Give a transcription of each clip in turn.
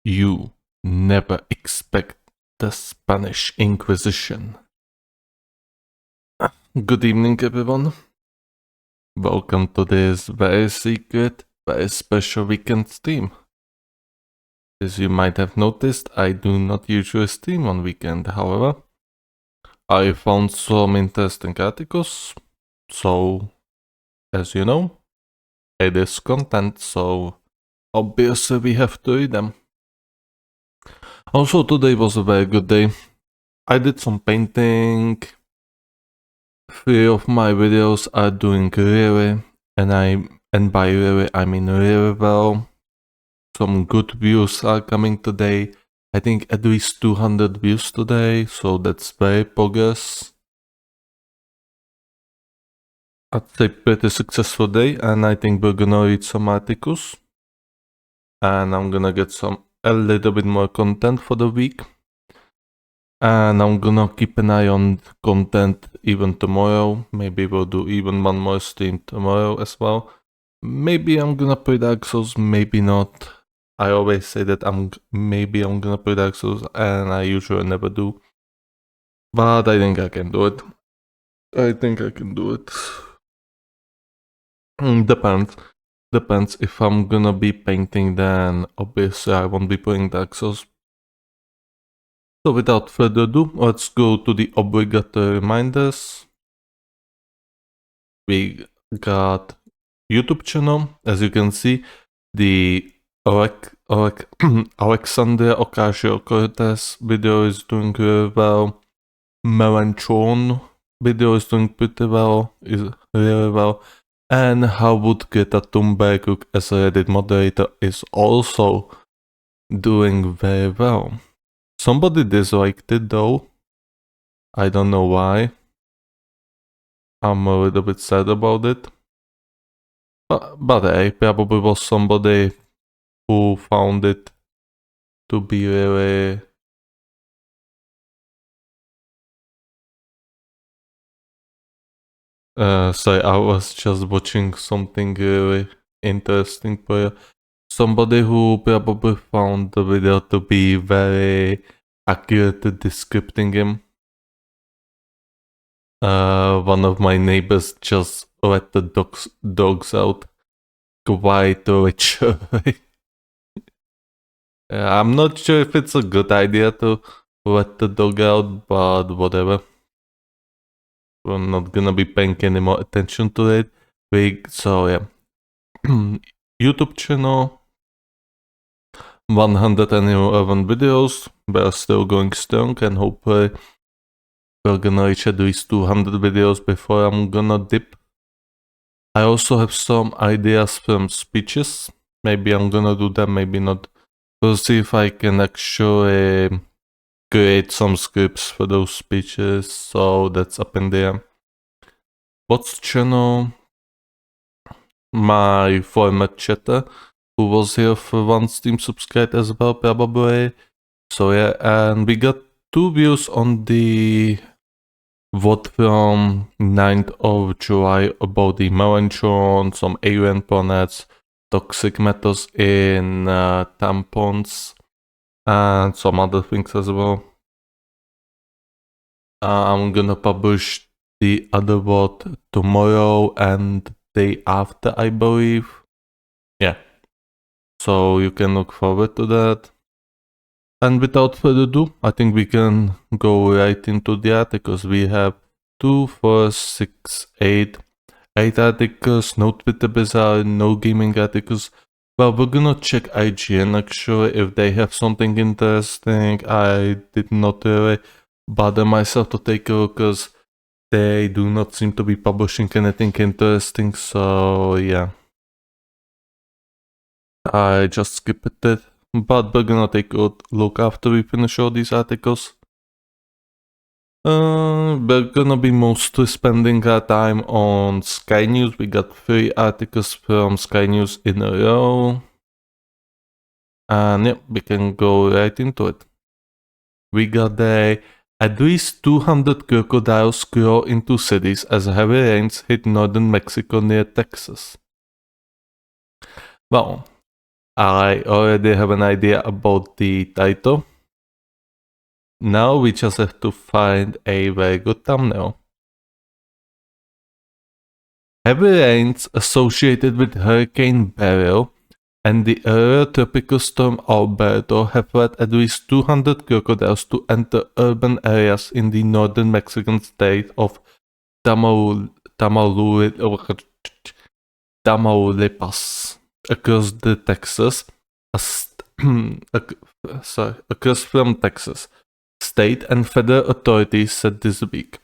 You never expect the Spanish Inquisition. Good evening, everyone. Welcome to this very secret, very special weekend stream. As you might have noticed, I do not usually stream on weekend. However, I found some interesting articles, so as you know, it is content, so obviously we have to read them. Also, today was a very good day. I did some painting. 3 of my videos are doing really, and by really I mean really well. Some good views are coming today. I think at least 200 views today, so that's very progress. I'd say pretty successful day, and I think we're gonna read some articles. And I'm gonna get a little bit more content for the week. And I'm gonna keep an eye on content even tomorrow. Maybe we'll do even one more stream tomorrow as well. Maybe I'm gonna play Dark Souls, maybe not. I always say that maybe I'm gonna play Dark Souls, and I usually never do. But I think I can do it. Depends. If I'm gonna be painting, then obviously I won't be playing Dark Souls. So without further ado, let's go to the obligatory reminders. We got YouTube channel. As you can see, the Alexandria Ocasio-Cortez video is doing really well. Melanchon video is doing pretty well, really well. And how would Greta Thunberg as a Reddit moderator is also doing very well. Somebody disliked it though. I don't know why. I'm a little bit sad about it. But hey, probably was somebody who found it to be really sorry, I was just watching something really interesting for somebody who probably found the video to be very accurate describing him. One of my neighbors just let the dogs out quite literally. I'm not sure if it's a good idea to let the dog out, but whatever. We're not gonna be paying any more attention to it. So yeah. YouTube channel. 111 videos. We're still going strong, and hopefully we're gonna reach at least 200 videos before I'm gonna dip. I also have some ideas from speeches. Maybe I'm gonna do them, maybe not. We'll see if I can actually create some scripts for those speeches, so that's up in there. What's channel? My former chatter, who was here for one stream, subscribed as well, probably. So yeah, and we got 2 views on the VOD from 9th of July about the Melanchon, some alien planets, toxic metals in tampons, and some other things as well. I'm gonna publish the other VOD tomorrow and day after, I believe. Yeah. So you can look forward to that. And without further ado, I think we can go right into the articles. We have 2, 4, 6, 8 articles, no Twitter Bizarre, no gaming articles. Well, we're gonna check IGN actually if they have something interesting. I did not really bother myself to take a look because they do not seem to be publishing anything interesting, so yeah. I just skipped it, but we're gonna take a look after we finish all these articles. We're gonna be mostly spending our time on Sky News. We got 3 articles from Sky News in a row. And yeah, we can go right into it. We got at least 200 crocodiles crawl into cities as heavy rains hit northern Mexico near Texas. Well, I already have an idea about the title. Now we just have to find a very good thumbnail. Heavy rains associated with Hurricane Beryl and the earlier tropical storm Alberto have led at least 200 crocodiles to enter urban areas in the northern Mexican state of Tamaulipas, across from Texas. State and federal authorities said this week.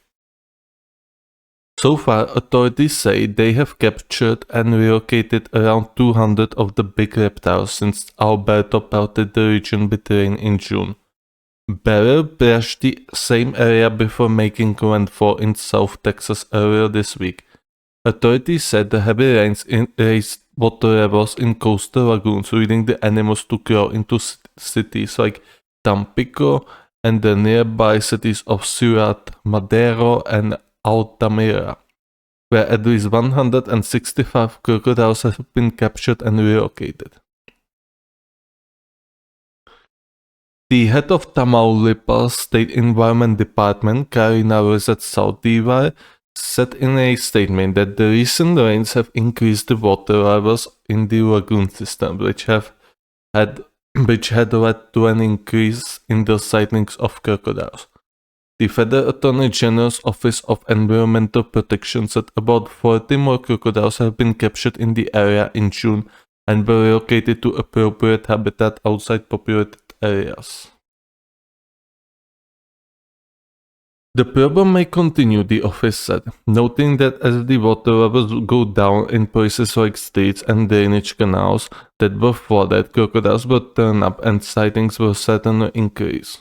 So far, authorities say they have captured and relocated around 200 of the big reptiles since Alberto pelted the region with rain in June. Beryl brushed the same area before making landfall in South Texas earlier this week. Authorities said the heavy rains raised water levels in coastal lagoons, leading the animals to crawl into cities like Tampico and the nearby cities of Ciudad Madero and Altamira, where at least 165 crocodiles have been captured and relocated. The head of Tamaulipas State Environment Department, Karina Rosette Saldivar, said in a statement that the recent rains have increased the water levels in the lagoon system, which had led to an increase in the sightings of crocodiles. The Federal Attorney General's Office of Environmental Protection said about 40 more crocodiles have been captured in the area in June and were relocated to appropriate habitat outside populated areas. The problem may continue, the office said, noting that as the water levels go down in places like streets and drainage canals that were flooded, crocodiles will turn up and sightings will certainly increase.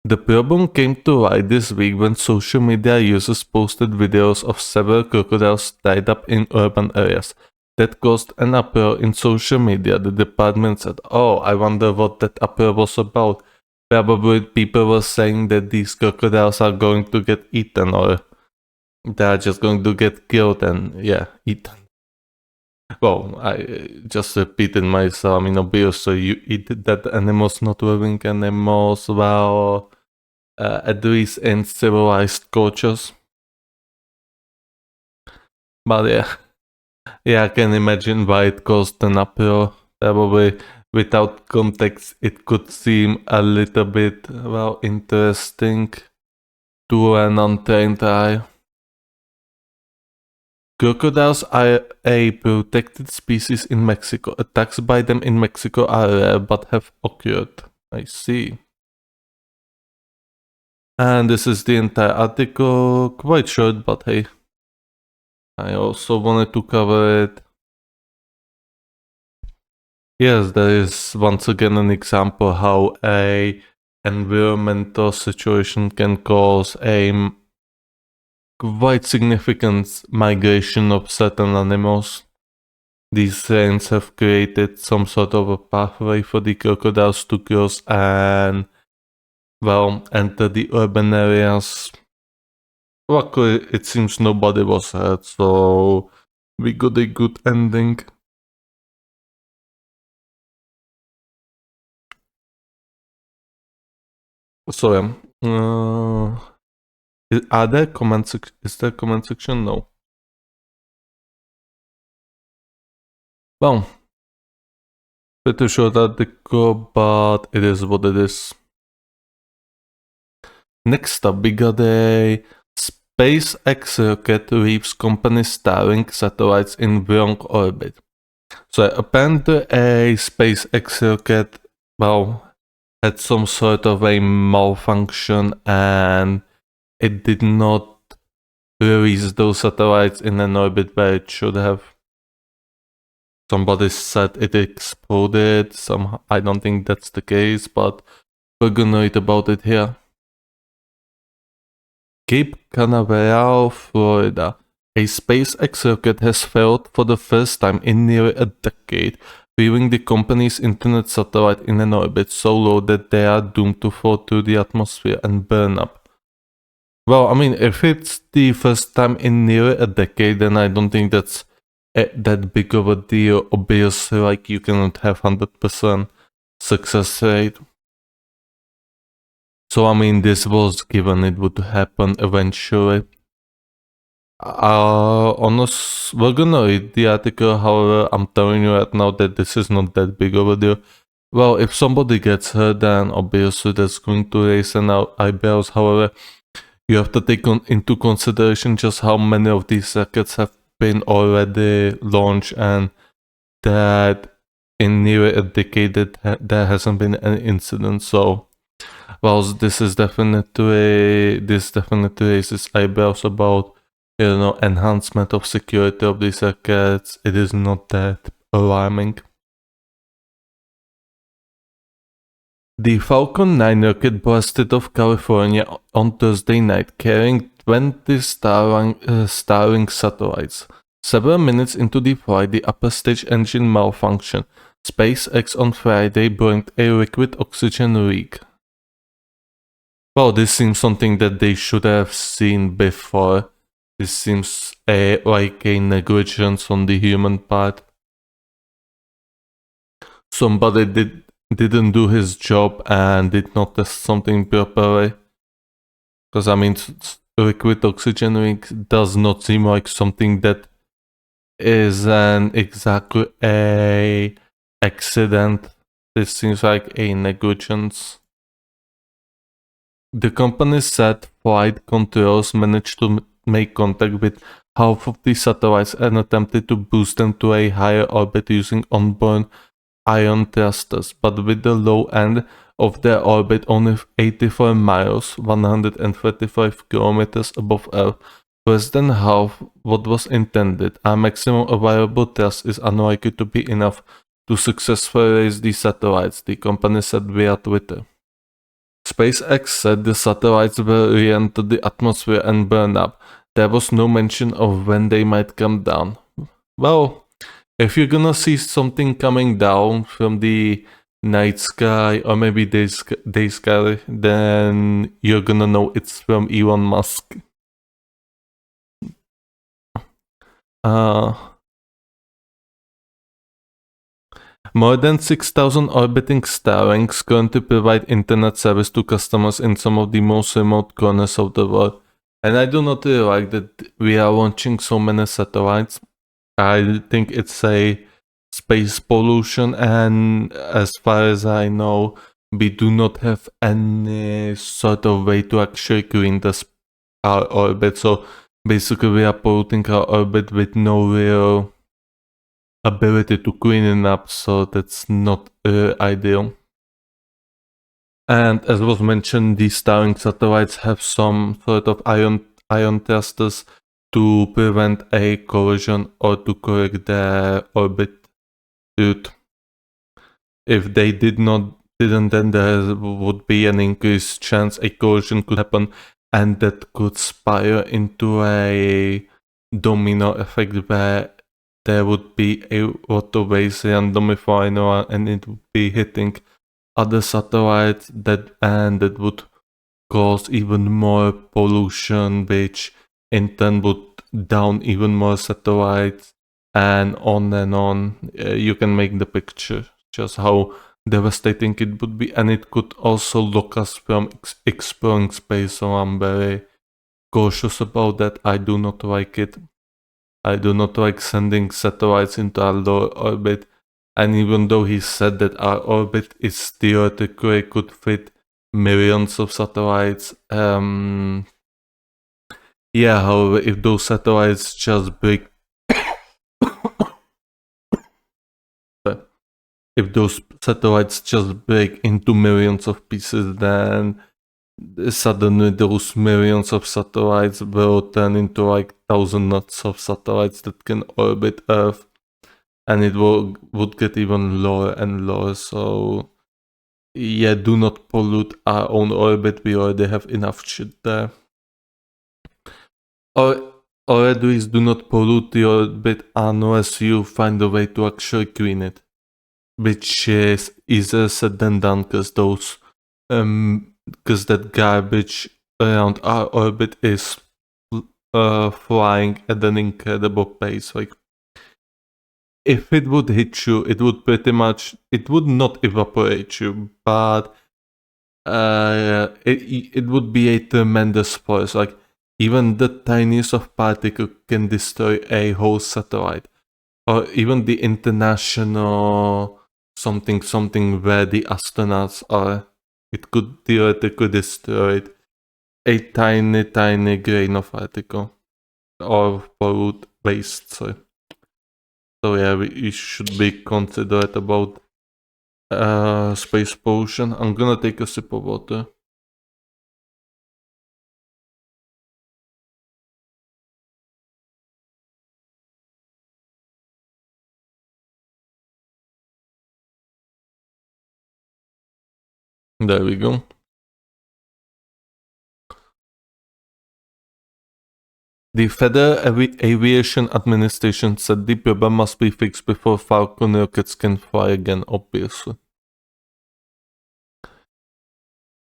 The problem came to light this week when social media users posted videos of several crocodiles tied up in urban areas. That caused an uproar in social media. The department said, "Oh, I wonder what that uproar was about. Probably people were saying that these crocodiles are going to get eaten or they are just going to get killed and, eaten." Well, I just repeated myself. I mean, obviously you eat dead animals, not living animals. Well, at least in civilized cultures. But yeah, I can imagine why it caused an uproar. Probably without context, it could seem a little bit, interesting to an untrained eye. Crocodiles are a protected species in Mexico. Attacks by them in Mexico are rare but have occurred. I see. And this is the entire article, quite short, but hey, I also wanted to cover it. Yes, there is once again an example how a environmental situation can cause a quite significant migration of certain animals. These rains have created some sort of a pathway for the crocodiles to cross and, enter the urban areas. Luckily, it seems nobody was hurt, so we got a good ending. So are there comment is there comment section? No. Well, pretty short article, but it is what it is. Next up, we got a SpaceX rocket leaves company Starlink satellites in wrong orbit. So apparently a SpaceX rocket, had some sort of a malfunction and it did not release those satellites in an orbit where it should have. Somebody said it exploded. I don't think that's the case, but we're gonna read about it here. Cape Canaveral, Florida. A SpaceX rocket has failed for the first time in nearly a decade, leaving the company's internet satellite in an orbit so low that they are doomed to fall through the atmosphere and burn up. Well, I mean, if it's the first time in nearly a decade, then I don't think that's that big of a deal. Obviously, like you cannot have 100% success rate. So I mean, this was given it would happen eventually. We're gonna read the article. However, I'm telling you right now that this is not that big of a deal. Well, if somebody gets hurt, then obviously that's going to raise an eyebrows. However, you have to take into consideration just how many of these rockets have been already launched, and that in nearly a decade there hasn't been any incident. So, well, this definitely raises eyebrows about enhancement of security of these rockets. It is not that alarming. The Falcon 9 rocket blasted off California on Thursday night, carrying 20 Starlink satellites. Several minutes into the flight, the upper stage engine malfunctioned. SpaceX on Friday blamed a liquid oxygen leak. Well, this seems something that they should have seen before. This seems like a negligence on the human part. Somebody didn't do his job and did not test something properly. Because I mean, liquid oxygen leak does not seem like something that is an exactly a accident. This seems like a negligence. The company said flight controls managed to make contact with half of the satellites and attempted to boost them to a higher orbit using onboard ion thrusters, but with the low end of their orbit only 84 miles, 135 kilometers above Earth, less than half what was intended. Our maximum available thrust is unlikely to be enough to successfully raise the satellites, the company said via Twitter. SpaceX said the satellites will re-enter the atmosphere and burn up. There was no mention of when they might come down. Well, if you're gonna see something coming down from the night sky or maybe day sky, then you're gonna know it's from Elon Musk. More than 6,000 orbiting Starlinks currently provide internet service to customers in some of the most remote corners of the world. And I do not really like that we are launching so many satellites. I think it's a space pollution, and as far as I know, we do not have any sort of way to actually clean our orbit. So basically we are polluting our orbit with no real ability to clean it up, so that's not ideal. And as was mentioned, these Starlink satellites have some sort of ion thrusters to prevent a collision or to correct their orbit route. If they didn't, then there would be an increased chance a collision could happen, and that could spiral into a domino effect where there would be a lot of waves randomly flying around, and it would be hitting other satellites that would cause even more pollution, which in turn would down even more satellites, and on and on. You can make the picture just how devastating it would be, and it could also lock us from exploring space, so I'm very cautious about that. I do not like it. I do not like sending satellites into our low orbit, and even though he said that our orbit is theoretically could fit millions of satellites, however, if those satellites just break if those satellites just break into millions of pieces, then suddenly those millions of satellites will turn into like thousands of satellites that can orbit Earth, and it would get even lower and lower. So yeah, do not pollute our own orbit. We already have enough shit there. Or at least do not pollute the orbit unless you find a way to actually clean it, which is easier said than done, because that garbage around our orbit is flying at an incredible pace. Like if it would hit you, it would not evaporate you, but it would be a tremendous force. Like, even the tiniest of particle can destroy a whole satellite, or even the international something where the astronauts are. It could theoretically destroy a tiny grain of particle or pollute waste. So yeah, we should be considerate about space pollution. I'm gonna take a sip of water. There we go. The Federal Aviation Administration said the problem must be fixed before Falcon rockets can fly again, obviously.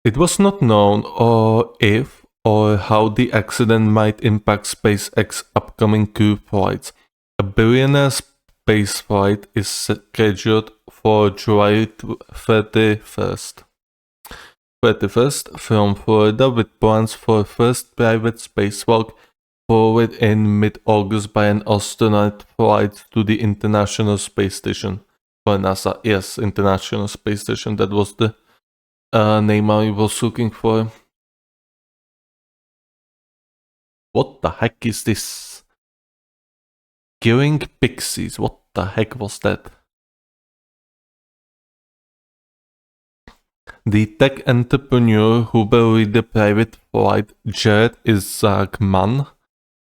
It was not known or if or how the accident might impact SpaceX's upcoming crew flights. A billionaire space flight is scheduled for July 31st. From Florida, with plans for first private spacewalk followed in mid-August by an astronaut flight to the International Space Station for NASA. Yes, International Space Station. That was the name I was looking for. What the heck is this? Killing pixies. What the heck was that? The tech entrepreneur who will lead the private flight, Jared Isaacman,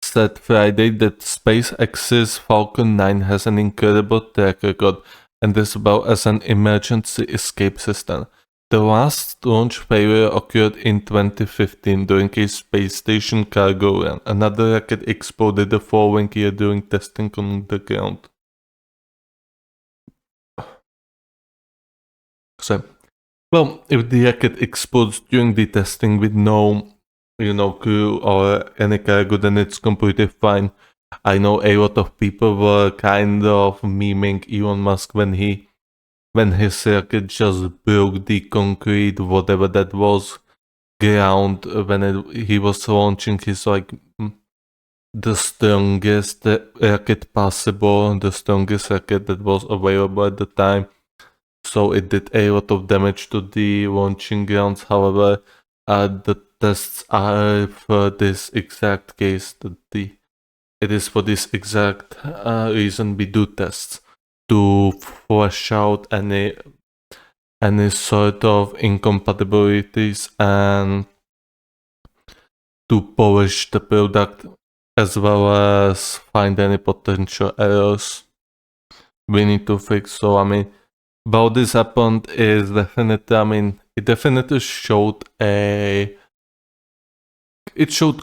said Friday that SpaceX's Falcon 9 has an incredible track record and as well as an emergency escape system. The last launch failure occurred in 2015 during a space station cargo run. Another rocket exploded the following year during testing on the ground. So, well, if the rocket explodes during the testing with no, crew or any cargo, then it's completely fine. I know a lot of people were kind of memeing Elon Musk when his rocket just broke the concrete, whatever that was, ground when he was launching his the strongest rocket possible, the strongest rocket that was available at the time. So it did a lot of damage to the launching grounds. However, the tests are for this exact case it is for this exact reason we do tests, to flush out any sort of incompatibilities and to polish the product, as well as find any potential errors we need to fix. So how this happened is definitely, it definitely showed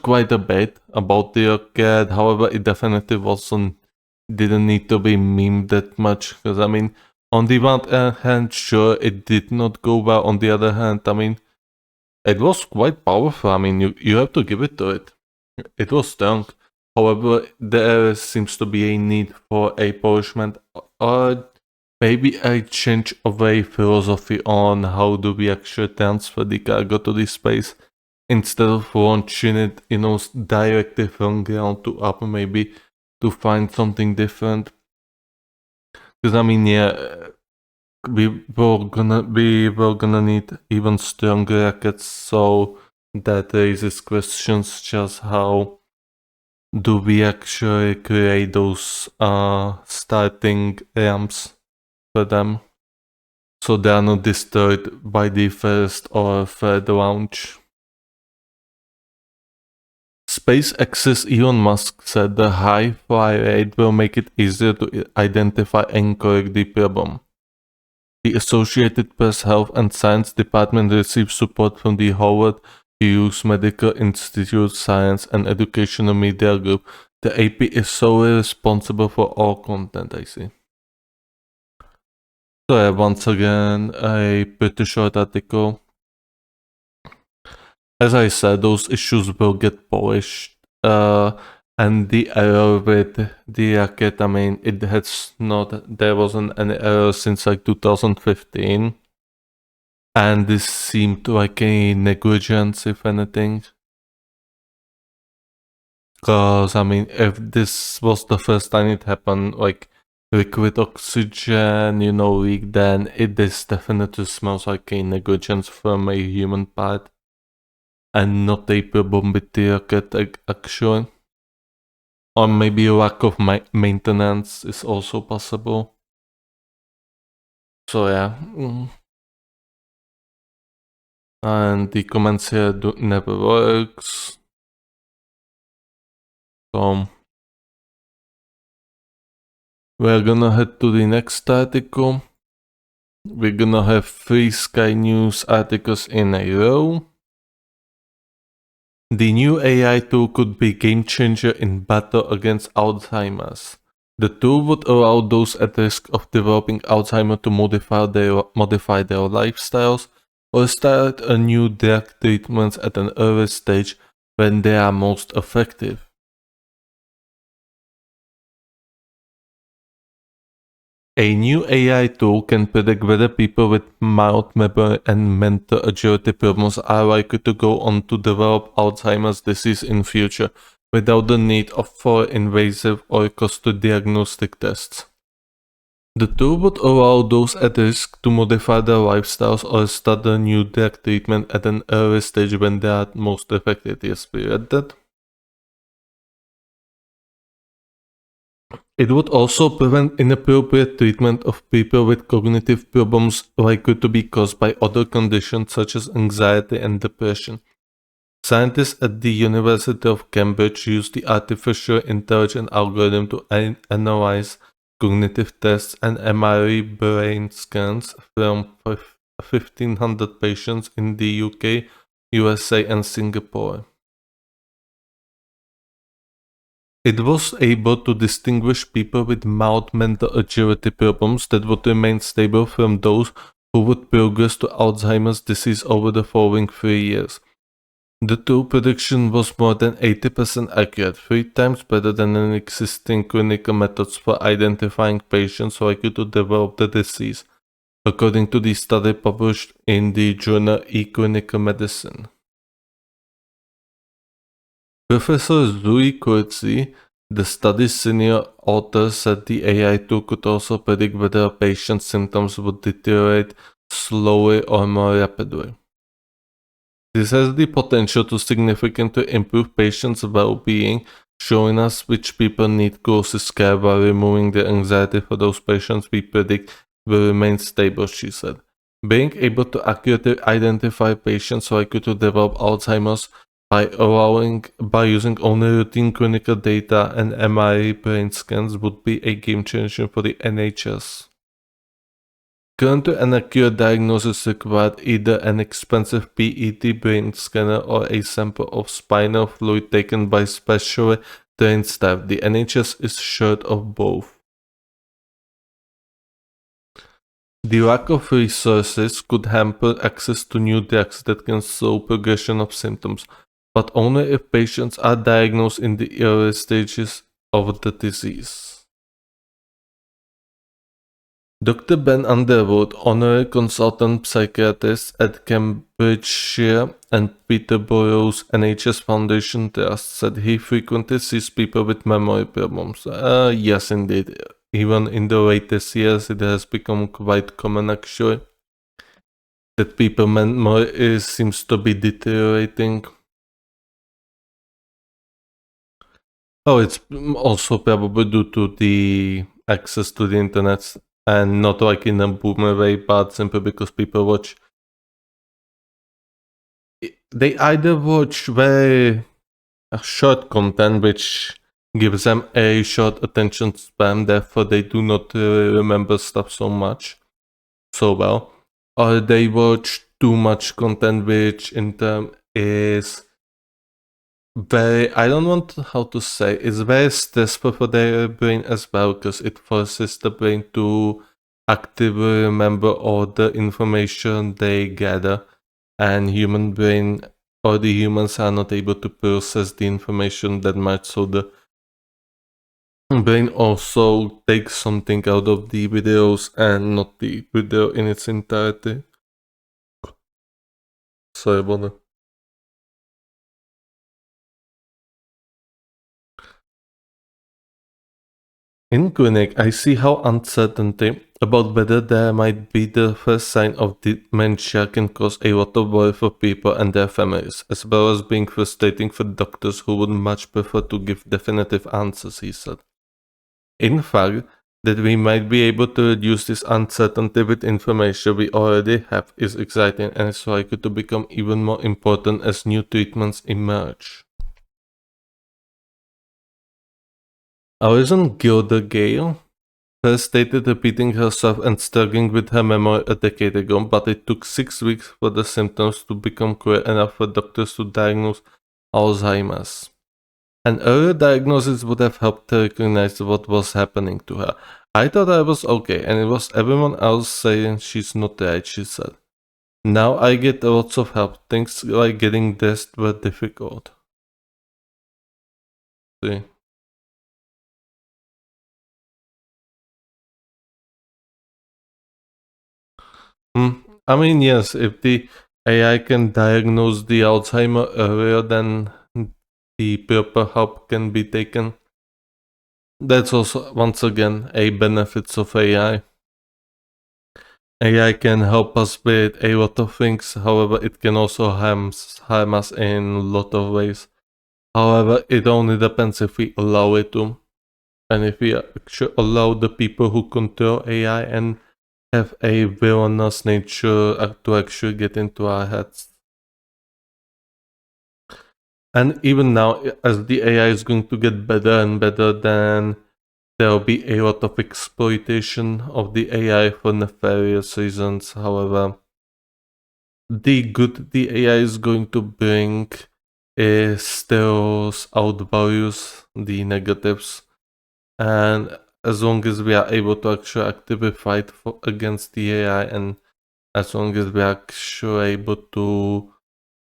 quite a bit about the rocket. However, it definitely didn't need to be memed that much, because on the one hand, sure, it did not go well. On the other hand, it was quite powerful. You have to give it to it. It was strong. However, there seems to be a need for a polishment or maybe a change of a philosophy on how do we actually transfer the cargo to the space instead of launching it, directly from ground to up, maybe to find something different. Because we were gonna need even stronger rockets, so that raises questions just how do we actually create those starting ramps for them so they are not destroyed by the first or third launch. SpaceX's Elon Musk said the high fly rate will make it easier to identify and correct the problem. The Associated Press Health and Science Department received support from the Howard Hughes Medical Institute Science and Educational Media Group. The AP is solely responsible for all content, I see. So yeah, once again, a pretty short article. As I said, those issues will get polished. And the error with the racket, I mean, it has not, there wasn't any error since like 2015. And this seemed like a negligence, if anything. Because, I mean, if this was the first time it happened, like liquid oxygen, leak, then this definitely smells like a negligence from a human part. And not a problem with the rocket, actually. Or maybe a lack of maintenance is also possible. So yeah. And the comments here never works. So we're gonna head to the next article. We're gonna have 3 Sky News articles in a row. The new AI tool could be game changer in battle against Alzheimer's. The tool would allow those at risk of developing Alzheimer's to modify their lifestyles or start a new drug treatments at an early stage when they are most effective. A new AI tool can predict whether people with mild memory and mental agility problems are likely to go on to develop Alzheimer's disease in future without the need for invasive or costly diagnostic tests. The tool would allow those at risk to modify their lifestyles or start a new drug treatment at an early stage when they are most effective. Yes, we read that. It would also prevent inappropriate treatment of people with cognitive problems likely to be caused by other conditions such as anxiety and depression. Scientists at the University of Cambridge used the artificial intelligence algorithm to analyze cognitive tests and MRI brain scans from 1,500 patients in the UK, USA, and Singapore. It was able to distinguish people with mild mental agility problems that would remain stable from those who would progress to Alzheimer's disease over the following 3 years. The tool prediction was more than 80% accurate, 3 times better than any existing clinical methods for identifying patients likely to develop the disease, according to the study published in the journal eClinical Medicine. Professor Zui Kurzi, the study's senior author, said the AI tool could also predict whether a patient's symptoms would deteriorate slowly or more rapidly. This has the potential to significantly improve patients' well-being, showing us which people need closest care while removing the anxiety for those patients we predict will remain stable, she said. Being able to accurately identify patients likely to develop Alzheimer's by using only routine clinical data and MRI brain scans would be a game changer for the NHS. Currently, an accurate diagnosis required either an expensive PET brain scanner or a sample of spinal fluid taken by specially trained staff. The NHS is short of both. The lack of resources could hamper access to new drugs that can slow progression of symptoms, but only if patients are diagnosed in the early stages of the disease. Dr. Ben Underwood, honorary consultant psychiatrist at Cambridgeshire and Peterborough's NHS Foundation Trust, said he frequently sees people with memory problems. Yes, indeed. Even in the latest years, it has become quite common, actually, that people's memory seems to be deteriorating. Oh, it's also probably due to the access to the internet, and not like in a boomer way, but simply because people watch. They either watch very short content, which gives them a short attention span, therefore they do not remember stuff so well, or they watch too much content, which in turn is very, I don't want how to say, it's very stressful for their brain as well, because it forces the brain to actively remember all the information they gather, and human brain or the humans are not able to process the information that much, so the brain also takes something out of the videos and not the video in its entirety. Sorry about that. In clinic, I see how uncertainty about whether there might be the first sign of dementia can cause a lot of worry for people and their families, as well as being frustrating for doctors who would much prefer to give definitive answers, he said. In fact, that we might be able to reduce this uncertainty with information we already have is exciting and is likely to become even more important as new treatments emerge. Alison Gilder Gale first stated repeating herself and struggling with her memory a decade ago, but it took 6 weeks for the symptoms to become clear enough for doctors to diagnose Alzheimer's. An earlier diagnosis would have helped her recognize what was happening to her. I thought I was okay, and it was everyone else saying she's not right, she said. Now I get lots of help. Things like getting dressed were difficult. See? I mean, yes, if the AI can diagnose the Alzheimer earlier than the proper help can be taken, that's also, once again, a benefits of AI. AI can help us with a lot of things, however, it can also harm us in a lot of ways. However, it only depends if we allow it to, and if we actually allow the people who control AI and have a villainous nature to actually get into our heads. And even now, as the AI is going to get better and better, then there will be a lot of exploitation of the AI for nefarious reasons. However, the good the AI is going to bring is still outvalues the negatives. And as long as we are able to actually actively fight against the AI, and as long as we are actually able to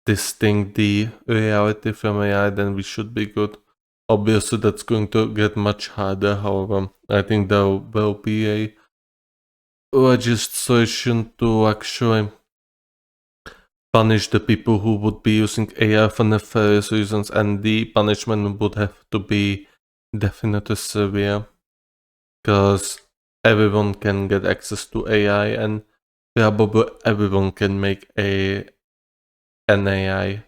distinct the reality from AI, then we should be good. Obviously, that's going to get much harder. However, I think there will be a legislation to actually punish the people who would be using AI for nefarious reasons, and the punishment would have to be definitely severe, because everyone can get access to AI, and probably everyone can make an AI.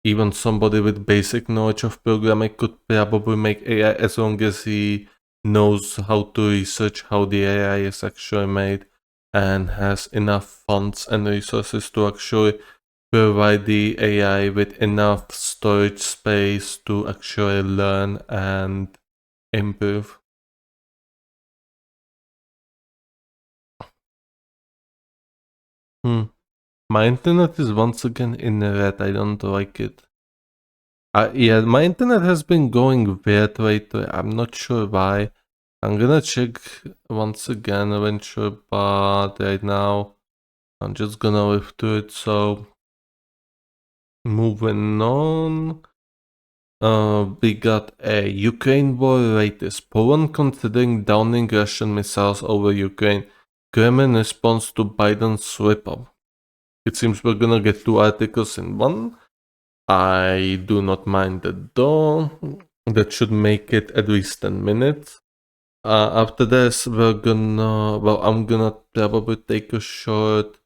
Even somebody with basic knowledge of programming could probably make AI, as long as he knows how to research how the AI is actually made and has enough funds and resources to actually provide the AI with enough storage space to actually learn and improve. My internet is once again in red. I don't like it. Yeah, my internet has been going weird lately. I'm not sure why. I'm gonna check once again eventually, but right now I'm just gonna live to it. So moving on. We got a Ukraine war latest. Poland considering downing Russian missiles over Ukraine. Kremlin response to Biden's slip up. It seems we're gonna get 2 articles in one. I do not mind that though. That should make it at least 10 minutes. After this, I'm gonna probably take a short,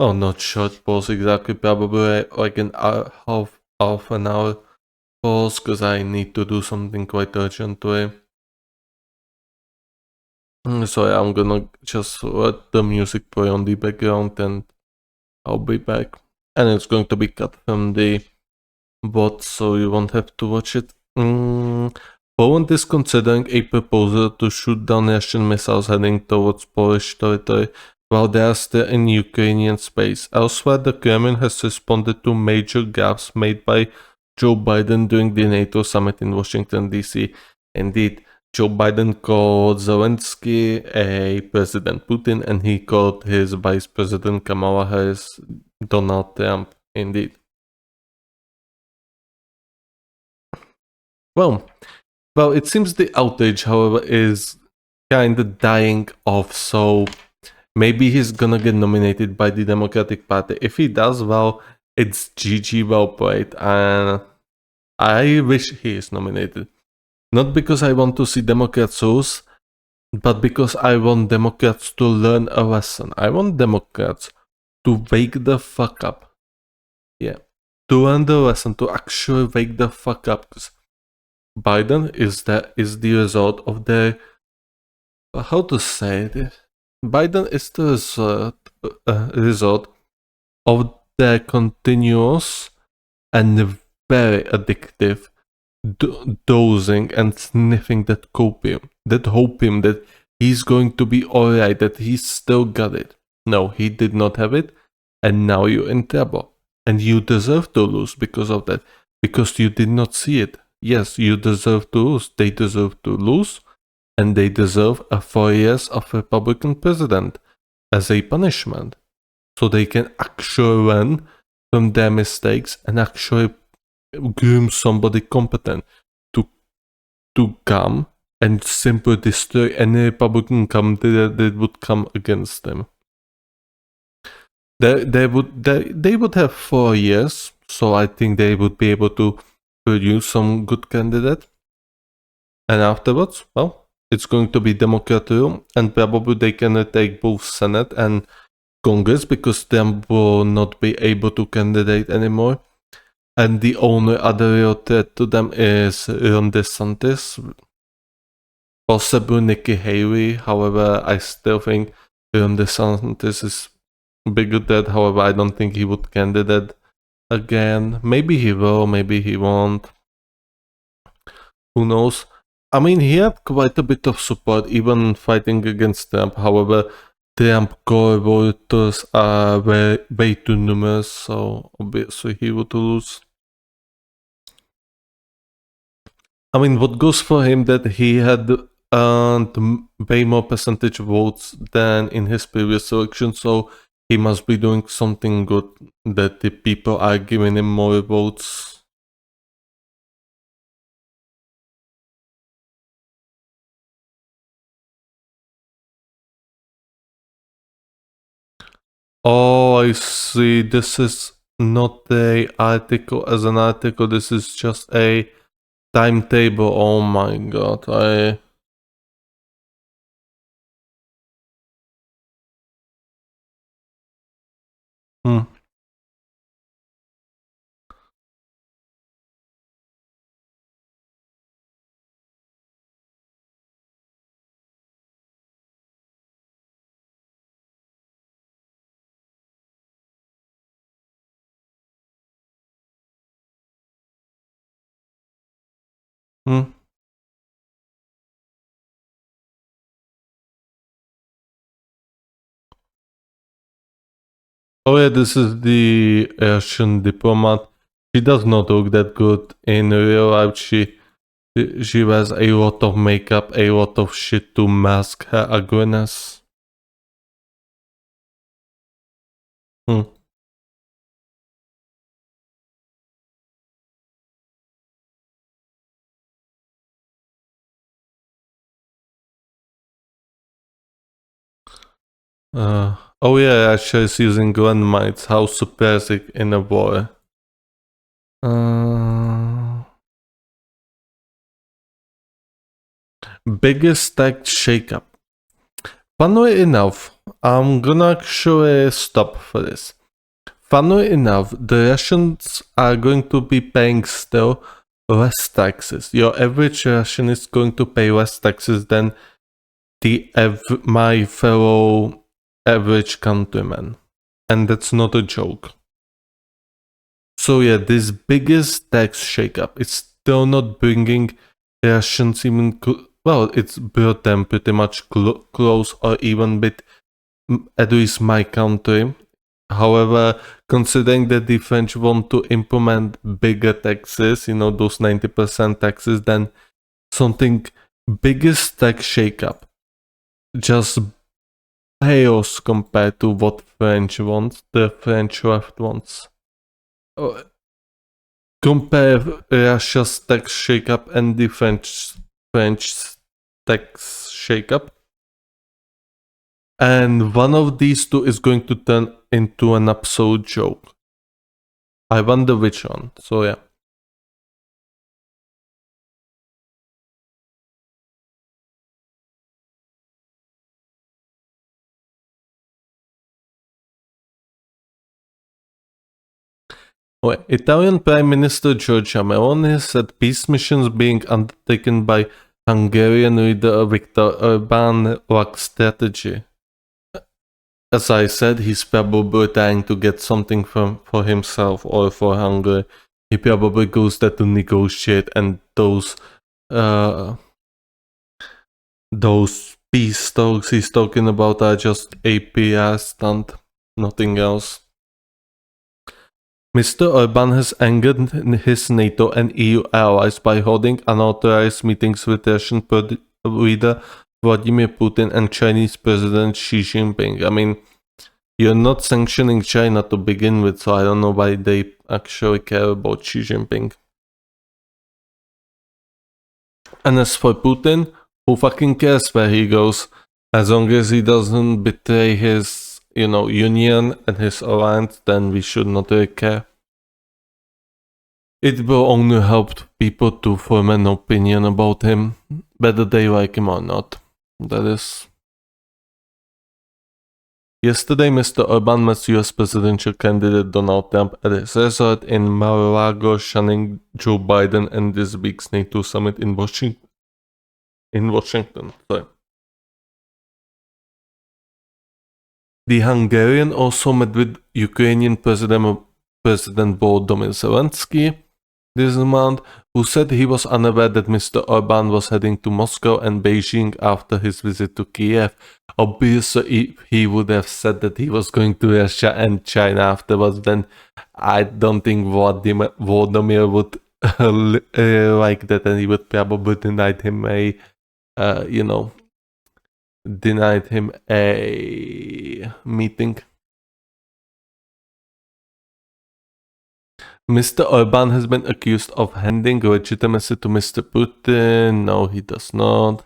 oh, not short pause exactly, probably like an hour, half an hour pause, because I need to do something quite urgently. So yeah, I'm gonna just let the music play on the background and I'll be back. And it's going to be cut from the VOD, so you won't have to watch it. Poland is considering a proposal to shoot down Russian missiles heading towards Polish territory while they are still in Ukrainian space. Elsewhere, the Kremlin has responded to major gaffes made by Joe Biden during the NATO summit in Washington, D.C. Indeed, Joe Biden called Zelensky a President Putin, and he called his Vice President Kamala Harris Donald Trump. Indeed. Well, Well, it seems the outage, however, is kind of dying off, so maybe he's gonna get nominated by the Democratic Party. If he does, well, it's GG, well played, and I wish he is nominated. Not because I want to see Democrats lose, but because I want Democrats to learn a lesson. I want Democrats to wake the fuck up. Yeah. To learn the lesson, to actually wake the fuck up. Because Biden is the result of the, how to say it? Biden is the result of the continuous and very addictive dosing and sniffing that copium, that hopium, that he's going to be alright, that he's still got it. No, he did not have it, and now you're in trouble. And you deserve to lose because of that, because you did not see it. Yes, you deserve to lose. They deserve to lose, and they deserve a 4 years of Republican president as a punishment. So they can actually learn from their mistakes and actually groom somebody competent to come and simply destroy any Republican candidate that would come against them. They would have 4 years, so I think they would be able to produce some good candidate. And afterwards, well, it's going to be Democrat rule, and probably they can take both Senate and Congress because Trump will not be able to candidate anymore. And the only other real threat to them is Ron DeSantis, possibly Nikki Haley. However, I still think Ron DeSantis is bigger threat. However, I don't think he would candidate again. Maybe he will, maybe he won't. Who knows? I mean, he had quite a bit of support, even fighting against Trump. However, Trump core voters are way too numerous, so obviously he would lose. I mean, what goes for him that he had earned way more percentage votes than in his previous election, so he must be doing something good that the people are giving him more votes. Oh, I see. This is not a article as an article. This is just a timetable. Oh my god. Hmm. Hmm. Oh yeah, this is the Russian diplomat. She does not look that good in real life. She wears a lot of makeup, a lot of shit to mask her ugliness. Hmm. Oh yeah, she's using landmines. How surprising in a war. Biggest tech shakeup. Funnily enough, I'm gonna actually stop for this. Funnily enough, the Russians are going to be paying still less taxes. Your average Russian is going to pay less taxes than my fellow average countryman. And that's not a joke. So yeah, this biggest tax shakeup is still not bringing Russians even well, it's brought them pretty much close or even bit, at least my country. However, considering that the French want to implement bigger taxes, those 90% taxes, then something biggest tax shakeup just pales compared to what French wants, the French left wants. Oh, compare Russia's tax shakeup and the French tax shakeup. And one of these two is going to turn into an absolute joke. I wonder which one. So yeah. Italian Prime Minister Giorgia Meloni said peace missions being undertaken by Hungarian leader Viktor Orbán lack strategy. As I said, he's probably trying to get something for himself or for Hungary. He probably goes there to negotiate, and those peace talks he's talking about are just a PR stunt, nothing else. Mr. Orbán has angered his NATO and EU allies by holding unauthorized meetings with Russian leader Vladimir Putin and Chinese President Xi Jinping. I mean, you're not sanctioning China to begin with, so I don't know why they actually care about Xi Jinping. And as for Putin, who fucking cares where he goes? As long as he doesn't betray his, union and his alliance, then we should not really care. It will only help people to form an opinion about him, whether they like him or not. That is. Yesterday, Mr. Orbán met US presidential candidate Donald Trump at his resort in Mar-a-Lago, shunning Joe Biden and this week's NATO summit in Washington. The Hungarian also met with Ukrainian President Volodymyr Zelensky this month, who said he was unaware that Mr. Orbán was heading to Moscow and Beijing after his visit to Kiev. Obviously, if he would have said that he was going to Russia and China afterwards, then I don't think Volodymyr would like that, and he would probably denied him a meeting. Mr. Orbán has been accused of handing legitimacy to Mr. Putin. No, he does not.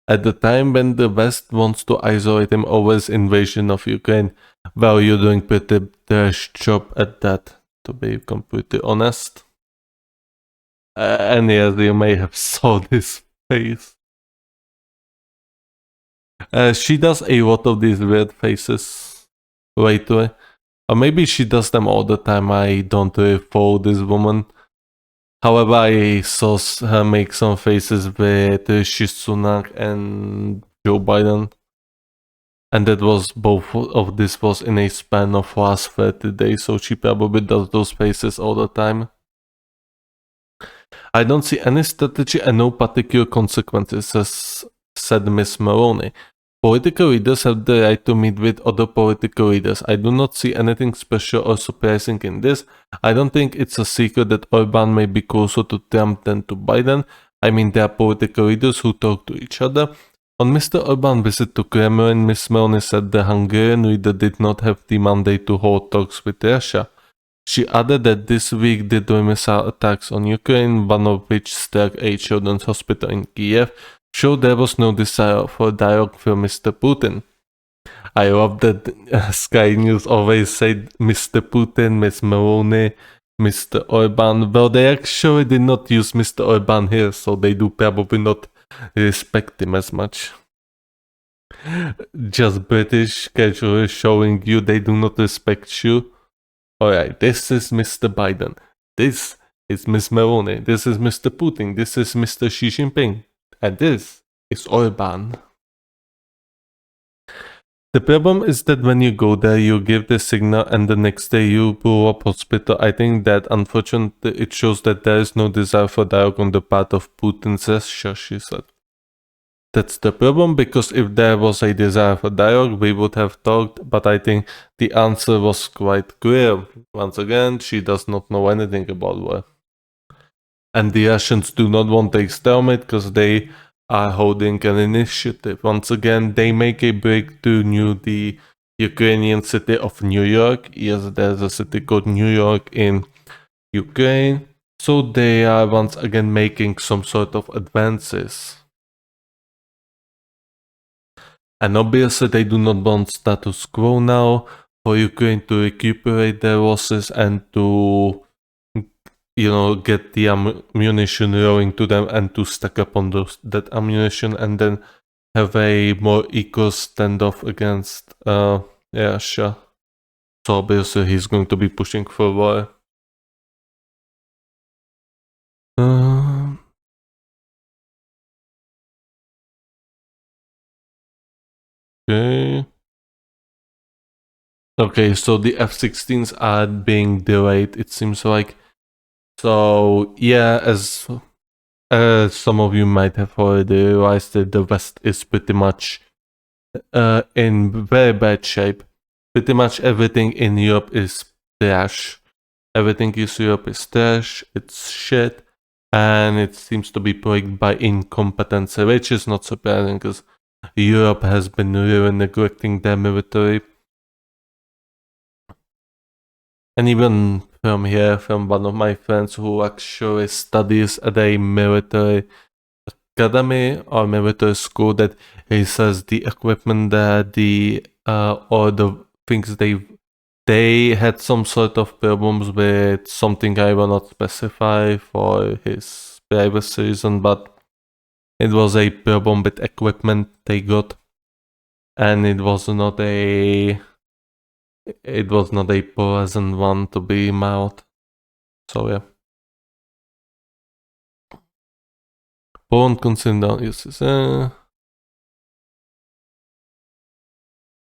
At the time when the West wants to isolate him over his invasion of Ukraine, well, you're doing pretty trash job at that, to be completely honest. And yes, you may have saw this face. She does a lot of these weird faces lately. Or maybe she does them all the time. I don't really follow this woman. However, I saw her make some faces with Rishi Sunak and Joe Biden. And that was both of this was in a span of last 30 days, so she probably does those faces all the time. I don't see any strategy and no particular consequences, said Ms. Meloni. Political leaders have the right to meet with other political leaders. I do not see anything special or surprising in this. I don't think it's a secret that Orbán may be closer to Trump than to Biden. I mean, there are political leaders who talk to each other. On Mr. Orbán's visit to Kremlin, Ms. Meloni said the Hungarian leader did not have the mandate to hold talks with Russia. She added that this week did missile attacks on Ukraine, one of which struck a children's hospital in Kiev, showed there was no desire for dialogue from Mr. Putin. I love that Sky News always said Mr. Putin, Ms. Meloni, Mr. Orbán. Well, they actually did not use Mr. Orbán here, so they do probably not respect him as much. Just British casually showing you they do not respect you. Alright, this is Mr. Biden. This is Ms. Meloni. This is Mr. Putin. This is Mr. Xi Jinping. And this is Orbán. The problem is that when you go there, you give the signal and the next day you blow up hospital. I think that unfortunately it shows that there is no desire for dialogue on the part of Putin's Russia, she said. That's the problem, because if there was a desire for dialogue, we would have talked, but I think the answer was quite clear. Once again, she does not know anything about war. And the Russians do not want a stalemate because they are holding an initiative. Once again, they make a break to the Ukrainian city of New York. Yes, there's a city called New York in Ukraine. So they are once again making some sort of advances. And obviously they do not want status quo now for Ukraine to recuperate their losses and to, get the ammunition rolling to them and to stack up on that ammunition and then have a more equal standoff against Russia. So obviously he's going to be pushing for war. Okay. Okay, so the F-16s are being delayed, it seems like. So, yeah, as some of you might have already realized, that the West is pretty much in very bad shape. Pretty much everything in Europe is trash. Everything in Europe is trash, it's shit, and it seems to be plagued by incompetence, which is not surprising because Europe has been really neglecting their military. And even from here, from one of my friends who actually studies at a military academy or military school, that he says the equipment there, or the things they had some sort of problems with something I will not specify for his privacy reason, but it was a problem with equipment they got, and it was not a pleasant one, to be mild. So yeah. Poland consider uses.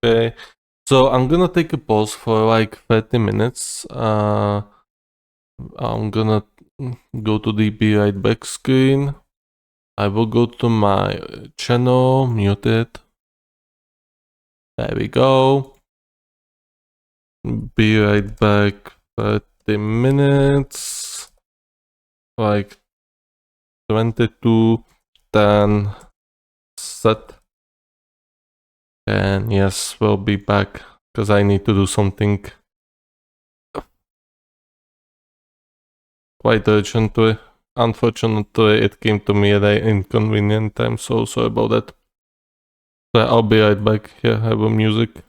Okay. So I'm gonna take a pause for like 30 minutes. I'm gonna go to the be right back screen. I will go to my channel, mute it. There we go. Be right back 30 minutes. Like 22, 10, set. And yes, we'll be back because I need to do something quite urgently. Unfortunately, it came to me at an inconvenient time, so sorry about that. So I'll be right back. Here, I have a music.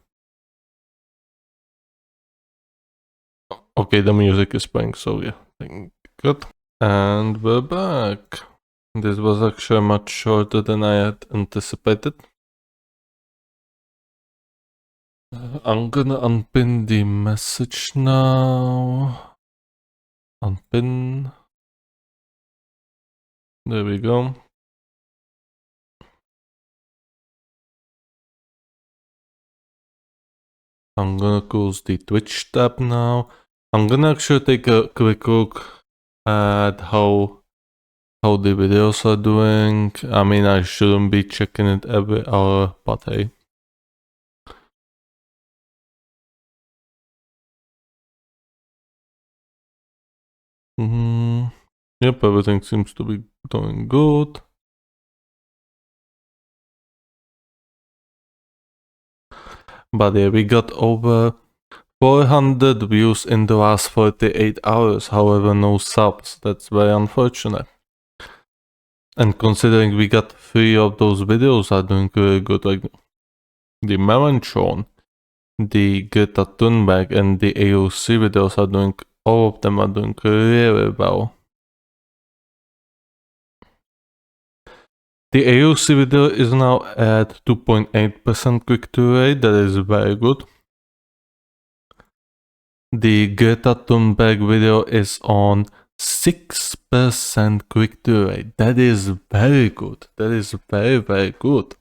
Okay, the music is playing, so yeah, good. And we're back. This was actually much shorter than I had anticipated. I'm gonna unpin the message now. Unpin. There we go. I'm gonna close the Twitch tab now. I'm gonna actually take a quick look at how the videos are doing. I mean, I shouldn't be checking it every hour, but hey. Yep, everything seems to be doing good. But yeah, we got over 400 views in the last 48 hours, however no subs. That's very unfortunate. And considering we got 3 of those videos are doing really good, like the Melanchon, the Greta Thunberg and the AOC videos are doing, all of them are doing really well. The AOC video is now at 2.8% click-through rate, that is very good. The Greta Thunberg video is on 6% click-through rate. That is very good. That is very, very good.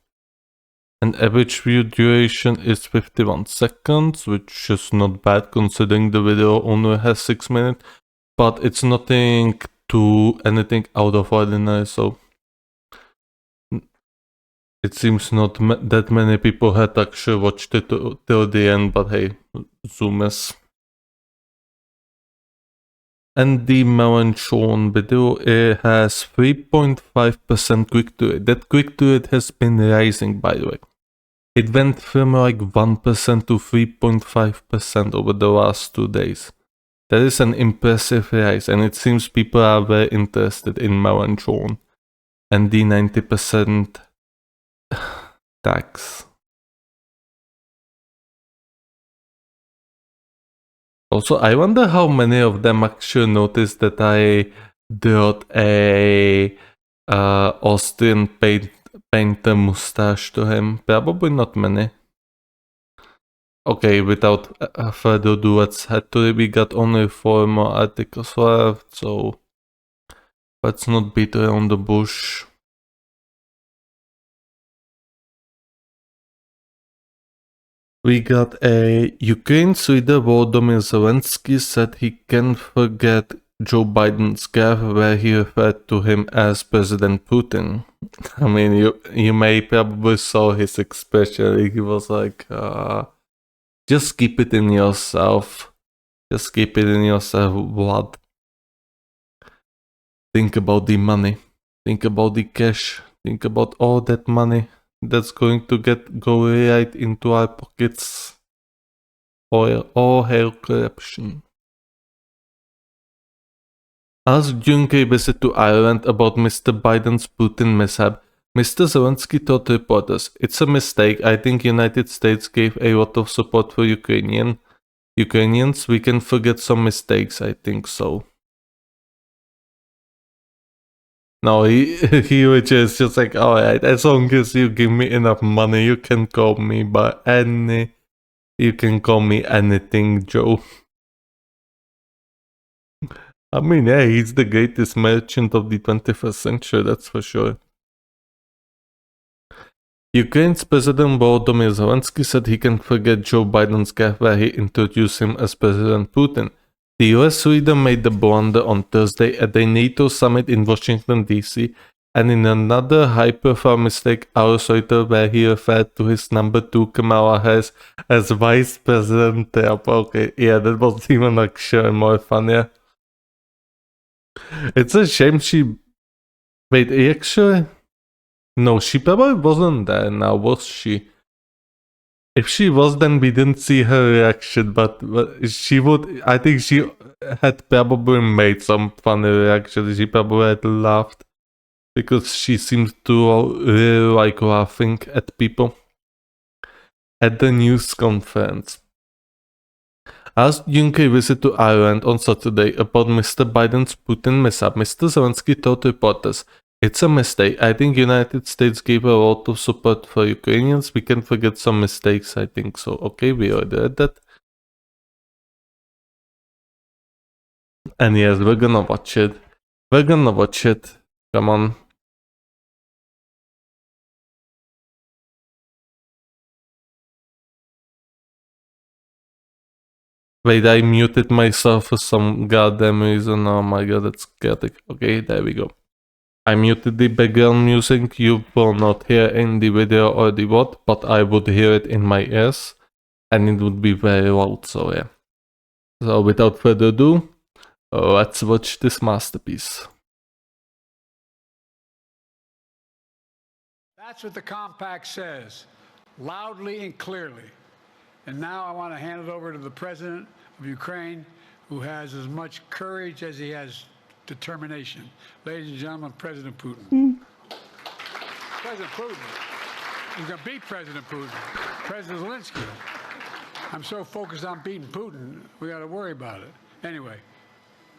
And average view duration is 51 seconds, which is not bad considering the video only has 6 minutes. But it's anything out of ordinary, so it seems not that many people had actually watched it till the end, but hey, zoomers. And the Melanchon video, it has 3.5% click-through rate. That click-through rate has been rising, by the way. It went from like 1% to 3.5% over the last 2 days. That is an impressive rise, and it seems people are very interested in Maranchon and the 90% tax. Also, I wonder how many of them actually noticed that I brought a Austrian painter mustache to him. Probably not many. Okay, without further ado, let's head to it. We got only 4 more articles left, so let's not beat around the bush. We got a Ukraine's leader Volodymyr Zelensky said he can't forget Joe Biden's gaffe where he referred to him as President Putin. I mean, you may probably saw his expression. He was like, just keep it in yourself. Just keep it in yourself, Vlad. Think about the money. Think about the cash. Think about all that money that's going to go right into our pockets. All hail corruption. Asked during a visit to Ireland about Mr. Biden's Putin mishap, Mr. Zelensky told reporters, "It's a mistake. I think United States gave a lot of support for Ukrainians. We can forget some mistakes. I think so." No, he was just like, alright, as long as you give me enough money, you can call me anything, Joe. I mean, yeah, he's the greatest merchant of the 21st century, that's for sure. Ukraine's President Volodymyr Zelensky said he can forget Joe Biden's gaffe where he introduced him as President Putin. The US leader made the blunder on Thursday at a NATO summit in Washington, D.C., and in another high-profile mistake hours later where he referred to his number 2 Kamala Harris as Vice President Trump. Okay, yeah, that was even actually more funnier. It's a shame she... Wait, actually... No, she probably wasn't there now, was she? If she was, then we didn't see her reaction, but she would... I think she had probably made some funny reaction. She probably had laughed. Because she seems to really like laughing at people. At the news conference. Asked during a visit to Ireland on Saturday about Mr. Biden's Putin mishap, Mr. Zelensky told reporters, "It's a mistake. I think United States gave a lot of support for Ukrainians. We can forget some mistakes. I think so." Okay, we already read that. And yes, we're gonna watch it. Come on. Wait, I muted myself for some goddamn reason. Oh my god, that's chaotic. Okay, there we go. I muted the background music. You will not hear in the video or the VOD, but I would hear it in my ears. And it would be very loud, so yeah. So without further ado, let's watch this masterpiece. That's what the compact says, loudly and clearly. And now I want to hand it over to the President of Ukraine, who has as much courage as he has determination. Ladies and gentlemen, President Putin. President Putin. He's going to beat President Putin. President Zelensky. I'm so focused on beating Putin, we got to worry about it. Anyway,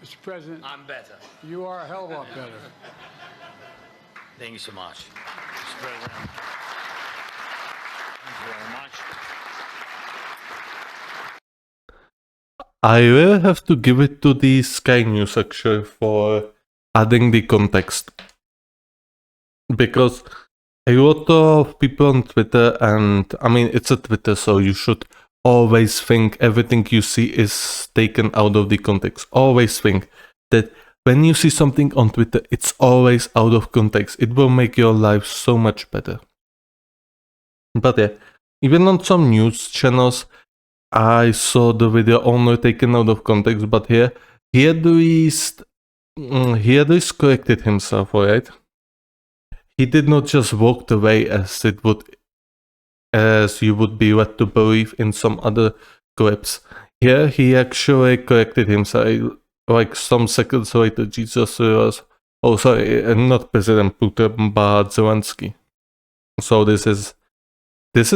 Mr. President. I'm better. You are a hell of a lot better. Thank you so much, Mr. President. Thank you very much. I will have to give it to the Sky News actually for adding the context. Because a lot of people on Twitter, and I mean it's a Twitter, so you should always think everything you see is taken out of the context. Always think that when you see something on Twitter, it's always out of context. It will make your life so much better. But yeah, even on some news channels, I saw the video only taken out of context, but he at least corrected himself, alright? He did not just walk away as you would be led to believe in some other clips. Yeah, he actually corrected himself. Like some seconds later, Jesus was, oh, sorry, not President Putin, but Zelensky. So this is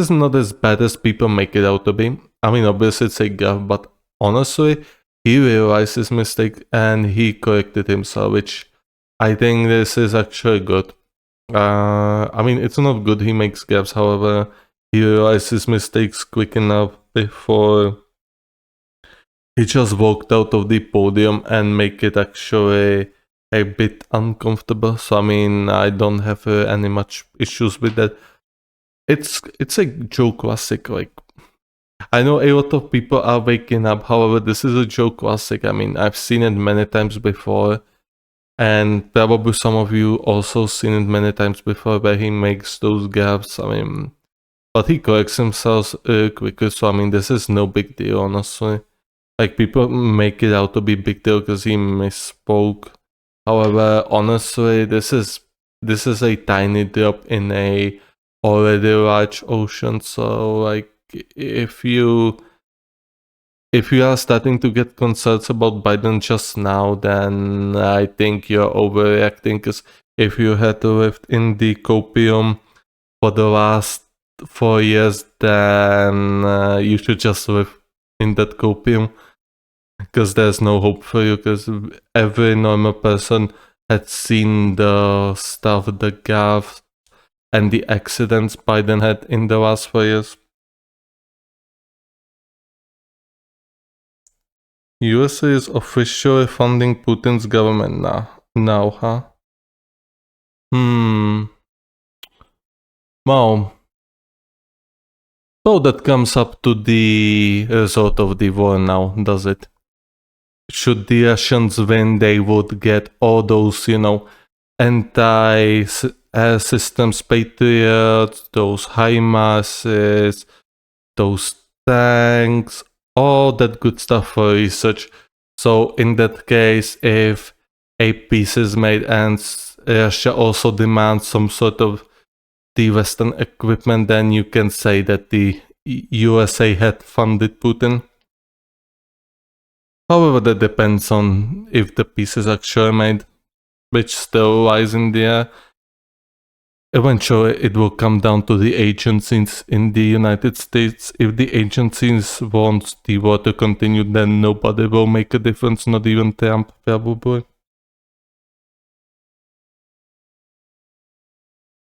not as bad as people make it out to be. I mean, obviously it's a gaffe, but honestly, he realized his mistake and he corrected himself, which I think this is actually good. I mean, it's not good he makes gaffes, however, he realized his mistakes quick enough before he just walked out of the podium and make it actually a bit uncomfortable. So I mean, I don't have any much issues with that. It's a Joe classic. Like, I know a lot of people are waking up. However, this is a Joe classic. I mean, I've seen it many times before, and probably some of you also seen it many times before, where he makes those gaffes. I mean, but he corrects himself quicker. So I mean, this is no big deal, honestly. Like, people make it out to be big deal because he misspoke. However, honestly, this is a tiny drop in a already large ocean. So like, if you are starting to get concerns about Biden just now, then I think you're overreacting. Because if you had lived in the copium for the last 4 years, then you should just live in that copium. Because there's no hope for you, because every normal person had seen the stuff, the gaffes, and the accidents Biden had in the last 4 years. USA is officially funding Putin's government now, huh? Well, so that comes up to the result of the war now, does it? Should the Russians win, they would get all those, anti-air systems Patriots, those HIMARSes, those tanks, all that good stuff for research. So in that case, if a peace is made and Russia also demands some sort of the Western equipment, then you can say that the USA had funded Putin. However, that depends on if the peace is actually made, which still lies in the air. Eventually, it will come down to the agencies in the United States. If the agencies want the war to continue, then nobody will make a difference, not even Trump, probably.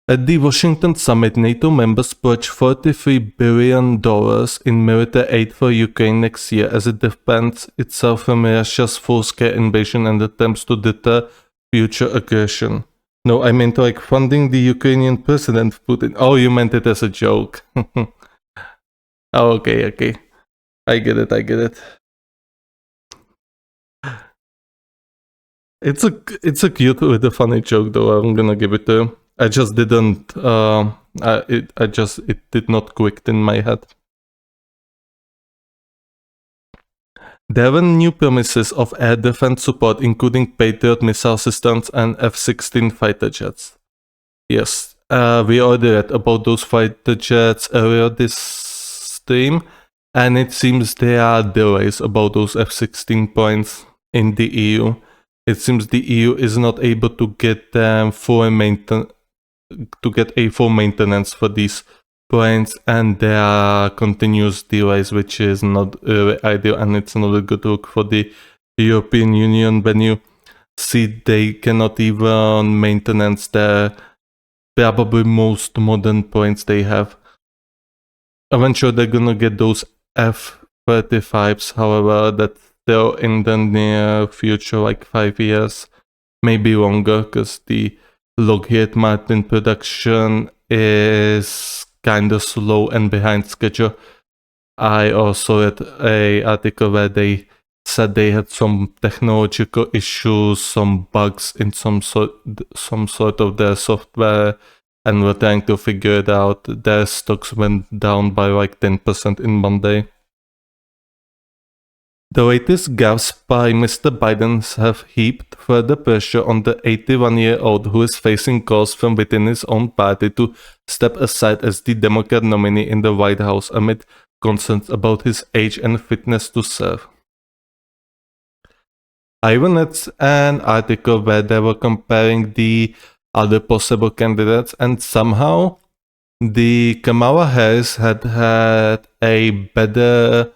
At the Washington summit, NATO members pledged $43 billion in military aid for Ukraine next year as it defends itself from Russia's full-scale invasion and attempts to deter future aggression. No, I meant like funding the Ukrainian president Putin. Oh, you meant it as a joke. Oh, okay. I get it. It's a cute with a funny joke though, I'm gonna give it to you. I just didn't, it did not click in my head. There were new promises of air defense support, including Patriot missile systems and F-16 fighter jets. Yes, we already read about those fighter jets earlier this stream, and it seems there are delays about those F-16 points in the EU. It seems the EU is not able to get them full maintenance for these planes, and there are continuous delays, which is not really ideal, and it's not a good look for the European Union when you see they cannot even maintenance the probably most modern planes they have. Eventually they're gonna get those F-35s, however, that's still in the near future, like 5 years, maybe longer, because the Lockheed Martin production is kinda slow and behind schedule. I also read an article where they said they had some technological issues, some bugs in some sort of their software, and were trying to figure it out. Their stocks went down by like 10% in Monday. The latest gaffes by Mr. Biden have heaped further pressure on the 81-year-old who is facing calls from within his own party to step aside as the Democrat nominee in the White House amid concerns about his age and fitness to serve. I even read an article where they were comparing the other possible candidates, and somehow the Kamala Harris had a better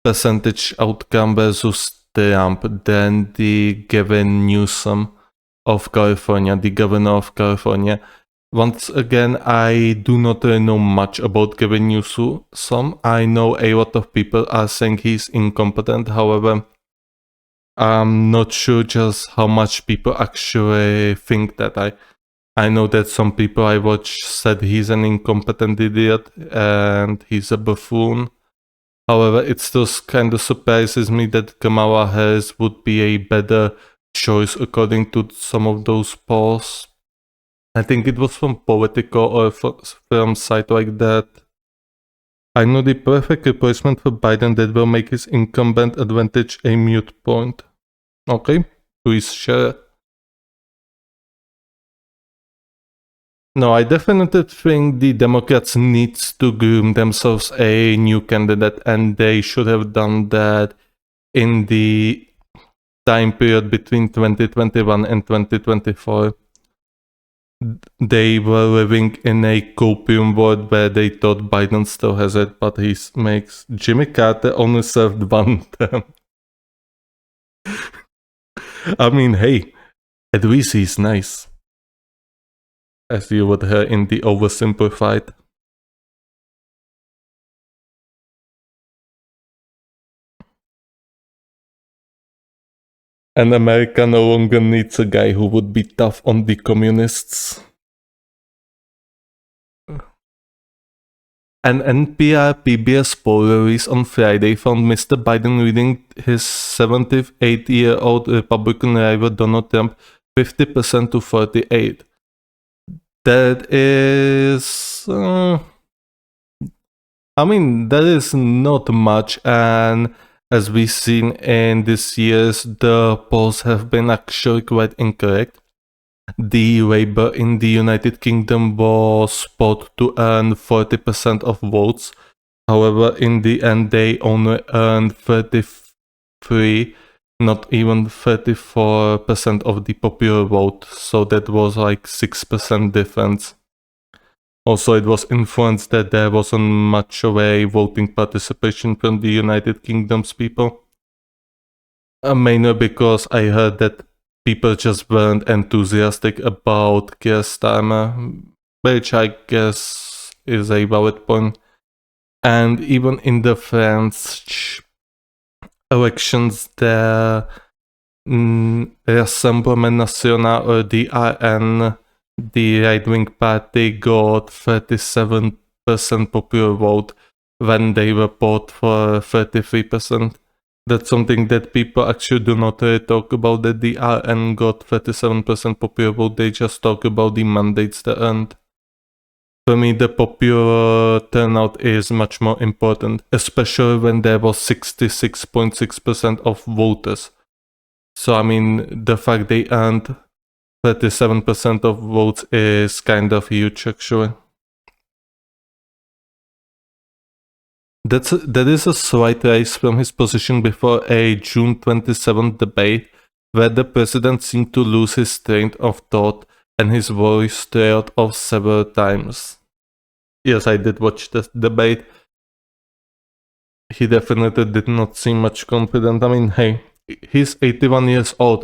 percentage outcome versus Trump than the Gavin Newsom of California, the governor of California. Once again, I do not really know much about Gavin Newsom. I know a lot of people are saying he's incompetent. However, I'm not sure just how much people actually think that. I know that some people I watch said he's an incompetent idiot and he's a buffoon. However, it still kind of surprises me that Kamala Harris would be a better choice according to some of those polls. I think it was from Politico or from site like that. I know the perfect replacement for Biden that will make his incumbent advantage a mute point. Okay, please share. No, I definitely think the Democrats need to groom themselves a new candidate, and they should have done that in the time period between 2021 and 2024. They were living in a copium world where they thought Biden still has it, but he makes Jimmy Carter only served one term. I mean, hey, at least he's nice. As you would hear in the oversimplified. And America no longer needs a guy who would be tough on the communists. An NPR PBS poll released on Friday found Mr. Biden leading his 78-year-old Republican rival Donald Trump 50% to 48%. That is... that is not much, and as we've seen in this years, the polls have been actually quite incorrect. The Labour in the United Kingdom was thought to earn 40% of votes. However, in the end, they only earned 33, not even 34% of the popular vote. So that was like 6% difference. Also, it was influenced that there wasn't much of a voting participation from the United Kingdom's people. Mainly because I heard that people just weren't enthusiastic about Keir Starmer, which I guess is a valid point. And even in the French elections, the Rassemblement National or the RN, the right-wing party, got 37% popular vote when they were polled for 33%. That's something that people actually do not really talk about, that the RN got 37% popular vote. They just talk about the mandates they earned. For me, the popular turnout is much more important, especially when there was 66.6% of voters. So, the fact they earned 37% of votes is kind of huge, actually. That is a slight rise from his position before a June 27th debate, where the president seemed to lose his train of thought and his voice trailed off several times. Yes, I did watch the debate. He definitely did not seem much confident. Hey, he's 81 years old.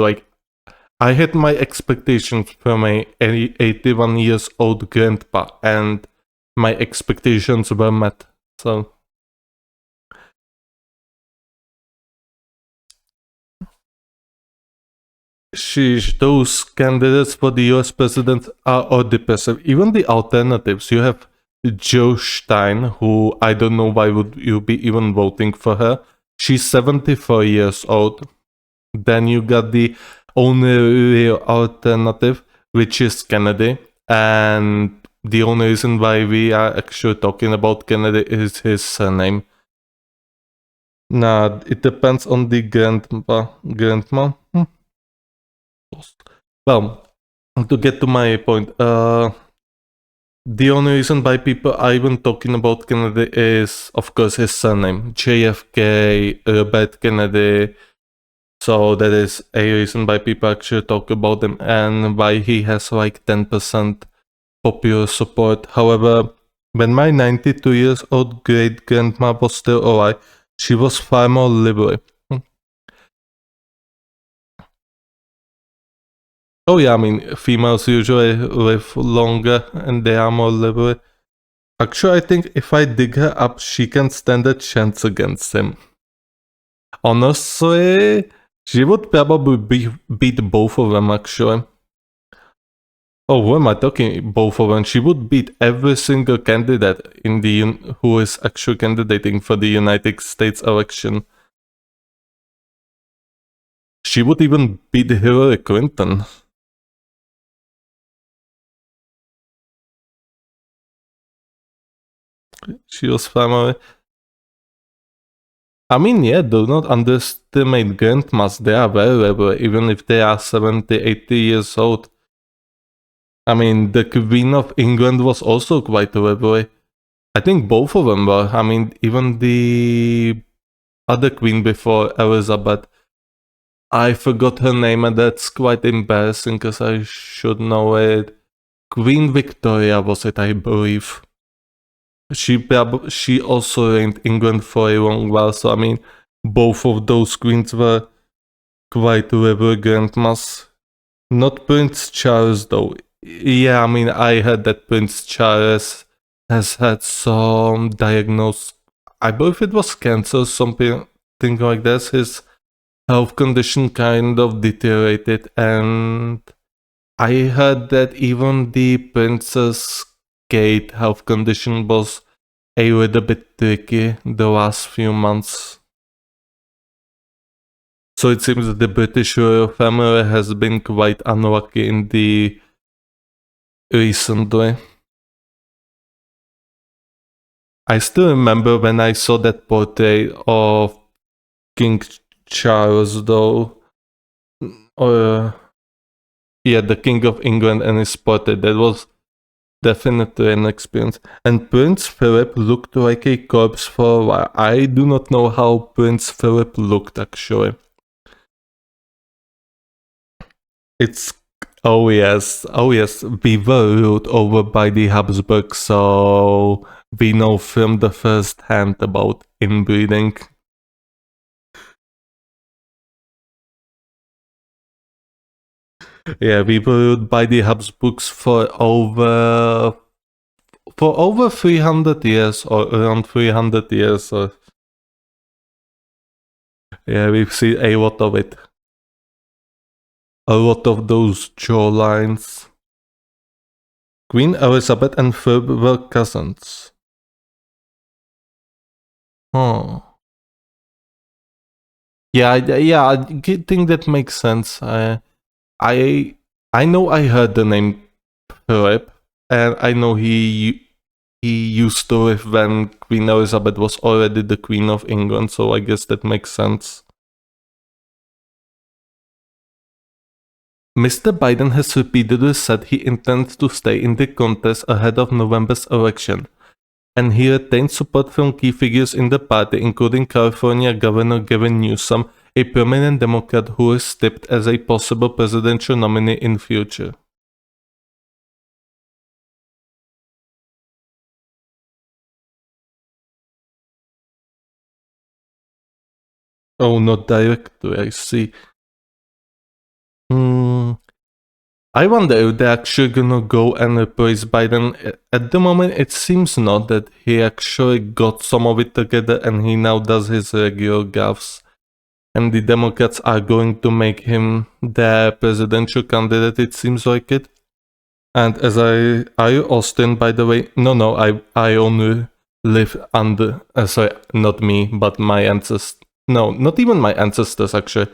I had my expectations from a 81 years old grandpa, and my expectations were met. So... sheesh, those candidates for the US president are all depressive. Even the alternatives, you have Joe Stein, who I don't know why would you be even voting for her. She's 74 years old. Then you got the only real alternative, which is Kennedy. And the only reason why we are actually talking about Kennedy is his surname. Nah, it depends on the grandma. Well, to get to my point, the only reason why people are even talking about Kennedy is, of course, his surname, JFK, Robert Kennedy. So that is a reason why people actually talk about him and why he has like 10% popular support. However, when my 92 years old great grandma was still alive, she was far more liberal. Oh yeah, I mean, females usually live longer and they are more liberal. Actually, I think if I dig her up, she can stand a chance against him. Honestly, she would probably beat both of them, actually. Oh, who am I talking? Both of them. She would beat every single candidate in the who is actually candidating for the United States election. She would even beat Hillary Clinton. She was family. I mean, yeah, do not underestimate grandmas. They are very liberal, even if they are 70, 80 years old. I mean, the Queen of England was also quite liberal. I think both of them were. I mean, even the other queen before Elizabeth. I forgot her name, and that's quite embarrassing because I should know it. Queen Victoria was it, I believe. She also reigned England for a long while, so I mean, both of those queens were quite liberal grandmas. Not Prince Charles, though. Yeah, I mean, I heard that Prince Charles has had some diagnosed, I believe it was cancer, something like this. His health condition kind of deteriorated, and I heard that even the Princess Kate health condition was a little bit tricky the last few months. So it seems that the British royal family has been quite unlucky in the recently. I still remember when I saw that portrait of King Charles, though. Yeah, the King of England and his portrait. That was definitely an experience. And Prince Philip looked like a corpse for a while. I do not know how Prince Philip looked actually. It's oh yes, we were ruled over by the Habsburgs, so we know from the first hand about inbreeding. Yeah, we were ruled by the Habsburgs for over 300 years or around 300 years. Or yeah, we've seen a lot of it. A lot of those jawlines. Queen Elizabeth and Philip were cousins. Huh. Yeah, I think that makes sense. I know I heard the name Philip, and I know he used to live when Queen Elizabeth was already the Queen of England, so I guess that makes sense. Mr. Biden has repeatedly said he intends to stay in the contest ahead of November's election, and he retained support from key figures in the party, including California Governor Gavin Newsom, a prominent Democrat who is tipped as a possible presidential nominee in future. Oh, not directly, I see. I wonder if they're actually gonna go and replace Biden. At the moment, it seems not that he actually got some of it together and he now does his regular gaffes. And the Democrats are going to make him their presidential candidate, it seems like it. And as are you Austin, by the way? No, I only live under, sorry, not me, but my ancestors. No, not even my ancestors, actually.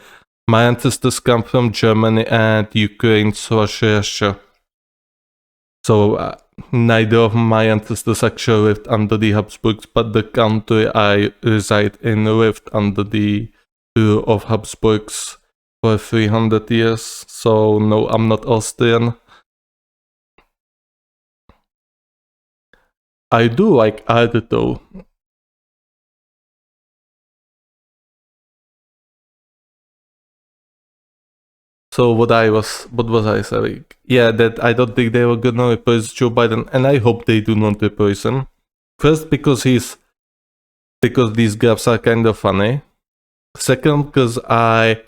My ancestors come from Germany and Ukraine, Russia. So neither of my ancestors actually lived under the Habsburgs, but the country I reside in lived under the rule of Habsburgs for 300 years. So no, I'm not Austrian. I do like art though. So what was I saying? Yeah, that I don't think they were gonna replace Joe Biden, and I hope they do not replace him. First, because these gaps are kind of funny. Second, because I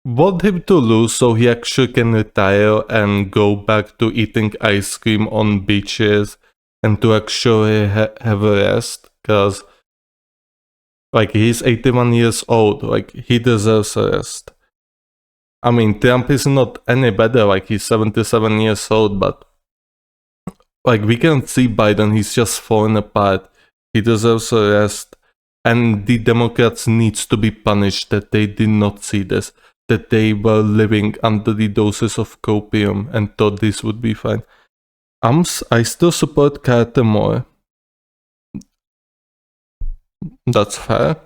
want him to lose so he actually can retire and go back to eating ice cream on beaches and to actually have a rest. Because, like, he's 81 years old. Like, he deserves a rest. I mean, Trump is not any better. Like, he's 77 years old, but, like, we can see Biden. He's just falling apart. He deserves a rest. And the Democrats needs to be punished that they did not see this, that they were living under the doses of copium and thought this would be fine. I still support Carter more. That's fair.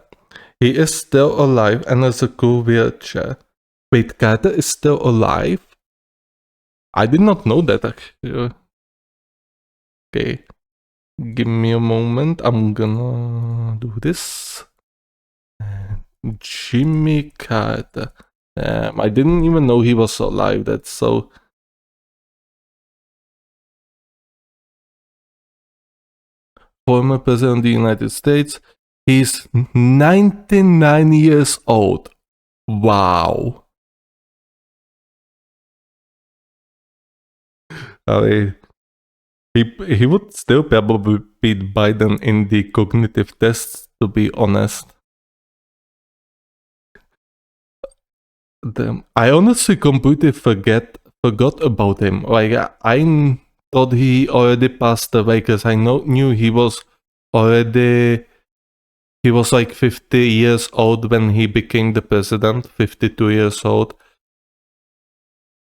He is still alive and has a cool wheelchair. Wait, Carter is still alive? I did not know that actually. Okay. Give me a moment. I'm gonna do this. Jimmy Carter. I didn't even know he was alive. That's so. Former President of the United States. He's 99 years old. Wow. I mean, he would still probably beat Biden in the cognitive tests, to be honest. I honestly completely forgot about him. Like, I thought he already passed away because I knew he was already. He was like 50 years old when he became the president, 52 years old.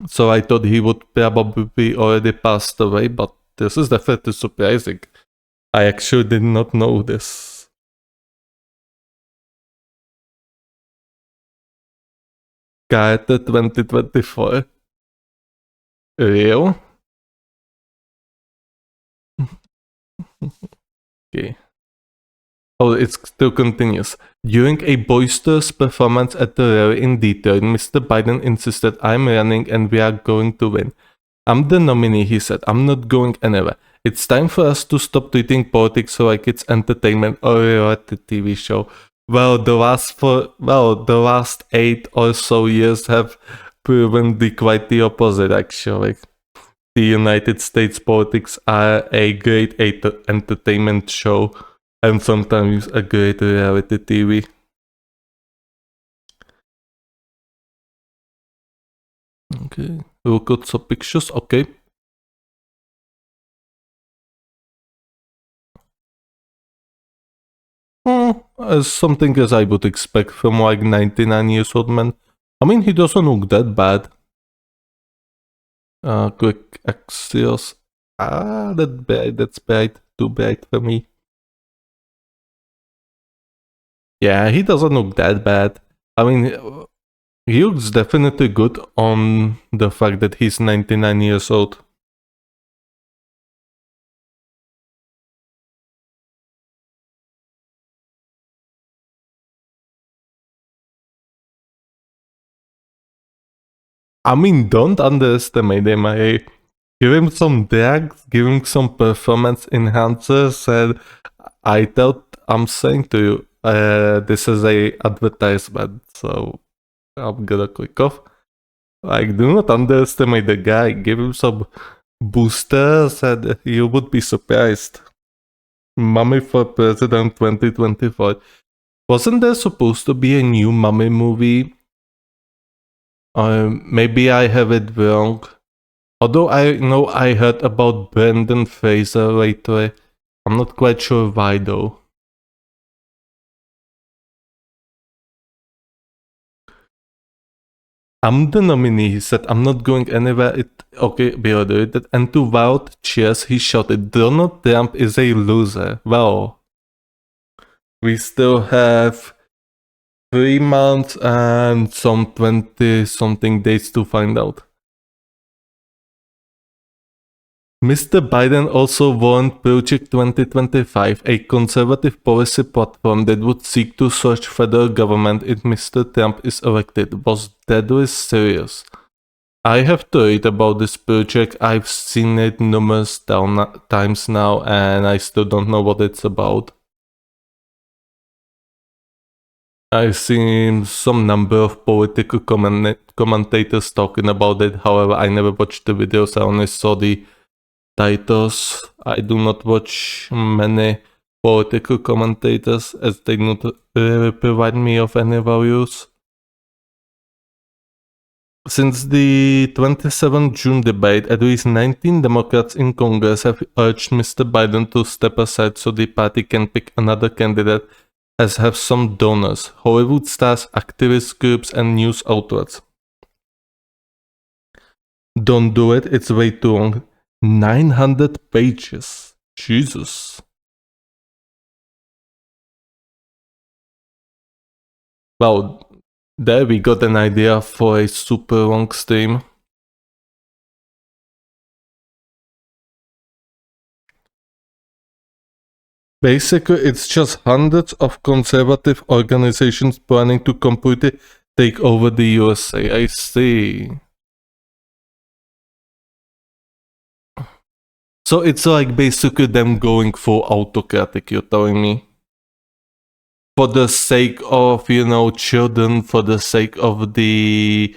So I thought he would probably be already passed away, but this is definitely surprising. I actually did not know this. Carter 2024. Real? Okay. Oh, it still continues. During a boisterous performance at the rally in Detroit, Mr. Biden insisted, "I'm running and we are going to win. I'm the nominee," he said. "I'm not going anywhere. It's time for us to stop treating politics like it's entertainment or a reality TV show." Well, the last 8 or so years have proven quite the opposite, actually. The United States politics are a great entertainment show and sometimes a great reality TV. Okay, look at some pictures. Okay. As something as I would expect from like 99 years old man. I mean, he doesn't look that bad. Quick axios. That's bad. Too bad for me. Yeah, he doesn't look that bad. I mean, he looks definitely good on the fact that he's 99 years old. I mean, don't underestimate him. Give him some drugs, give him some performance enhancers, and I'm saying to you, this is a advertisement, so I'm gonna click off. Like, do not underestimate the guy. Give him some boosters, and you would be surprised. Mummy for President 2024. Wasn't there supposed to be a new Mummy movie? Maybe I have it wrong. Although I know I heard about Brendan Fraser lately. I'm not quite sure why though. "I'm the nominee," he said. "I'm not going anywhere." Okay, Bearded. And to wild cheers, he shouted, "Donald Trump is a loser." Well, we still have 3 months and some 20 something days to find out. Mr. Biden also warned Project 2025, a conservative policy platform that would seek to surge federal government if Mr. Trump is elected, was deadly serious. I have to read about this project. I've seen it numerous times now, and I still don't know what it's about. I've seen some number of political commentators talking about it. However, I never watched the videos. I only saw the titles. I do not watch many political commentators as they do not really provide me of any values. Since the 27 June debate, at least 19 Democrats in Congress have urged Mr. Biden to step aside so the party can pick another candidate, as have some donors, Hollywood stars, activist groups, and news outlets. Don't do it, it's way too long. 900 pages. Jesus. Well, there we got an idea for a super long stream. Basically, it's just hundreds of conservative organizations planning to completely take over the USA. I see. So it's like basically them going full autocratic, you're telling me? For the sake of, children, for the sake of the,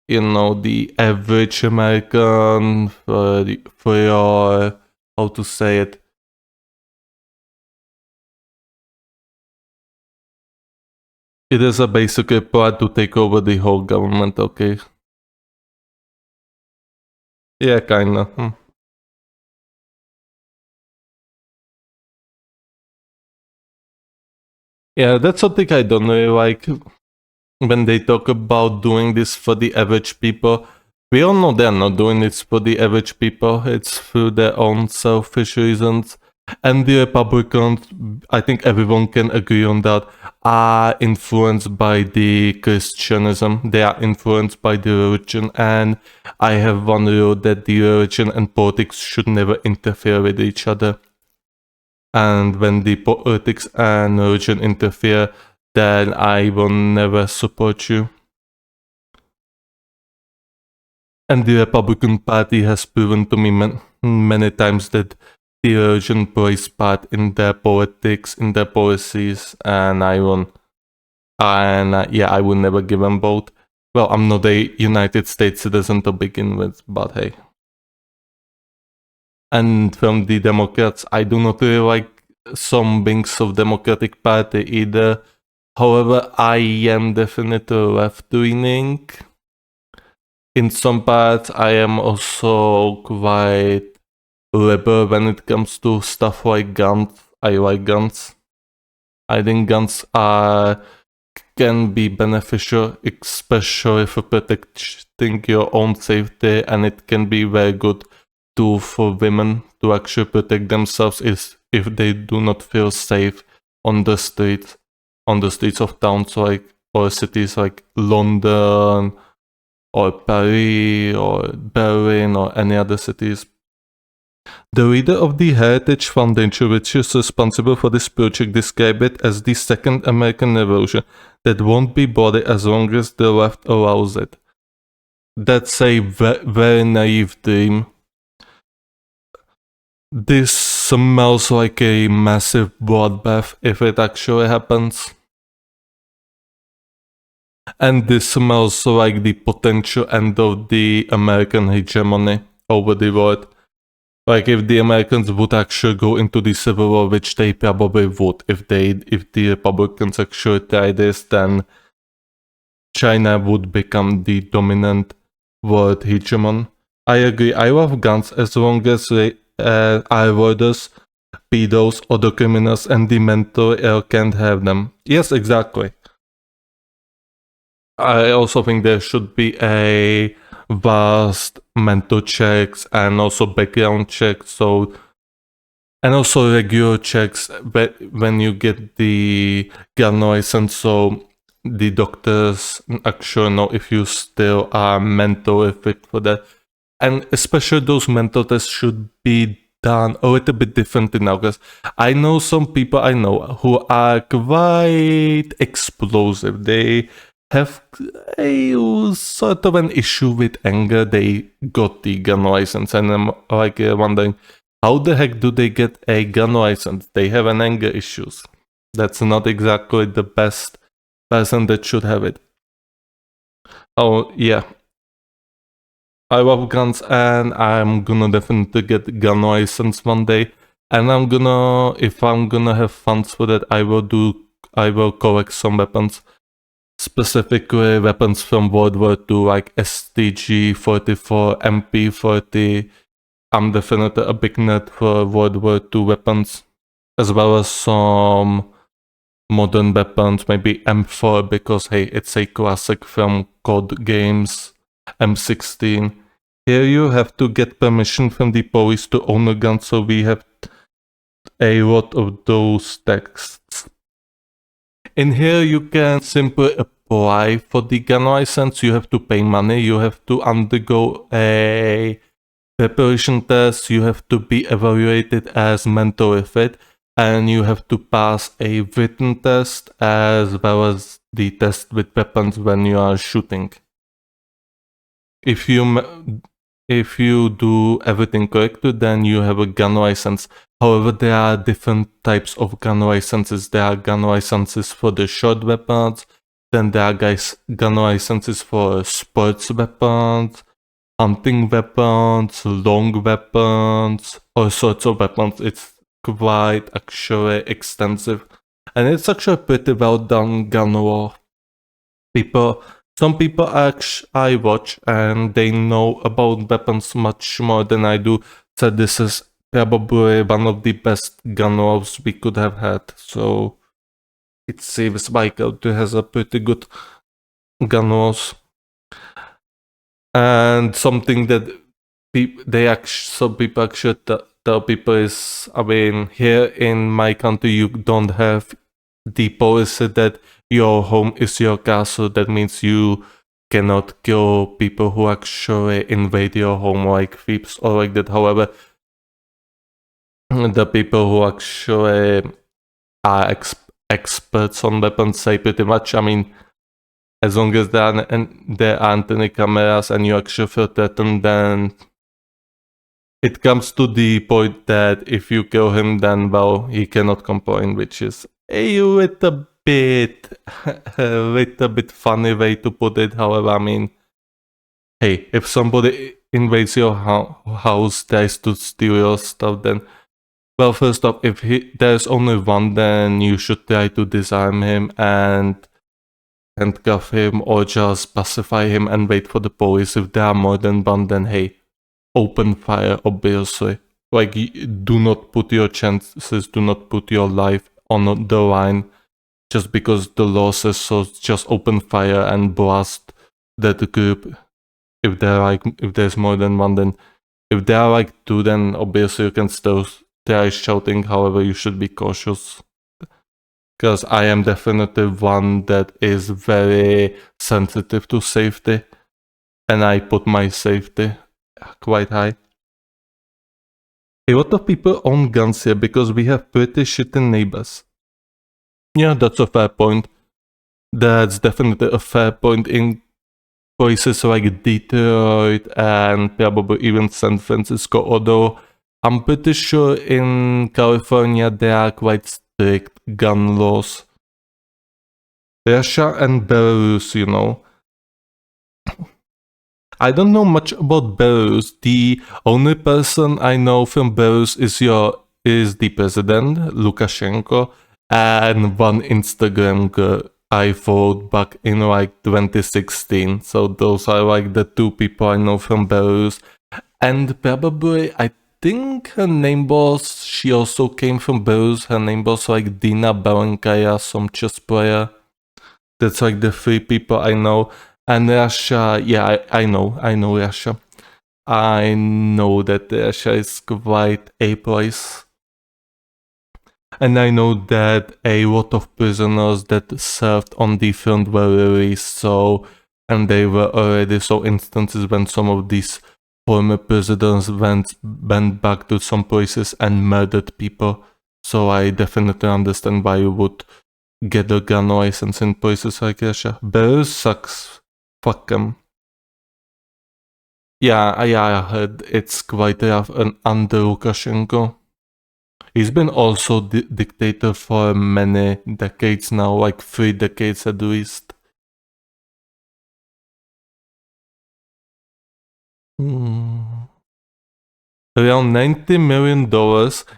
the average American, for your, how to say it? It is a basically plan to take over the whole government, okay? Yeah, kinda. Yeah, that's something I don't really like when they talk about doing this for the average people. We all know they're not doing this for the average people. It's through their own selfish reasons. And the Republicans, I think everyone can agree on that, are influenced by the Christianism. They are influenced by the religion. And I have one rule that the religion and politics should never interfere with each other. And when the politics and religion interfere, then I will never support you. And the Republican Party has proven to me many times that the religion plays part in their politics, in their policies, and I will never give them both. Well, I'm not a United States citizen to begin with, but hey. And from the Democrats, I do not really like some wings of Democratic Party either. However, I am definitely left-leaning. In some parts, I am also quite liberal when it comes to stuff like guns. I like guns. I think guns can be beneficial, especially for protecting your own safety, and it can be very good tool for women to actually protect themselves if they do not feel safe on the streets of towns or cities like London or Paris or Berlin or any other cities. The leader of the Heritage Foundation, which is responsible for this project, described it as the second American Revolution that won't be bloody as long as the left allows it. That's a very naive dream. This smells like a massive bloodbath if it actually happens. And this smells like the potential end of the American hegemony over the world. Like if the Americans would actually go into the Civil War, which they probably would if the Republicans actually try this, then China would become the dominant world hegemon. I agree, I love guns as long as they are avoiders, pedos, other criminals, and the mentally ill can't have them. Yes, exactly. I also think there should be a vast mental checks and also background checks, and also regular checks when you get the gun license, so the doctors actually know if you still are mentally fit for that. and especially those mental tests should be done a little bit differently now, because I know some people I know who are quite explosive. They have a sort of an issue with anger. They got the gun license, and I'm like wondering, how the heck do they get a gun license? They have an anger issues. That's not exactly the best person that should have it. Oh yeah, I love guns, and I'm gonna definitely get gun license one day. And I'm gonna, if I'm gonna have funds for that, I will collect some weapons, specifically weapons from World War II, like STG-44, MP-40. I'm definitely a big nerd for World War II weapons, as well as some modern weapons, maybe M4, because hey, it's a classic from COD games, M16. Here you have to get permission from the police to own a gun, so we have a lot of those texts. In here you can simply apply for the gun license. You have to pay money, you have to undergo a preparation test, you have to be evaluated as mentally fit, and you have to pass a written test as well as the test with weapons when you are shooting. If you do everything correctly, then you have a gun license. However, there are different types of gun licenses. There are gun licenses for the short weapons, then there are gun licenses for sports weapons, hunting weapons, long weapons, all sorts of weapons. It's quite actually extensive, and it's actually pretty well done gun law. Some people I watch, and they know about weapons much more than I do, so this is probably one of the best gun laws we could have had. So it seems like it has a pretty good gun laws. And something that some people actually tell people is, I mean, here in my country you don't have the policy that your home is your castle. That means you cannot kill people who actually invade your home, like thieves or like that. However, the people who actually are experts on weapons say pretty much, I mean, as long as there aren't any cameras and you actually feel threatened, then it comes to the point that if you kill him, then, well, he cannot complain, which is a little bit funny way to put it. However, I mean, hey, if somebody invades your house, tries to steal your stuff, then, well, first off, if there's only one, then you should try to disarm him and handcuff him, or just pacify him and wait for the police. If there are more than one, then hey, open fire, obviously. Like, do not put your chances, do not put your life on the line just because the law says so. Just open fire and blast that group. If there's more than one, then if there are like two, then obviously you can still try shouting. However, you should be cautious, because I am definitely one that is very sensitive to safety, and I put my safety quite high. A lot of people own guns here because we have pretty shitty neighbors. Yeah, that's a fair point. That's definitely a fair point in places like Detroit and probably even San Francisco, although I'm pretty sure in California there are quite strict gun laws. Russia and Belarus, you know. I don't know much about Belarus. The only person I know from Belarus is the president, Lukashenko, and one Instagram girl I followed back in like 2016. So those are like the two people I know from Belarus. And probably, I think her name was, she also came from Belarus. Her name was like Dina Belenkaya, some chess player. That's like the three people I know. And Russia, yeah, I know Russia. I know that Russia is quite a place. And I know that a lot of prisoners that served on the front were released, so, and they were already so instances when some of these former presidents went back to some places and murdered people. So I definitely understand why you would get a gun license in places like Russia. Belarus sucks. Fuck 'em. Yeah, I heard it's quite rough and under Lukashenko. He's been also dictator for many decades now, like 3 decades at least. Around $90 million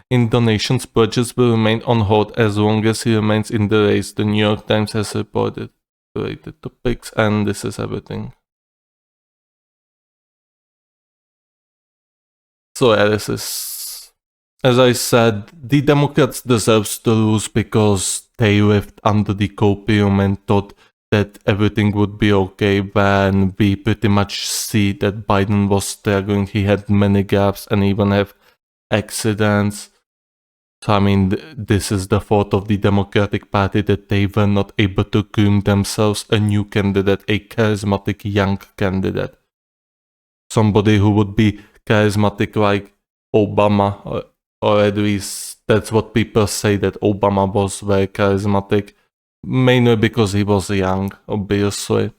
in donations pledges will remain on hold as long as he remains in the race, the New York Times has reported. Related topics, and this is everything. So yeah, this is, as I said, the Democrats deserve to lose because they lived under the copium and thought that everything would be okay when we pretty much see that Biden was struggling. He had many gaps and even have accidents. So I mean, this is the fault of the Democratic Party that they were not able to groom themselves a new candidate, a charismatic young candidate. Somebody who would be charismatic like Obama, or at least that's what people say, that Obama was very charismatic, mainly because he was young, obviously.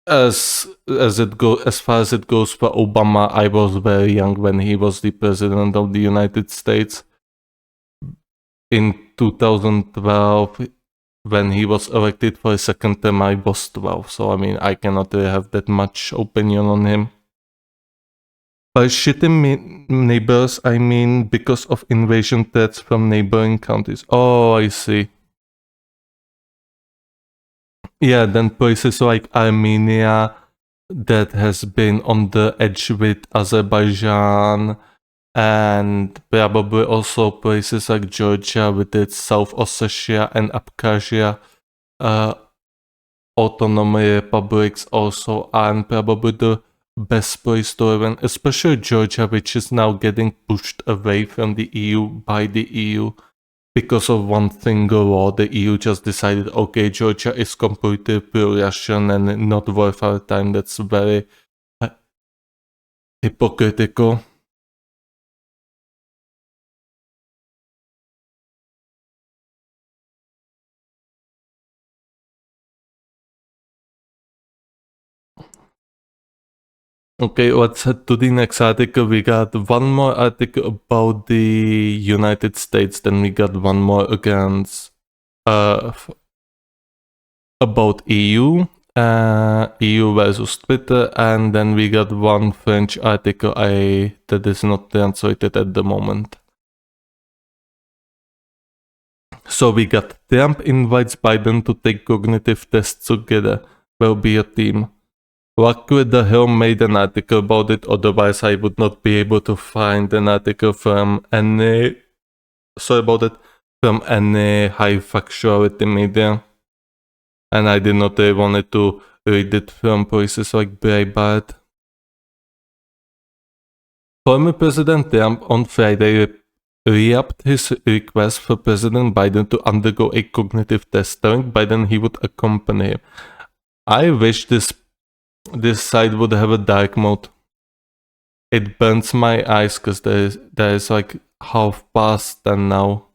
As far as it goes for Obama, I was very young when he was the president of the United States. In 2012, when he was elected for a second term, I was 12. So I mean, I cannot really have that much opinion on him. By shitty neighbors, I mean because of invasion threats from neighboring countries. Oh, I see. Yeah, then places like Armenia that has been on the edge with Azerbaijan, and probably also places like Georgia with its South Ossetia and Abkhazia autonomy republics also aren't probably the best place to live in, especially Georgia, which is now getting pushed away from the EU by the EU because of one single law. The EU just decided, okay, Georgia is completely pro-Russian and not worth our time. That's very hypocritical. Okay, let's head to the next article. We got one more article about the United States, then we got one more against about EU, EU versus Twitter, and then we got one French article that is not translated at the moment. So we got Trump invites Biden to take cognitive tests together. Will be a team. Luckily, The Hill made an article about it, otherwise I would not be able to find an article from any, from any high factuality media. And I did not really wanted to read it from places like Breitbart. Former President Trump on Friday re-upped his request for President Biden to undergo a cognitive test, telling Biden he would accompany him. I wish this site would have a dark mode. It burns my eyes because there is like half past 10 now.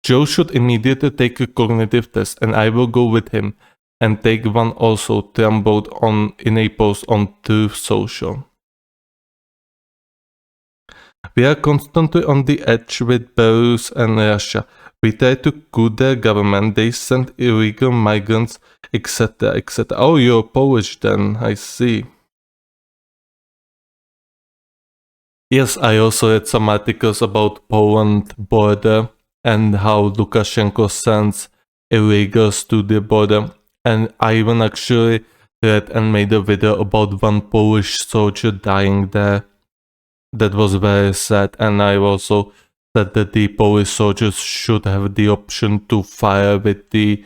Joe should immediately take a cognitive test, and I will go with him and take one also, Trump wrote in a post on Truth Social. We are constantly on the edge with Belarus and Russia. We try to coup their government, they send illegal migrants, etc., etc. Oh, you're Polish then, I see. Yes, I also read some articles about Poland border and how Lukashenko sends illegals to the border. And I even actually read and made a video about one Polish soldier dying there. That was very sad. And I also said that the Polish soldiers should have the option to fire with the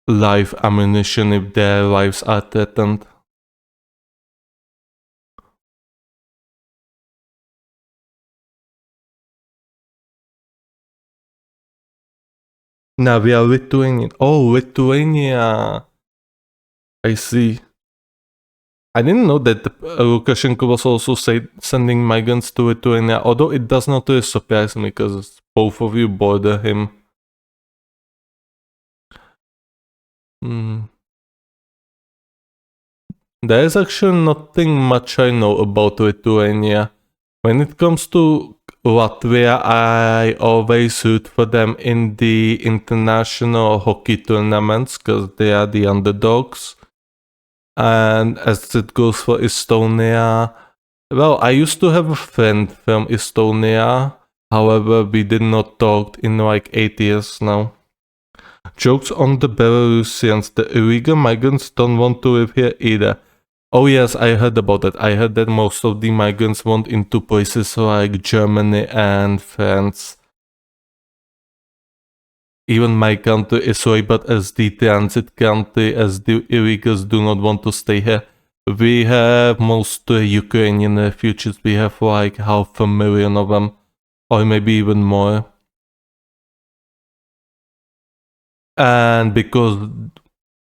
live ammunition if their lives are threatened. Now we are Lithuanian. Oh, Lithuania. I see. I didn't know that Lukashenko was also sending migrants to Lithuania, although it does not really surprise me because both of you border him. There is actually nothing much I know about Lithuania. When it comes to Latvia, I always root for them in the international hockey tournaments because they are the underdogs. And as it goes for Estonia, well, I used to have a friend from Estonia. However, we did not talk in like 8 years now. Jokes on the Belarusians. The illegal migrants don't want to live here either. Oh yes, I heard about that. I heard that most of the migrants want into places like Germany and France. Even my country is labeled as the transit country as the illegals do not want to stay here. We have mostly Ukrainian refugees. We have like 500,000 of them, or maybe even more. And because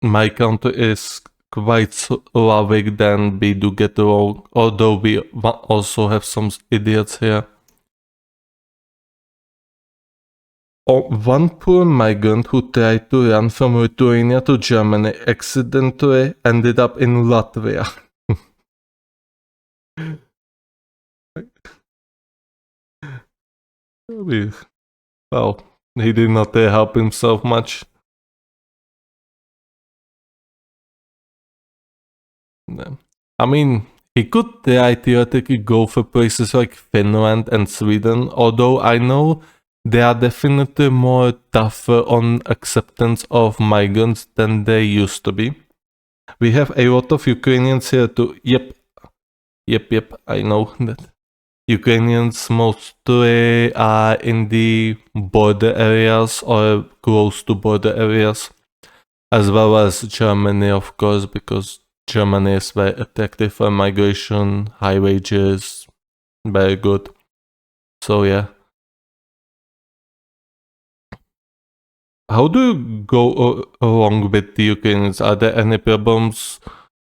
my country is quite Slavic, then we do get along, although we also have some idiots here. One poor migrant who tried to run from Lithuania to Germany accidentally ended up in Latvia. Well, he did not help himself much. I mean, he could theoretically go for places like Finland and Sweden, although I know they are definitely more tougher on acceptance of migrants than they used to be. We have a lot of Ukrainians here too. Yep, I know that. Ukrainians mostly are in the border areas or close to border areas, as well as Germany, of course, because Germany is very attractive for migration, high wages, very good. So yeah. How do you go along with the Ukrainians? Are there any problems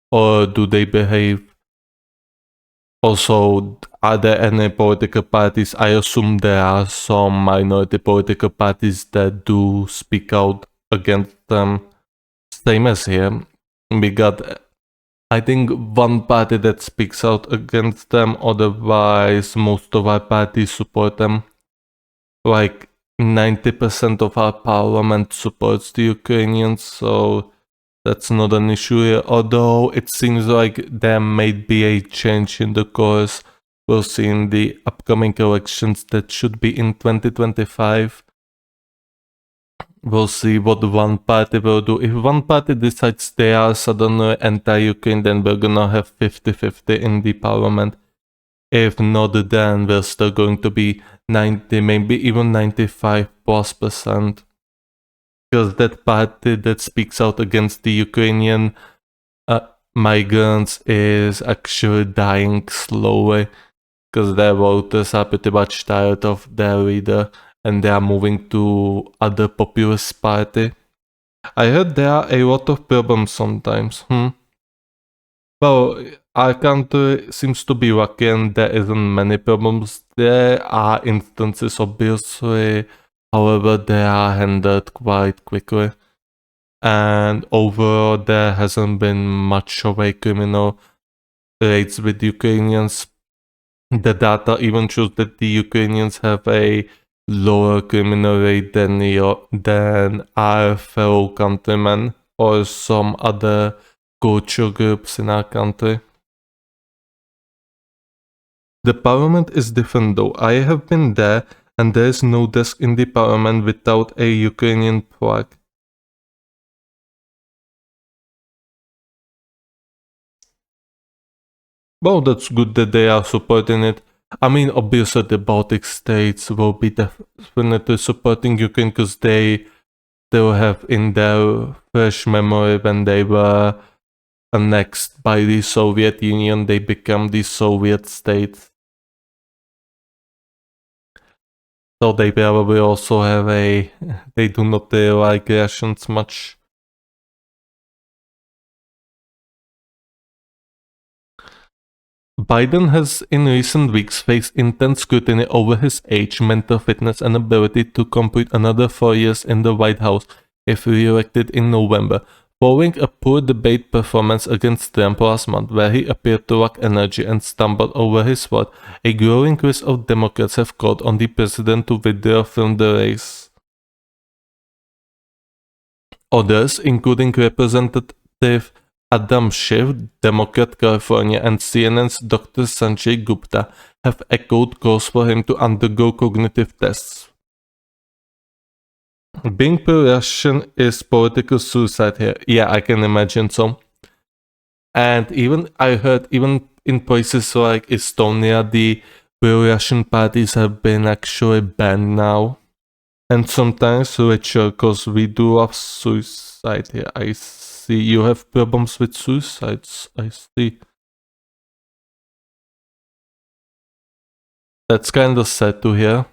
or do they behave? Also, are there any political parties? I assume there are some minority political parties that do speak out against them. Same as here. We got, I think, one party that speaks out against them, otherwise, most of our parties support them. Like 90% of our parliament supports the Ukrainians, so that's not an issue here. Although it seems like there may be a change in the course. We'll see in the upcoming elections that should be in 2025. We'll see what one party will do. If one party decides they are suddenly anti-Ukraine, then we're gonna have 50-50 in the parliament. If not, then we're still going to be 90, maybe even 95+%. Because that party that speaks out against the Ukrainian migrants is actually dying slowly. Because their voters are pretty much tired of their leader and they are moving to other populist party. I heard there are a lot of problems sometimes. Well, our country seems to be lucky and there isn't many problems. There are instances, obviously, however, they are handled quite quickly. And overall, there hasn't been much of a criminal rates with Ukrainians. The data even shows that the Ukrainians have a lower criminal rate than our fellow countrymen or some other culture groups in our country. The parliament is different though. I have been there and there is no desk in the parliament without a Ukrainian flag. Well, that's good that they are supporting it. I mean, obviously the Baltic states will be definitely supporting Ukraine because they still have in their fresh memory when they were annexed by the Soviet Union, they became the Soviet states. So they probably also have they do not like Russians much. Biden has in recent weeks faced intense scrutiny over his age, mental fitness, and ability to complete another 4 years in the White House if re-elected in November, following a poor debate performance against Trump last month, where he appeared to lack energy and stumbled over his word. A growing list of Democrats have called on the president to withdraw from the race. Others, including Representative Adam Schiff, Democrat California, and CNN's Dr. Sanjay Gupta, have echoed calls for him to undergo cognitive tests. Being pro-Russian is political suicide here. Yeah, I can imagine so. And even I heard, even in places like Estonia, the pro-Russian parties have been actually banned now. And sometimes richer, because we do have suicide here. I see you have problems with suicides. I see. That's kind of sad to hear.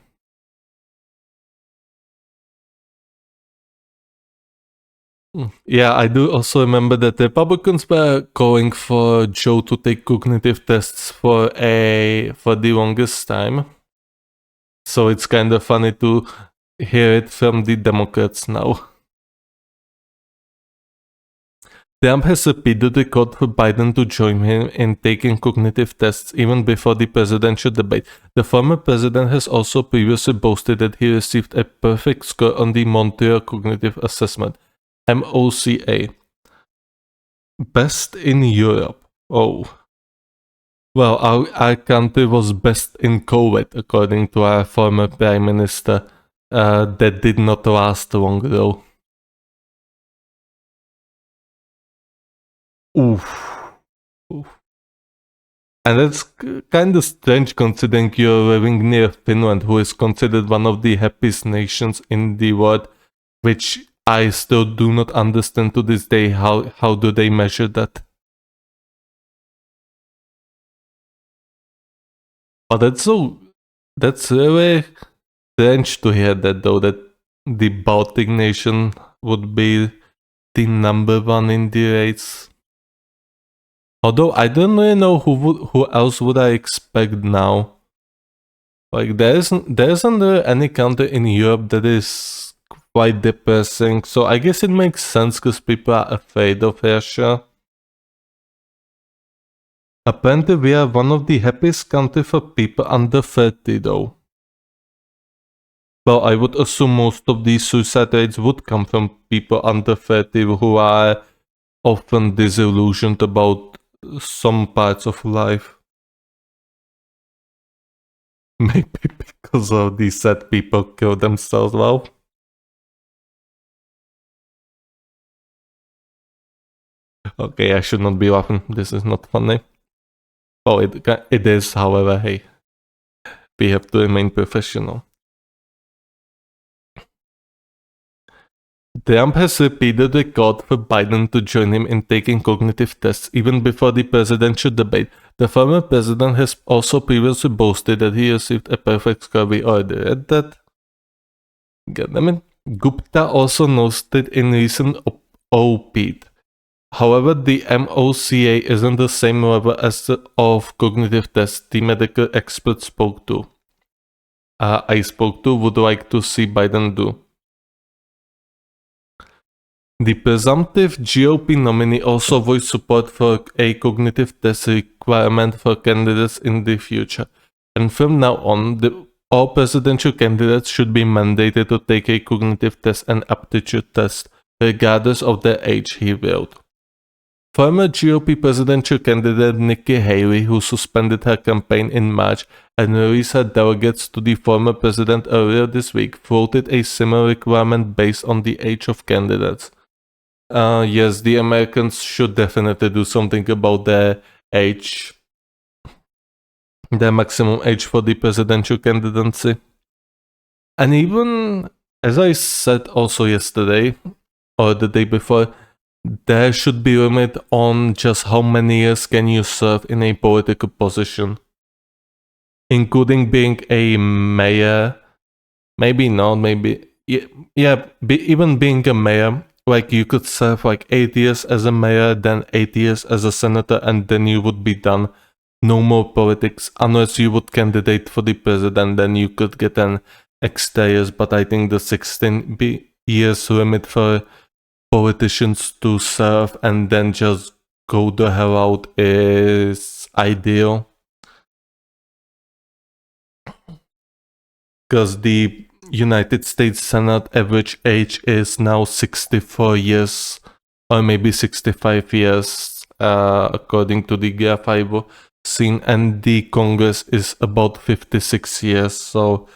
Yeah, I do also remember that the Republicans were calling for Joe to take cognitive tests for the longest time. So it's kind of funny to hear it from the Democrats now. Trump has repeatedly called for Biden to join him in taking cognitive tests even before the presidential debate. The former president has also previously boasted that he received a perfect score on the Montreal Cognitive Assessment, MOCA. Best in Europe. Oh. Well, our country was best in COVID, according to our former prime minister. That did not last long, though. Oof. And that's kind of strange considering you're living near Finland, who is considered one of the happiest nations in the world, which I still do not understand to this day. How do they measure that? Oh, that's really strange to hear that, though, that the Baltic nation would be the number one in the race. Although I don't really know who else would I expect now. Like there isn't any country in Europe that is quite depressing. So I guess it makes sense because people are afraid of Russia. Apparently we are one of the happiest countries for people under 30 though. Well, I would assume most of these suicide rates would come from people under 30 who are often disillusioned about some parts of life. Maybe because of these sad people kill themselves. Well, okay, I should not be laughing. This is not funny. Oh, it is, however, hey. We have to remain professional. Trump has repeatedly called for Biden to join him in taking cognitive tests even before the presidential debate. The former president has also previously boasted that he received a perfect score. We already read that. Goddammit. Gupta also noted in recent op-ed. However, the MOCA isn't the same level as of cognitive tests the medical expert spoke to. I spoke to would like to see Biden do. The presumptive GOP nominee also voiced support for a cognitive test requirement for candidates in the future. And from now on, all presidential candidates should be mandated to take a cognitive test and aptitude test, regardless of their age, he wrote. Former GOP presidential candidate Nikki Haley, who suspended her campaign in March and released her delegates to the former president earlier this week, floated a similar requirement based on the age of candidates. Yes, the Americans should definitely do something about their age. Their maximum age for the presidential candidacy. And even, as I said also yesterday, or the day before, there should be a limit on just how many years can you serve in a political position. Including being a mayor. Maybe not, maybe. Even being a mayor. Like you could serve like 8 years as a mayor, then 8 years as a senator, and then you would be done. no more politics unless you would candidate for the president. Then you could get an extra years, but I think the 16 years limit for politicians to serve and then just go the hell out is ideal. Because the United States Senate average age is now 64 years or maybe 65 years, according to the graph I've seen, and the Congress is about 56 years. So,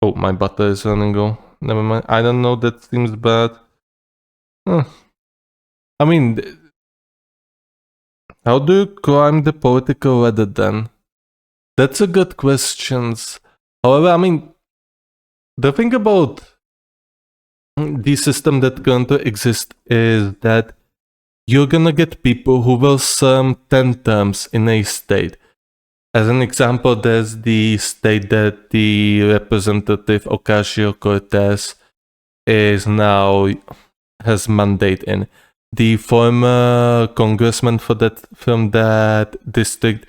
oh, my butter is running low. Never mind. I don't know. That seems bad. I mean, how do you climb the political ladder then? That's a good question. However, I mean, the thing about the system that currently exists is that you're gonna get people who will serve 10 terms in a state. As an example, there's the state that the representative Ocasio-Cortez is now has mandate in. The former congressman from that district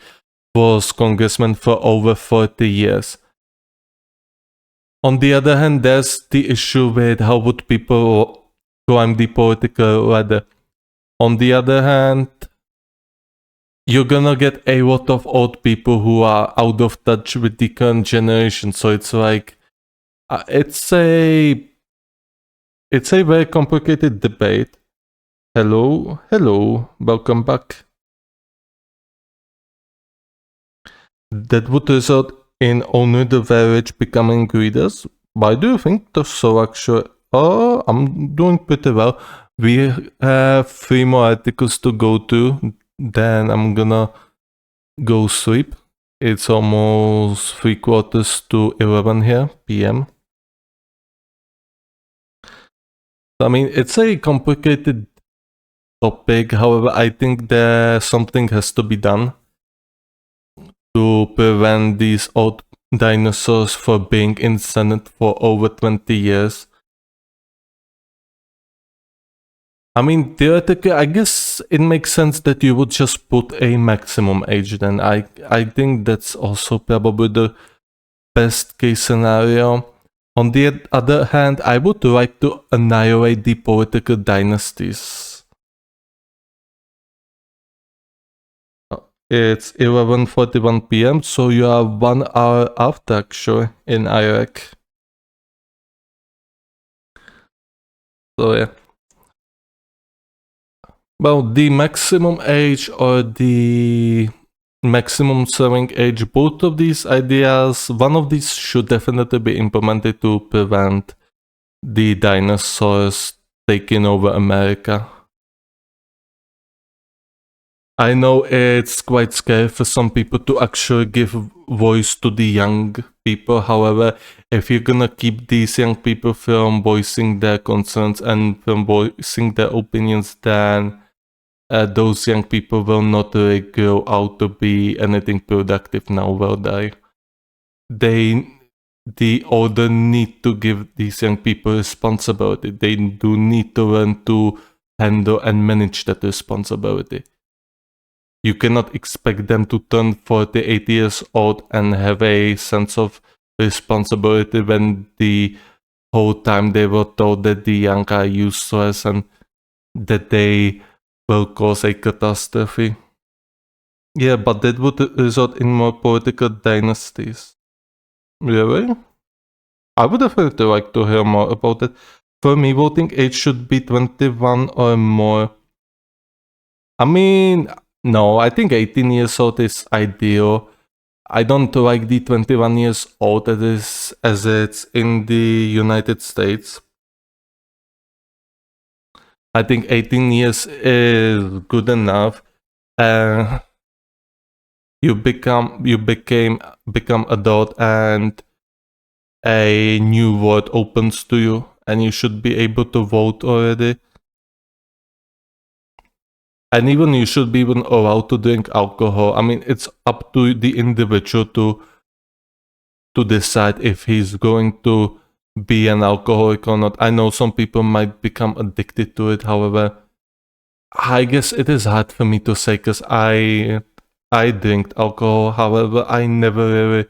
was congressman for over 40 years. On the other hand, there's the issue with how would people climb the political ladder. On the other hand, you're gonna get a lot of old people who are out of touch with the current generation. So it's like, it's a very complicated debate. Hello, welcome back. That would result in only the very rich becoming readers. Why do you think so? Actually, oh, I'm doing pretty well. We have 3 more articles to go to. Then I'm gonna go sleep. It's almost 11:45 here, PM. I mean, it's a complicated topic. However, I think that something has to be done to prevent these old dinosaurs from being in Senate for over 20 years. I mean, theoretically, I guess it makes sense that you would just put a maximum age then. I think that's also probably the best case scenario. On the other hand, I would like to annihilate the political dynasties. It's 11:41 PM, so you are 1 hour after actually in Iraq. So yeah. Well, the maximum age or the maximum serving age, both of these ideas, one of these should definitely be implemented to prevent the dinosaurs taking over America. I know it's quite scary for some people to actually give voice to the young people. However, if you're gonna keep these young people from voicing their concerns and from voicing their opinions, then those young people will not really grow out to be anything productive now, will they? The older need to give these young people responsibility. They do need to learn to handle and manage that responsibility. You cannot expect them to turn 48 years old and have a sense of responsibility when the whole time they were told that the young are useless and that they will cause a catastrophe. Yeah, but that would result in more political dynasties. Really? I would definitely like to hear more about it. For me, voting age should be 21 or more. I mean, no, I think 18 years old is ideal. I don't like the 21 years old as it's in the United States. I think 18 years is good enough. You become adult and a new world opens to you and you should be able to vote already. And even you should be even allowed to drink alcohol. I mean, it's up to the individual to decide if he's going to be an alcoholic or not. I know some people might become addicted to it. However, I guess it is hard for me to say because I drink alcohol. However, I never really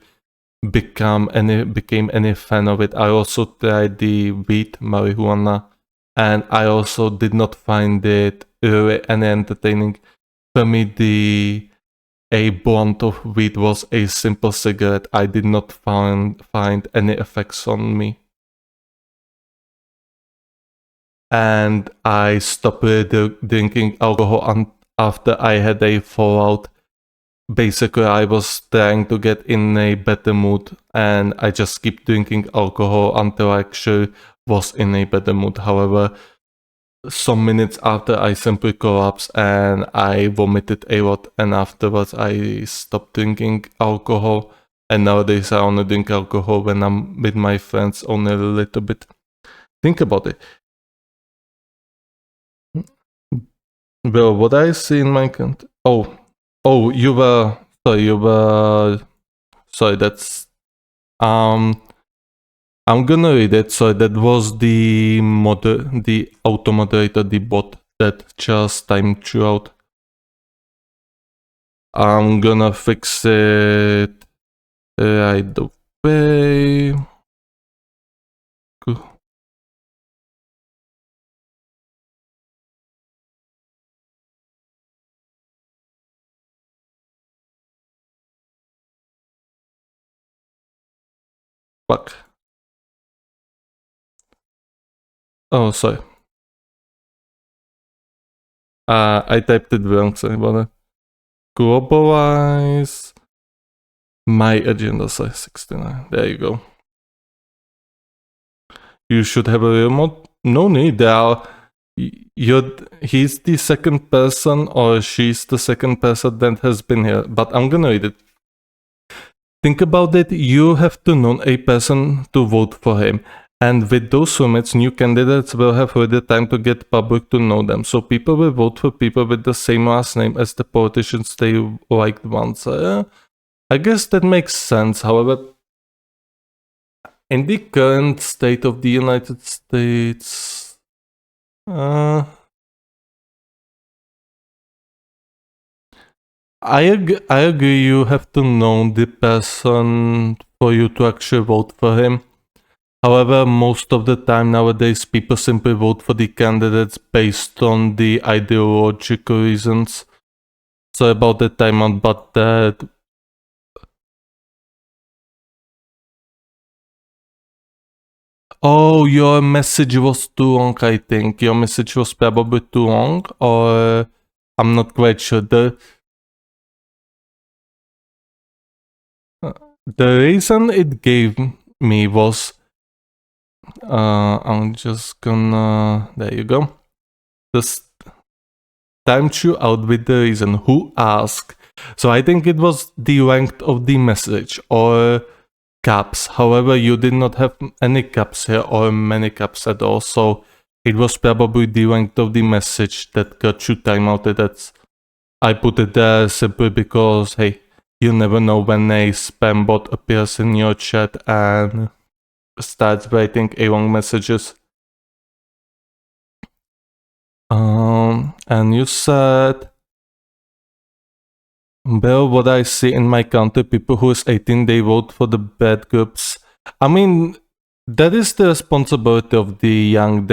became any fan of it. I also tried the weed, marijuana, and I also did not find it really any entertaining. For me, a blunt of weed was a simple cigarette. I did not find any effects on me. And I stopped drinking alcohol after I had a fallout. Basically, I was trying to get in a better mood, and I just keep drinking alcohol until I actually was in a better mood. However, some minutes after, I simply collapsed and I vomited a lot, and afterwards I stopped drinking alcohol. And nowadays I only drink alcohol when I'm with my friends, only a little bit. Think about it. Well, what I see in my country. Oh, you were sorry. That's I'm gonna read it. So that was the auto moderator, the bot that just timed you out. I'm gonna fix it right away. Fuck. Oh, sorry. I typed it wrong. Sorry about that. Globalize my agenda size 69. There you go. You should have a remote. No need. He's the second person, or she's the second person that has been here. But I'm gonna read it. Think about it. You have to know a person to vote for him. And with those formats, new candidates will have further time to get public to know them. So people will vote for people with the same last name as the politicians they liked once. I guess that makes sense. However, in the current state of the United States, I agree. You have to know the person for you to actually vote for him. However, most of the time nowadays, people simply vote for the candidates based on the ideological reasons. So about the timeout, but that. Oh, your message was too long, I think. Your message was probably too long, or I'm not quite sure. The reason it gave me was I'm just gonna. There you go. Just timed you out with the reason who asked. So I think it was the length of the message or caps. However, you did not have any caps here or many caps at all. So it was probably the length of the message that got you timeouted. I put it there simply because, hey, you never know when a spam bot appears in your chat and starts writing a long messages. And you said, well, what I see in my country, people who is 18, they vote for the bad groups. I mean, that is the responsibility of the young,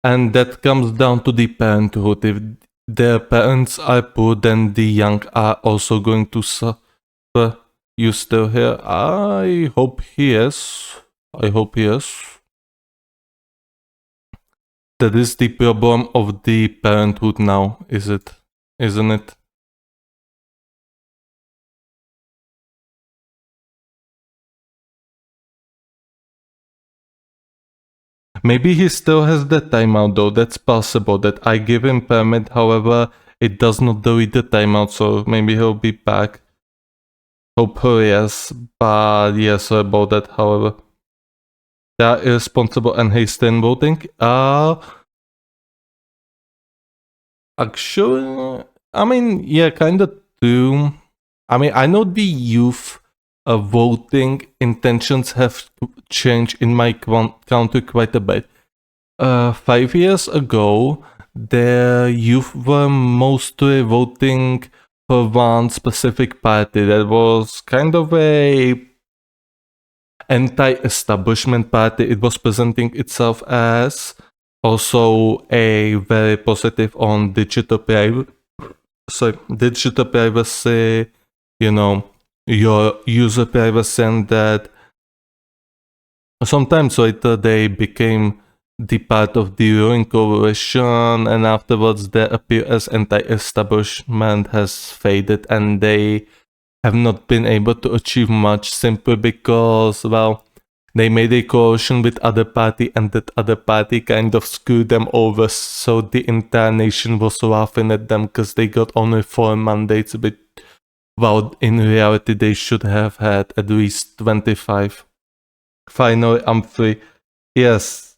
and that comes down to the parenthood. If their parents are poor, then the young are also going to suffer. You still here? I hope he is. That is the problem of the parenthood now, isn't it? Maybe he still has the timeout though. That's possible that I give him permit. However, it does not delete the timeout, so maybe he'll be back. Hopefully, yes. But yes, about that, however. They are irresponsible and hasty in voting. Actually, I mean, yeah, kind of too. I mean, I know the youth voting intentions have changed in my country quite a bit. 5 years ago, the youth were mostly voting for one specific party that was kind of a anti-establishment party. It was presenting itself as also a very positive on digital privacy, you know, your user privacy, and that sometimes later they became the part of the ruling coalition, and afterwards their appeal as anti-establishment has faded, and they have not been able to achieve much simply because, well, they made a coalition with other party, and that other party kind of screwed them over, so the entire nation was laughing at them because they got only 4 mandates, but well, in reality they should have had at least 25. Finally, I'm free. Yes,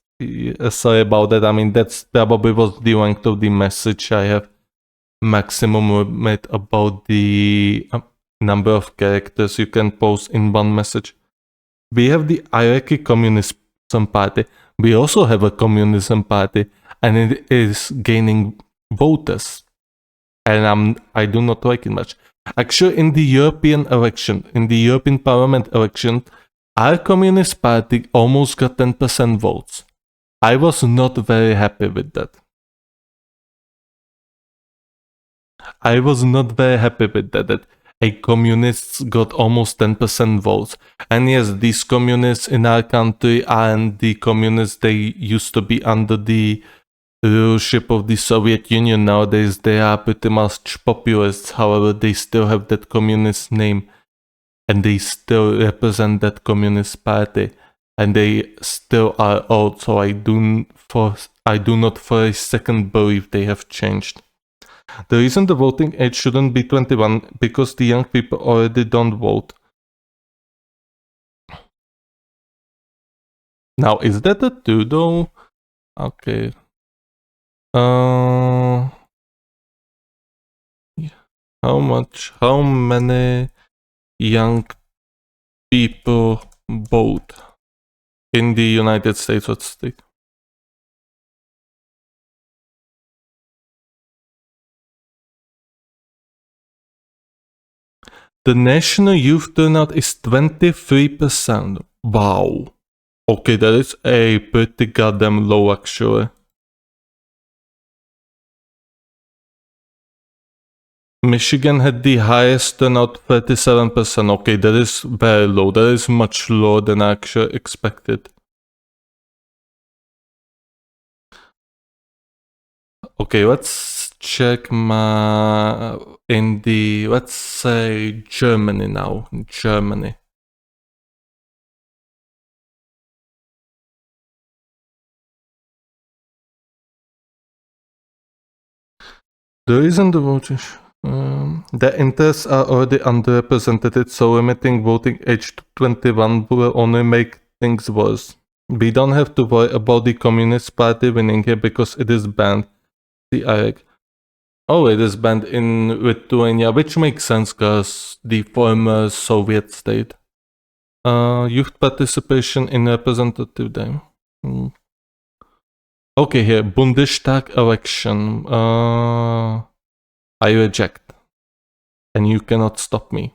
sorry about that. I mean, that's probably was the length of the message. I have maximum limit about the number of characters you can post in one message. We have the Iraqi Communism Party. We also have a Communism Party, and it is gaining voters. And I do not like it much. Actually, in the European election, in the European Parliament election, our Communist Party almost got 10% votes. I was not very happy with that. That a communists got almost 10% votes. And yes, these communists in our country and the communists, they used to be under the rulership of the Soviet Union. Nowadays, they are pretty much populists. However, they still have that communist name, and they still represent that communist party, and they still are old. So I do not for a second believe they have changed. The reason the voting age shouldn't be 21 because the young people already don't vote. Now, is that a true though? Okay. How many young people vote in the United States? What state? The national youth turnout is 23%. Wow. Okay, that is a pretty goddamn low actually. Michigan had the highest turnout, 37%. Okay, that is very low. That is much lower than I actually expected. Okay, let's check let's say Germany now. Germany. The reason the voting... the interests are already underrepresented, so limiting voting age to 21 will only make things worse. We don't have to worry about the Communist Party winning here because it is banned. The Iraq. Oh, it is banned in Lithuania, which makes sense because the former Soviet state. Youth participation in representative day. Okay, here, Bundestag election. I reject. And you cannot stop me.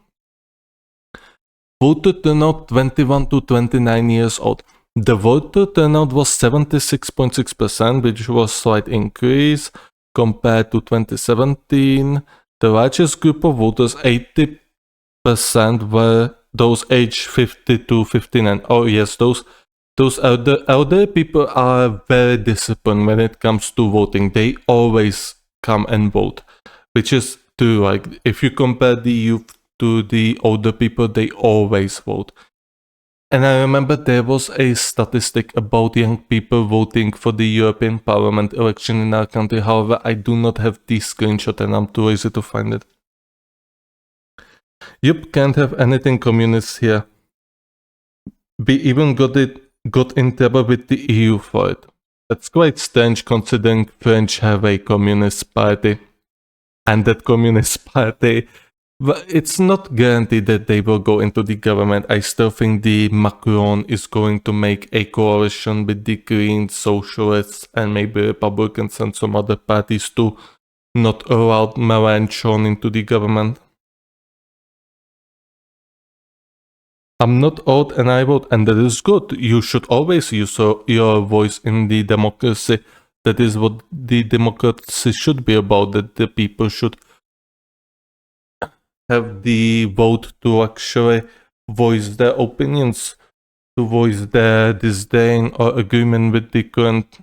Voter turnout 21 to 29 years old. The voter turnout was 76.6%, which was a slight increase compared to 2017. The largest group of voters, 80%, were those aged 50 to 59. Oh yes, those elder people are very disciplined when it comes to voting. They always come and vote, which is true. Like if you compare the youth to the older people, they always vote. And I remember there was a statistic about young people voting for the European Parliament election in our country. However, I do not have the screenshot and I'm too lazy to find it. Yep, can't have anything communist here. We even got in trouble with the EU for it. That's quite strange considering French have a communist party. And that communist party But it's not guaranteed that they will go into the government. I still think the Macron is going to make a coalition with the Greens, Socialists, and maybe Republicans and some other parties to not allow Mélenchon into the government. I'm not old and I vote, and that is good. You should always use your voice in the democracy. That is what the democracy should be about, that the people should have the vote to actually voice their opinions, to voice their disdain or agreement with the current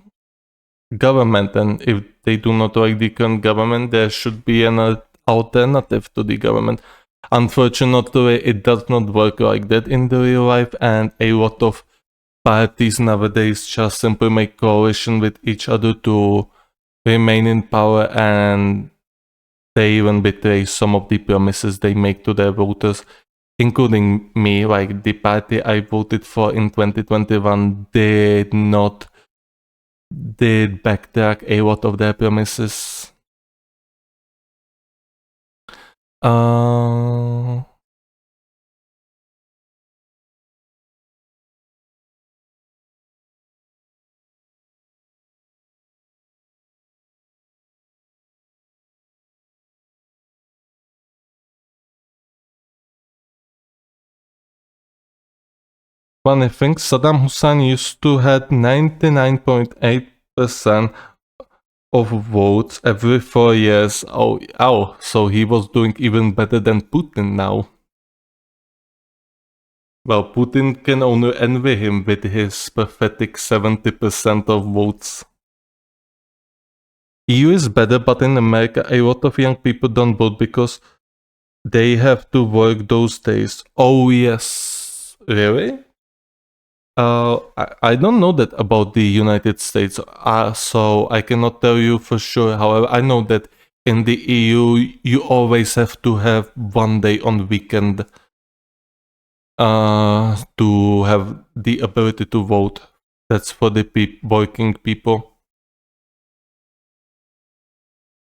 government. And if they do not like the current government, there should be an alternative to the government. Unfortunately, it does not work like that in the real life, and a lot of parties nowadays just simply make coalition with each other to remain in power, and they even betray some of the promises they make to their voters, including me. Like the party I voted for in 2021 did backtrack a lot of their promises. Funny thing, Saddam Hussein used to have 99.8% of votes every 4 years. Oh, so he was doing even better than Putin now. Well, Putin can only envy him with his pathetic 70% of votes. EU is better, but in America a lot of young people don't vote because they have to work those days. Oh yes, really? I don't know that about the United States, so I cannot tell you for sure. However, I know that in the EU, you always have to have 1 day on weekend to have the ability to vote. That's for the working people.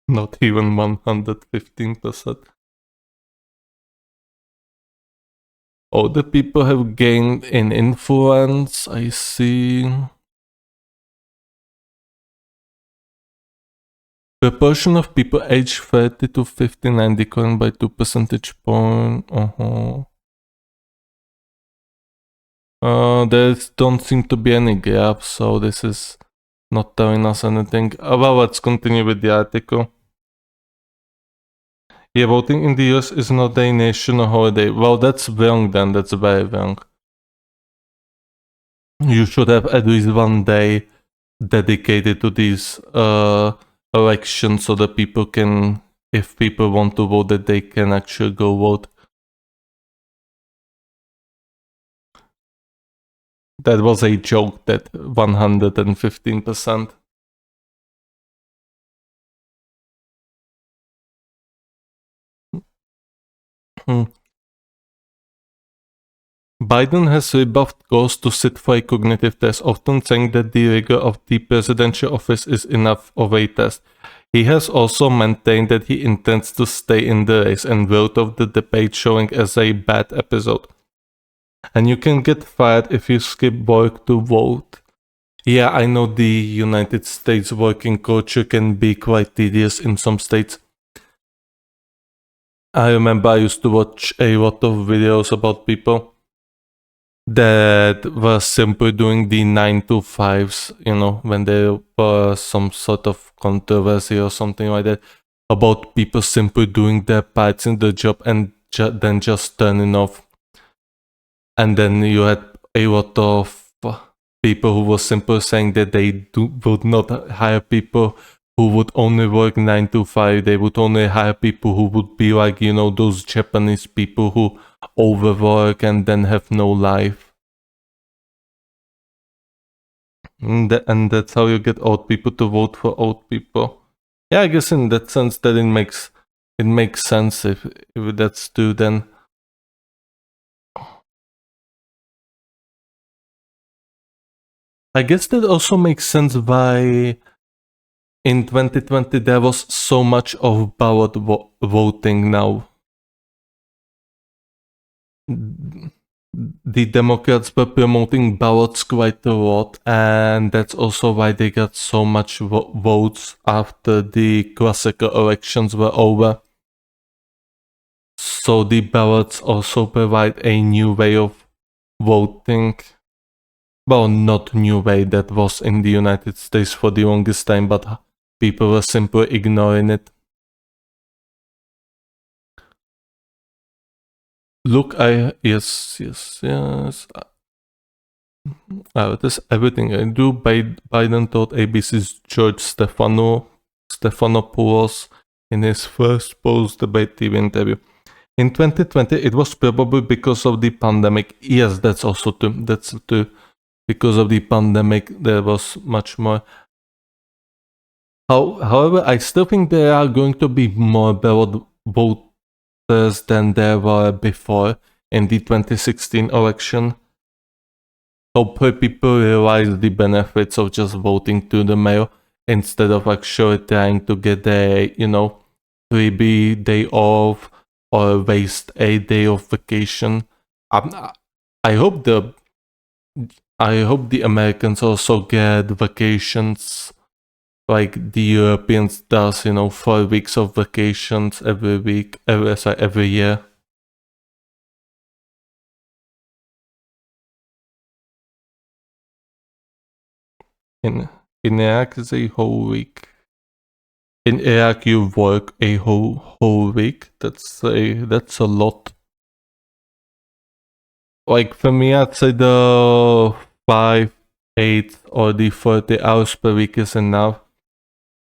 Not even 115%. Oh, the people have gained in influence, I see. Proportion of people aged 30 to 59 declined by 2 percentage points. There don't seem to be any gap, so this is not telling us anything. Well, let's continue with the article. Yeah, voting in the US is not a national holiday. Well, that's wrong then, that's very wrong. You should have at least 1 day dedicated to these elections so that people can, if people want to vote, that they can actually go vote. That was a joke, that 115%. Biden has rebuffed calls to sit for a cognitive test, often saying that the rigor of the presidential office is enough of a test. He has also maintained that he intends to stay in the race and wrote of the debate showing as a bad episode. And you can get fired if you skip work to vote. Yeah, I know the United States working culture can be quite tedious in some states. I remember I used to watch a lot of videos about people that were simply doing the 9 to 5s, when there was some sort of controversy or something like that, about people simply doing their parts in the job and then just turning off. And then you had a lot of people who were simply saying that they would not hire people who would only work 9 to 5. They would only hire people who would be like, those Japanese people who overwork and then have no life. And that's how you get old people to vote for old people. Yeah, I guess in that sense that it makes sense if that's true then. I guess that also makes sense why in 2020 there was so much of ballot voting now. the Democrats were promoting ballots quite a lot, and that's also why they got so much votes after the classical elections were over. So the ballots also provide a new way of voting. Well, not new way, that was in the United States for the longest time, but people were simply ignoring it. Look, yes. That's everything I do. Biden told ABC's George Stephanopoulos in his first post-debate TV interview. In 2020, it was probably because of the pandemic. Yes, that's also true. That's true. Because of the pandemic, there was much more. However, I still think there are going to be more ballot voters than there were before in the 2016 election. Hopefully people realize the benefits of just voting through the mail instead of actually trying to get a, freebie day off or waste a day of vacation. I hope the Americans also get vacations like the Europeans does, 4 weeks of vacations every week, every year. In Iraq is a whole week. In Iraq you work a whole week. That's a lot. Like for me, I'd say the 5, 8 or the 30 hours per week is enough.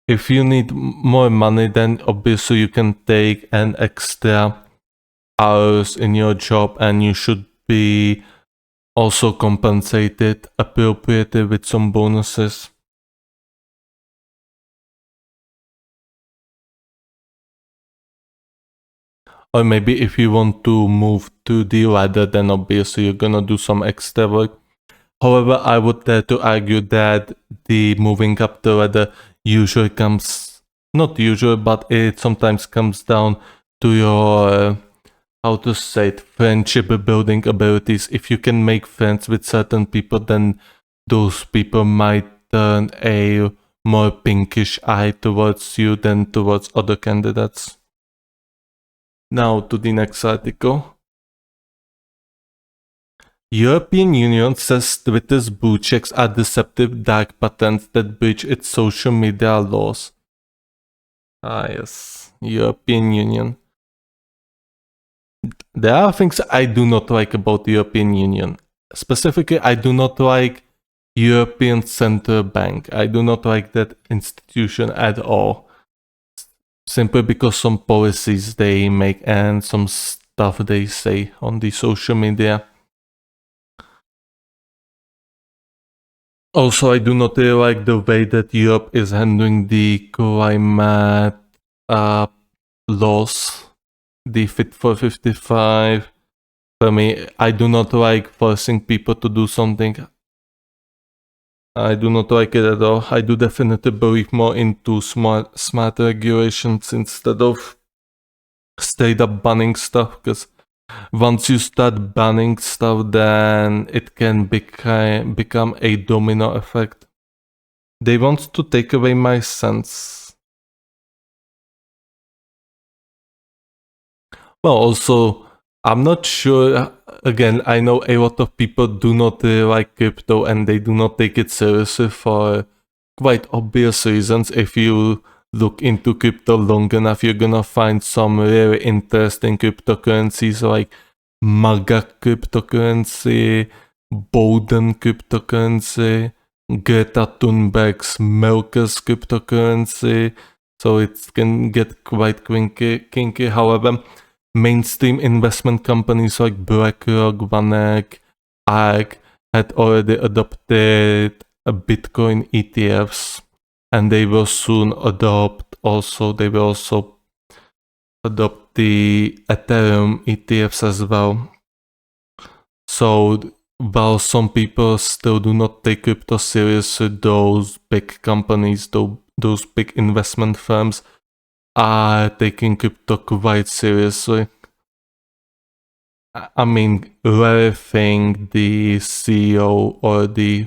If you need more money, then obviously you can take an extra hours in your job, and you should be also compensated appropriately with some bonuses. Or maybe if you want to move to the ladder, then obviously you're gonna do some extra work. However, I would dare to argue that the moving up the ladder usually comes, not usually, but it sometimes comes down to your, how to say it, friendship building abilities. If you can make friends with certain people, then those people might turn a more pinkish eye towards you than towards other candidates. Now to the next article. European Union says Twitter's blue checks are deceptive dark patterns that breach its social media laws. Yes, European Union. There are things I do not like about the European Union. Specifically, I do not like European Central Bank. I do not like that institution at all. Simply because some policies they make and some stuff they say on the social media. Also, I do not really like the way that Europe is handling the climate laws, the Fit for 55. For me, I do not like forcing people to do something. I do not like it at all. I do definitely believe more into smart regulations instead of straight up banning stuff, because once you start banning stuff, then it can become a domino effect. They want to take away my sense. Well, also, I'm not sure. Again, I know a lot of people do not really like crypto and they do not take it seriously for quite obvious reasons. If you look into crypto long enough, you're gonna find some really interesting cryptocurrencies like MAGA cryptocurrency, Bowden cryptocurrency, Greta Thunberg's Melker's cryptocurrency. So it can get quite kinky. However, mainstream investment companies like BlackRock, VanEck, ARK had already adopted Bitcoin ETFs, and they will soon adopt adopt the Ethereum ETFs as well. So while some people still do not take crypto seriously, those big companies, those big investment firms are taking crypto quite seriously. I mean, Larry Fink, the CEO or the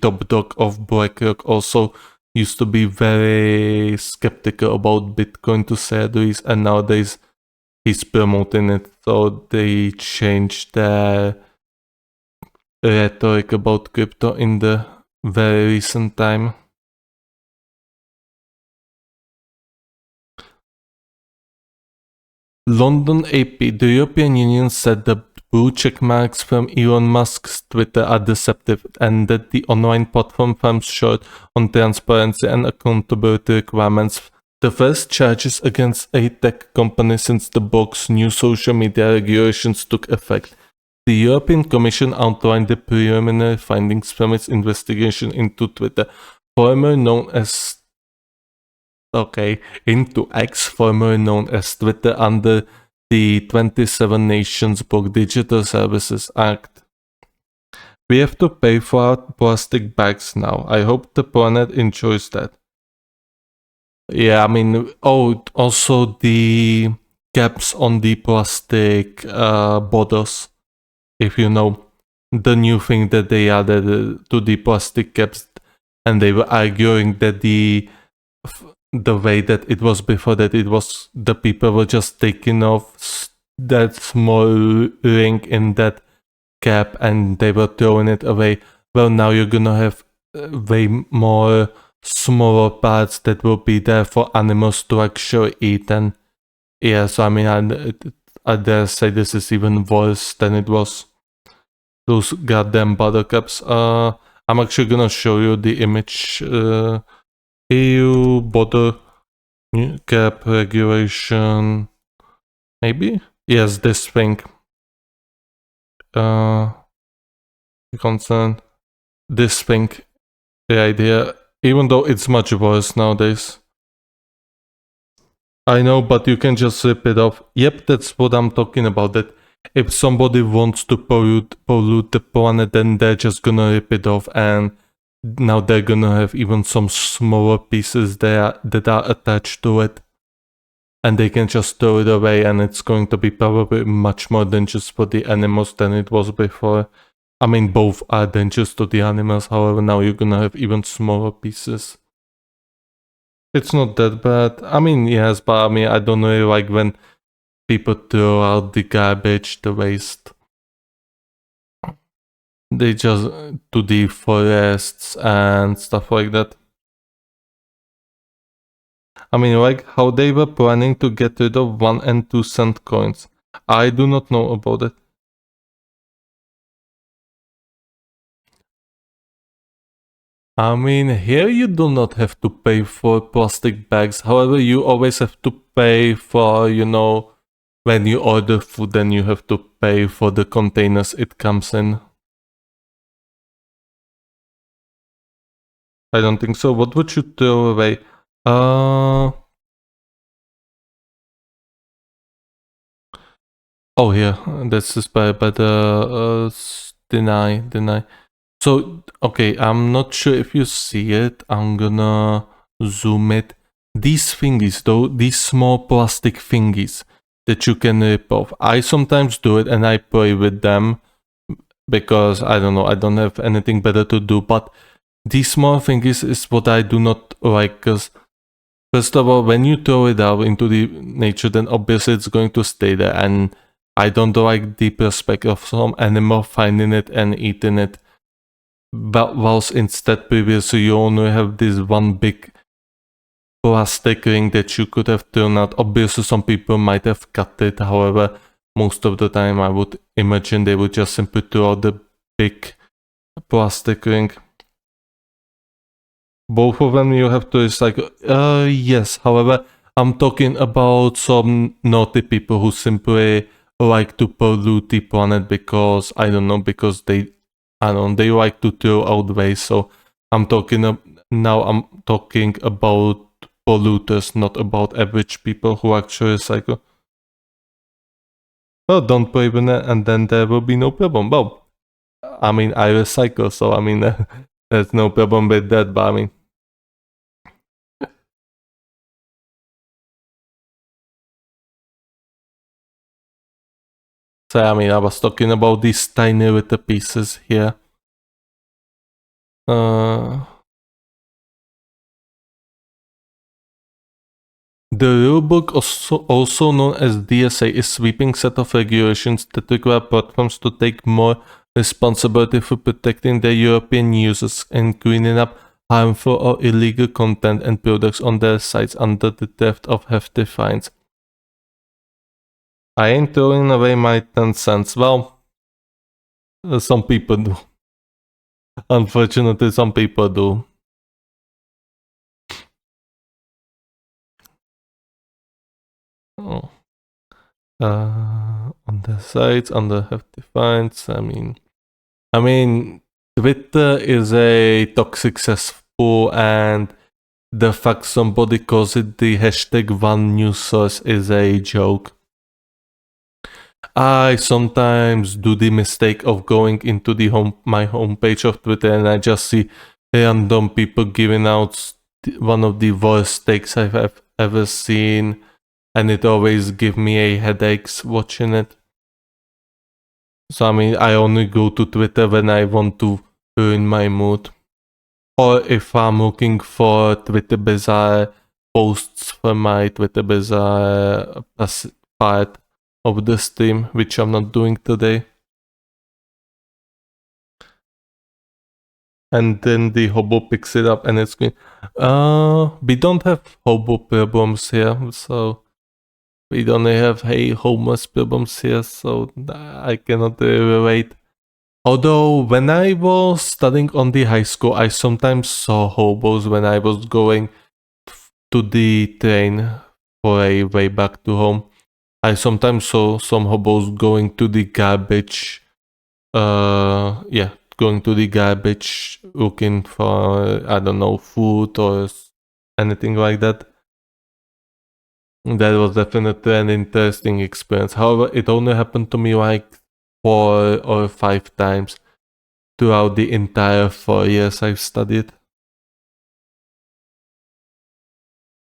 top dog of BlackRock, also used to be very skeptical about Bitcoin to say the least, and nowadays he's promoting it. So they changed their rhetoric about crypto in the very recent time. London AP, the European Union said the blue check marks from Elon Musk's Twitter are deceptive and that the online platform falls short on transparency and accountability requirements. The first charges against a tech company since the blog's new social media regulations took effect. The European Commission outlined the preliminary findings from its investigation into Twitter, formerly known as into X, formerly known as Twitter, under the 27 Nations Block Digital Services Act. We have to pay for our plastic bags now. I hope the planet enjoys that. Yeah, I mean, also the caps on the plastic bottles. If you know, the new thing that they added to the plastic caps, and they were arguing that the way that it was before, that it was the people were just taking off that small ring in that cap and they were throwing it away. Well, now you're gonna have way more smaller parts that will be there for animals to actually eat. And yeah, so I mean, I dare say this is even worse than it was. Those goddamn buttercups. I'm actually gonna show you the image. EU border cap regulation. Maybe? Yes, this thing. Concern. This thing. The idea. Even though it's much worse nowadays. I know, but you can just rip it off. Yep, that's what I'm talking about. That if somebody wants to pollute the planet, then they're just gonna rip it off, and now they're gonna have even some smaller pieces there that are attached to it, and they can just throw it away, and it's going to be probably much more dangerous for the animals than it was before. I mean, both are dangerous to the animals, however, now you're gonna have even smaller pieces. It's not that bad. I mean, yes, but I mean, I don't really like when people throw out the garbage, the waste. They just to the forests and stuff like that. I mean, like how they were planning to get rid of 1 and 2 cent coins. I do not know about it. I mean, here you do not have to pay for plastic bags. However, you always have to pay for, when you order food, then you have to pay for the containers it comes in. I don't think so. What would you throw away? Oh, yeah, that's inspired by the deny. So, okay, I'm not sure if you see it. I'm gonna zoom it. These thingies, though, these small plastic thingies that you can rip off. I sometimes do it and I play with them because I don't know, I don't have anything better to do. But these small thingies is what I do not like, because first of all, when you throw it out into the nature, then obviously it's going to stay there, and I don't like the prospect of some animal finding it and eating it. But whilst instead previously you only have this one big plastic ring that you could have thrown out. Obviously some people might have cut it, however, most of the time I would imagine they would just simply throw out the big plastic ring. Both of them you have to recycle. Yes, however, I'm talking about some naughty people who simply like to pollute the planet because, I don't know, because they like to throw out waste. So I'm talking about polluters, not about average people who actually recycle. Well, don't play with it, and then there will be no problem. Well, I mean, I recycle, so I mean, there's no problem with that, but I mean. So I mean, I was talking about these tiny little pieces here. The rulebook, also known as DSA, is a sweeping set of regulations that require platforms to take more responsibility for protecting their European users and cleaning up harmful or illegal content and products on their sites under the threat of hefty fines. I ain't throwing away my 10 cents. Well, some people do. Unfortunately, some people do. Oh. On the sites, under hefty fines. I mean, Twitter is a toxic cesspool, and the fact somebody calls it the hashtag one news source is a joke. I sometimes do the mistake of going into my homepage of Twitter and I just see random people giving out one of the worst takes I have ever seen, and it always gives me a headaches watching it. So I mean, I only go to Twitter when I want to ruin my mood, or if I'm looking for Twitter bizarre posts for my Twitter bizarre part of the stream, which I'm not doing today. And then the hobo picks it up and it's going, we don't have hobo problems here, so we don't have homeless problems here, so I cannot relate. Although when I was studying on the high school, I sometimes saw hobos when I was going to the train for a way back to home. I sometimes saw some hobos going to the garbage. Going to the garbage looking for, I don't know, food or anything like that. That was definitely an interesting experience. However, it only happened to me like 4 or 5 times throughout the entire 4 years I've studied.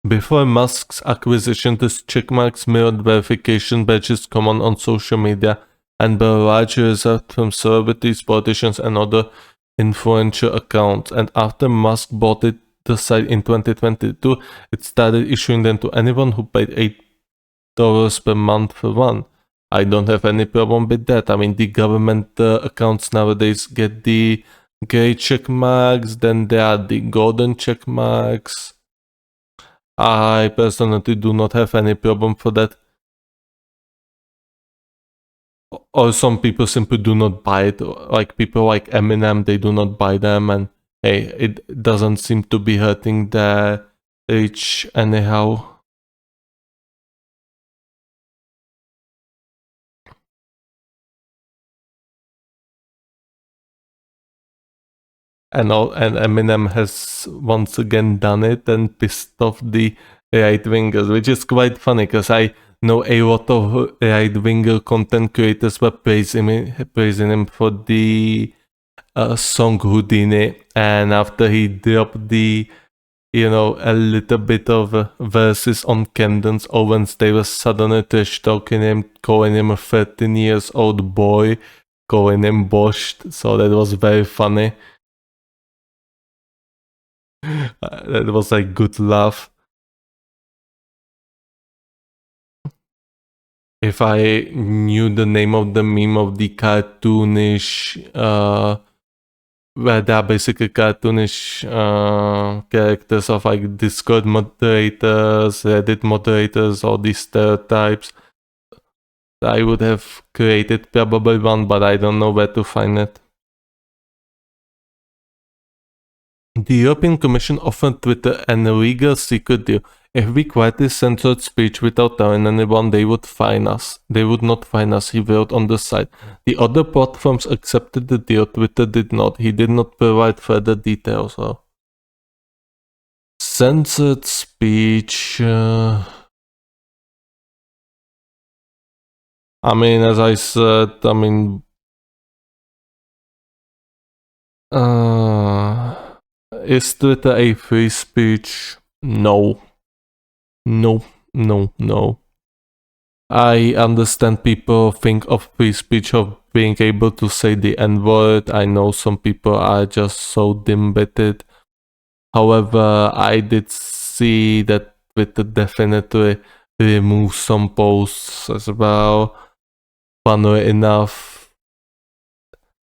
Before Musk's acquisition, these checkmarks mirrored verification badges common on social media and were largely reserved from celebrities, politicians, and other influential accounts. And after Musk bought the site in 2022, it started issuing them to anyone who paid $8 per month for one. I don't have any problem with that. I mean, the government accounts nowadays get the gray check marks, then there are the golden check marks. I personally do not have any problem for that. Or some people simply do not buy it. Like people like Eminem, they do not buy them, and hey, it doesn't seem to be hurting their reach anyhow. And Eminem has once again done it and pissed off the right wingers, which is quite funny because I know a lot of right winger content creators were praising him for the song Houdini, and after he dropped the a little bit of verses on Camden's Owens, they were suddenly trash talking him, calling him a 13 years old boy, calling him boshed. So that was very funny. That was a good laugh. If I knew the name of the meme of the cartoonish, where they are basically cartoonish characters of like Discord moderators, Reddit moderators, all these stereotypes, I would have created probably one, but I don't know where to find it. The European Commission offered Twitter an illegal secret deal. If we quietly censored speech without telling anyone, they would fine us. They would not fine us, he wrote on the site. The other platforms accepted the deal, Twitter did not. He did not provide further details. Censored speech... I mean, as I said, is Twitter a free speech? No. No. I understand people think of free speech of being able to say the N-word. I know some people are just so dim-witted. However, I did see that Twitter definitely remove some posts as well. Funnily enough,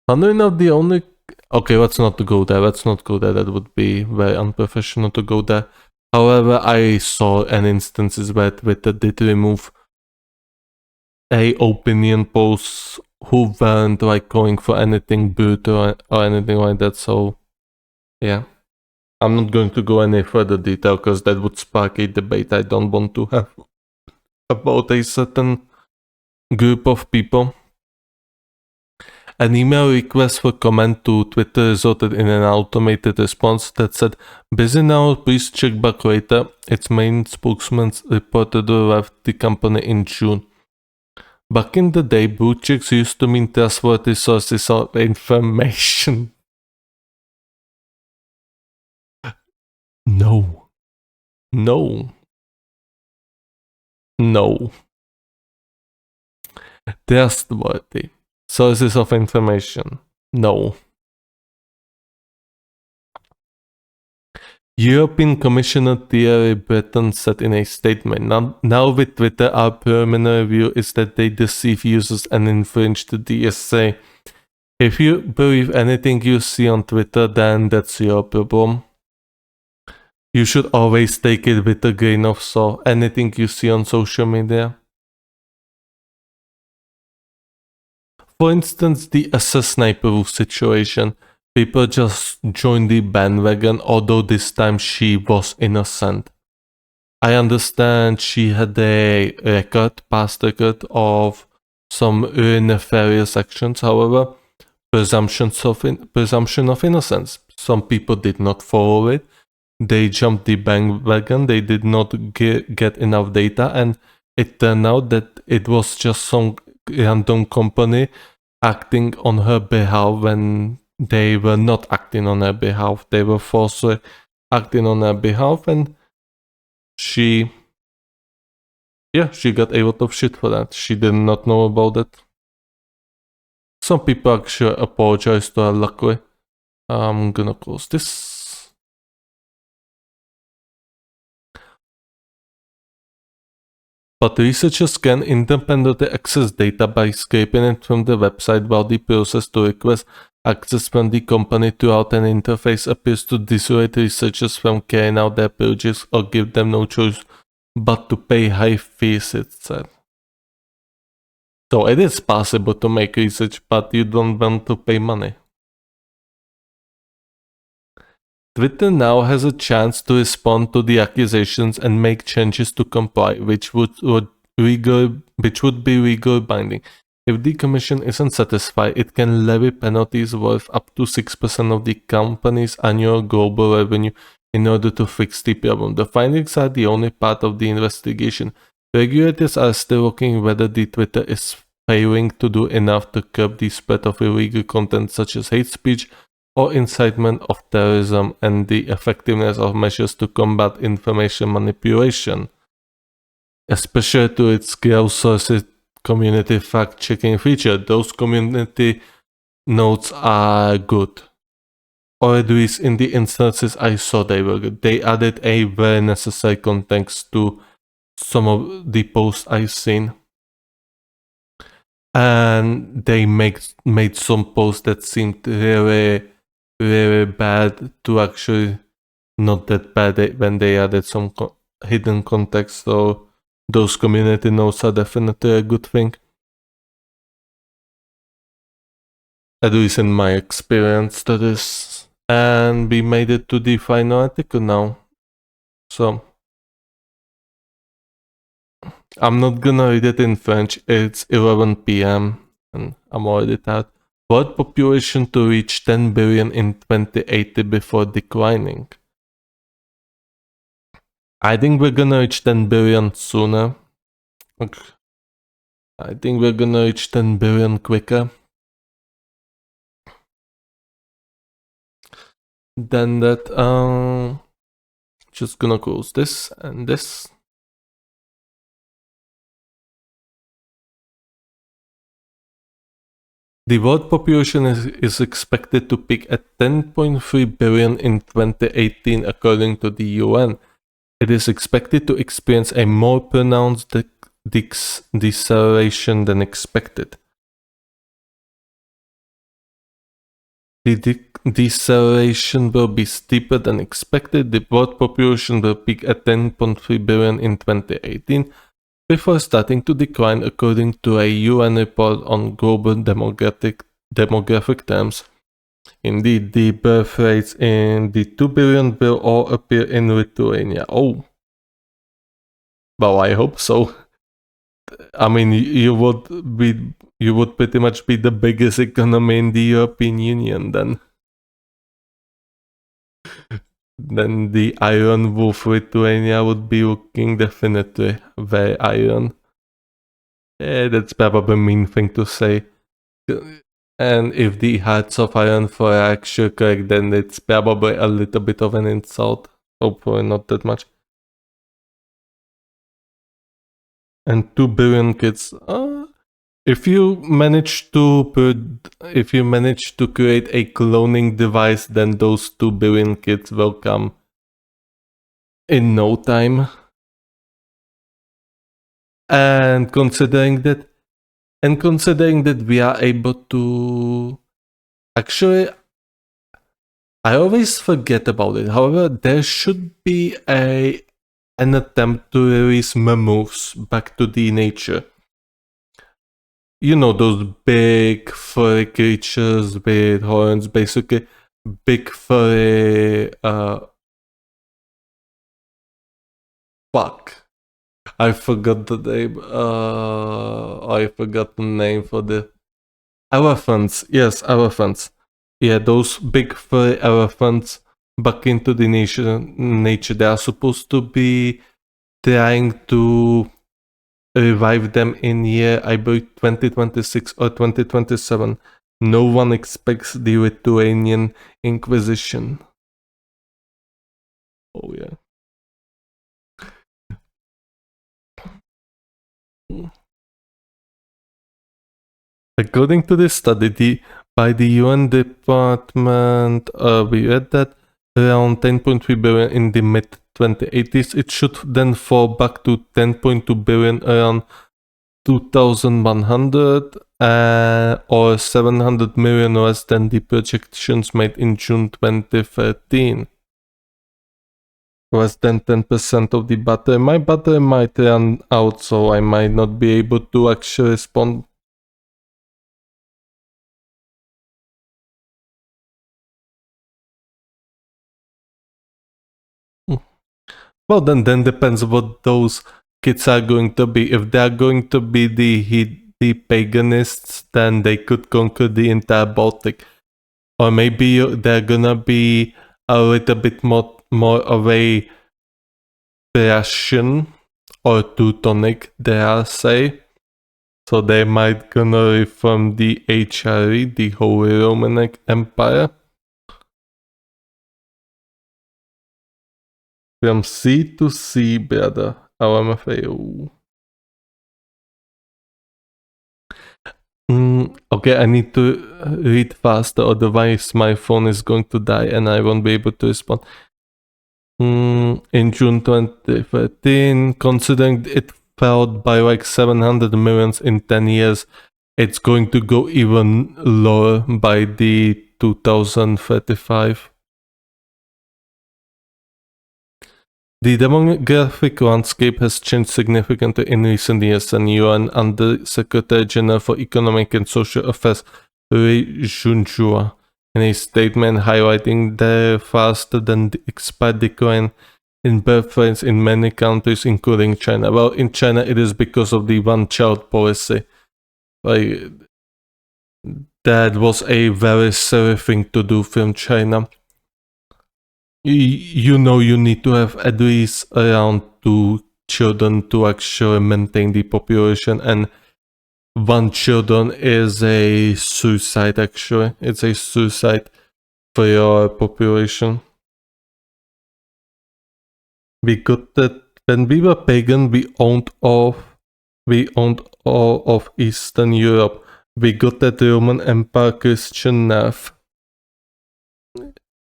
the only... Okay, let's not go there. That would be very unprofessional to go there. However, I saw an instances where Twitter did remove a opinion posts who weren't like going for anything brutal or anything like that. So, yeah. I'm not going to go any further detail because that would spark a debate I don't want to have about a certain group of people. An email request for comment to Twitter resulted in an automated response that said, "Busy now, please check back later." Its main spokesman reportedly left the company in June. Back in the day, blue checks used to mean trustworthy sources of information. No. No. No. Trustworthy sources of information. No. European Commissioner Thierry Breton said in a statement, now with Twitter, our preliminary view is that they deceive users and infringe the DSA. If you believe anything you see on Twitter, then that's your problem. You should always take it with a grain of salt, anything you see on social media. For instance, the Assassin Sniper situation. People just joined the bandwagon, although this time she was innocent. I understand she had a past record of some really nefarious actions, however, presumption of innocence. Some people did not follow it. They jumped the bandwagon, they did not get enough data, and it turned out that it was just some random company acting on her behalf when they were not acting on her behalf. They were falsely acting on her behalf, and she got a lot of shit for that. She did not know about it. Some people actually apologized to her, luckily. I'm gonna close this. But researchers can independently access data by scraping it from the website, while the process to request access from the company throughout an interface appears to dissuade researchers from carrying out their projects or give them no choice but to pay high fees, it said. So it is possible to make research, but you don't want to pay money. Twitter now has a chance to respond to the accusations and make changes to comply, which would be legal binding. If the commission isn't satisfied, it can levy penalties worth up to 6% of the company's annual global revenue in order to fix the problem. The findings are the only part of the investigation. Regulators are still looking whether the Twitter is failing to do enough to curb the spread of illegal content such as hate speech or incitement of terrorism, and the effectiveness of measures to combat information manipulation, especially to its crowdsourced community fact-checking feature. Those community notes are good. Or at least in the instances I saw they were good. They added a very necessary context to some of the posts I've seen. And they made some posts that seemed really bad to actually not that bad when they added some hidden context. So those community notes are definitely a good thing. At least in my experience, that is. And we made it to the final article now. So I'm not gonna read it in French. It's 11 p.m. and I'm already tired. World population to reach 10 billion in 2080 before declining. I think we're gonna reach 10 billion sooner. Okay. I think we're gonna reach 10 billion quicker than that. Just gonna close this and this. The world population is expected to peak at 10.3 billion in 2018, according to the UN. It is expected to experience a more pronounced deceleration than expected. The deceleration will be steeper than expected. The world population will peak at 10.3 billion in 2018, before starting to decline, according to a UN report on global demographic terms. Indeed, the birth rates in the 2 billion will all appear in Lithuania. Oh. Well, I hope so. I mean, you would pretty much be the biggest economy in the European Union then. Then the Iron Wolf Lithuania would be looking definitely very iron. That's probably a mean thing to say. And if the Hearts of Iron 4 are actually correct, then it's probably a little bit of an insult. Hopefully not that much. And 2 billion kids. If you manage to create a cloning device, then those 2 billion kids will come in no time. And considering that we are able to actually, I always forget about it. However, there should be an attempt to release mammoths back to the nature. You know, those big furry creatures with horns, basically big furry fuck. I forgot the name. I forgot the name for the elephants. Yes, elephants. Yeah, those big furry elephants back into the nature. They are supposed to be trying to revive them in year, I believe, 2026 or 2027. No one expects the Lithuanian Inquisition. Oh yeah. According to this study, by the UN department, we read that around 10.3 billion in the mid-2080s, it should then fall back to 10.2 billion around 2100, or 700 million less than the projections made in June 2013. Less than 10% of the battery. My battery might run out, so I might not be able to actually respond. Well, then depends what those kids are going to be. If they are going to be the paganists, then they could conquer the entire Baltic. Or maybe they're gonna be a little bit more of a Russian or Teutonic, dare I say. So they might gonna reform the HRE, the Holy Roman Empire. From sea to sea, brother. LMFAO. Okay, I need to read faster, otherwise my phone is going to die and I won't be able to respond. In June 2013, considering it fell by like 700 millions in 10 years, it's going to go even lower by the 2035. The demographic landscape has changed significantly in recent years, and UN Under-Secretary General for Economic and Social Affairs Ray Junjua, in a statement highlighting the faster than expected decline in birth rates in many countries, including China. Well, in China, it is because of the one-child policy. Like, that was a very silly thing to do from China. You know, you need to have at least around 2 children to actually maintain the population, and 1 children is a suicide. Actually, it's a suicide for your population. We got that when we were pagan, we owned all of Eastern Europe. we got that Roman Empire Christian nerf.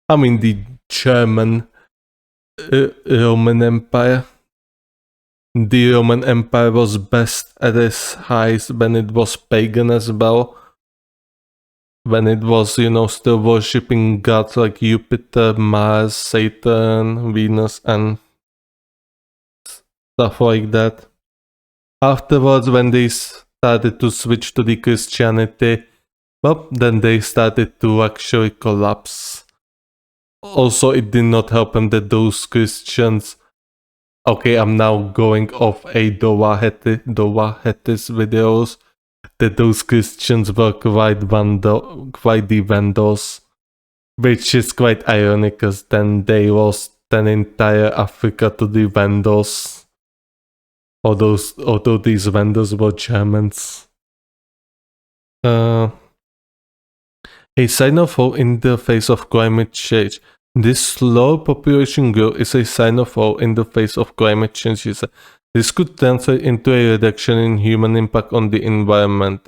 I mean, the German Roman Empire. The Roman Empire was best at its highest when it was pagan as well. When it was, still worshipping gods like Jupiter, Mars, Satan, Venus, and stuff like that. Afterwards, when they started to switch to the Christianity, well, then they started to actually collapse. Also, it did not help them that those Christians... Okay, I'm now going off a Doha Hettis videos, that those Christians were quite the vandals, which is quite ironic, because then they lost an entire Africa to the Vandals. Although these Vandals were Germans. A sign of hope in the face of climate change. This slow population growth is a sign of hope in the face of climate change. This could translate into a reduction in human impact on the environment.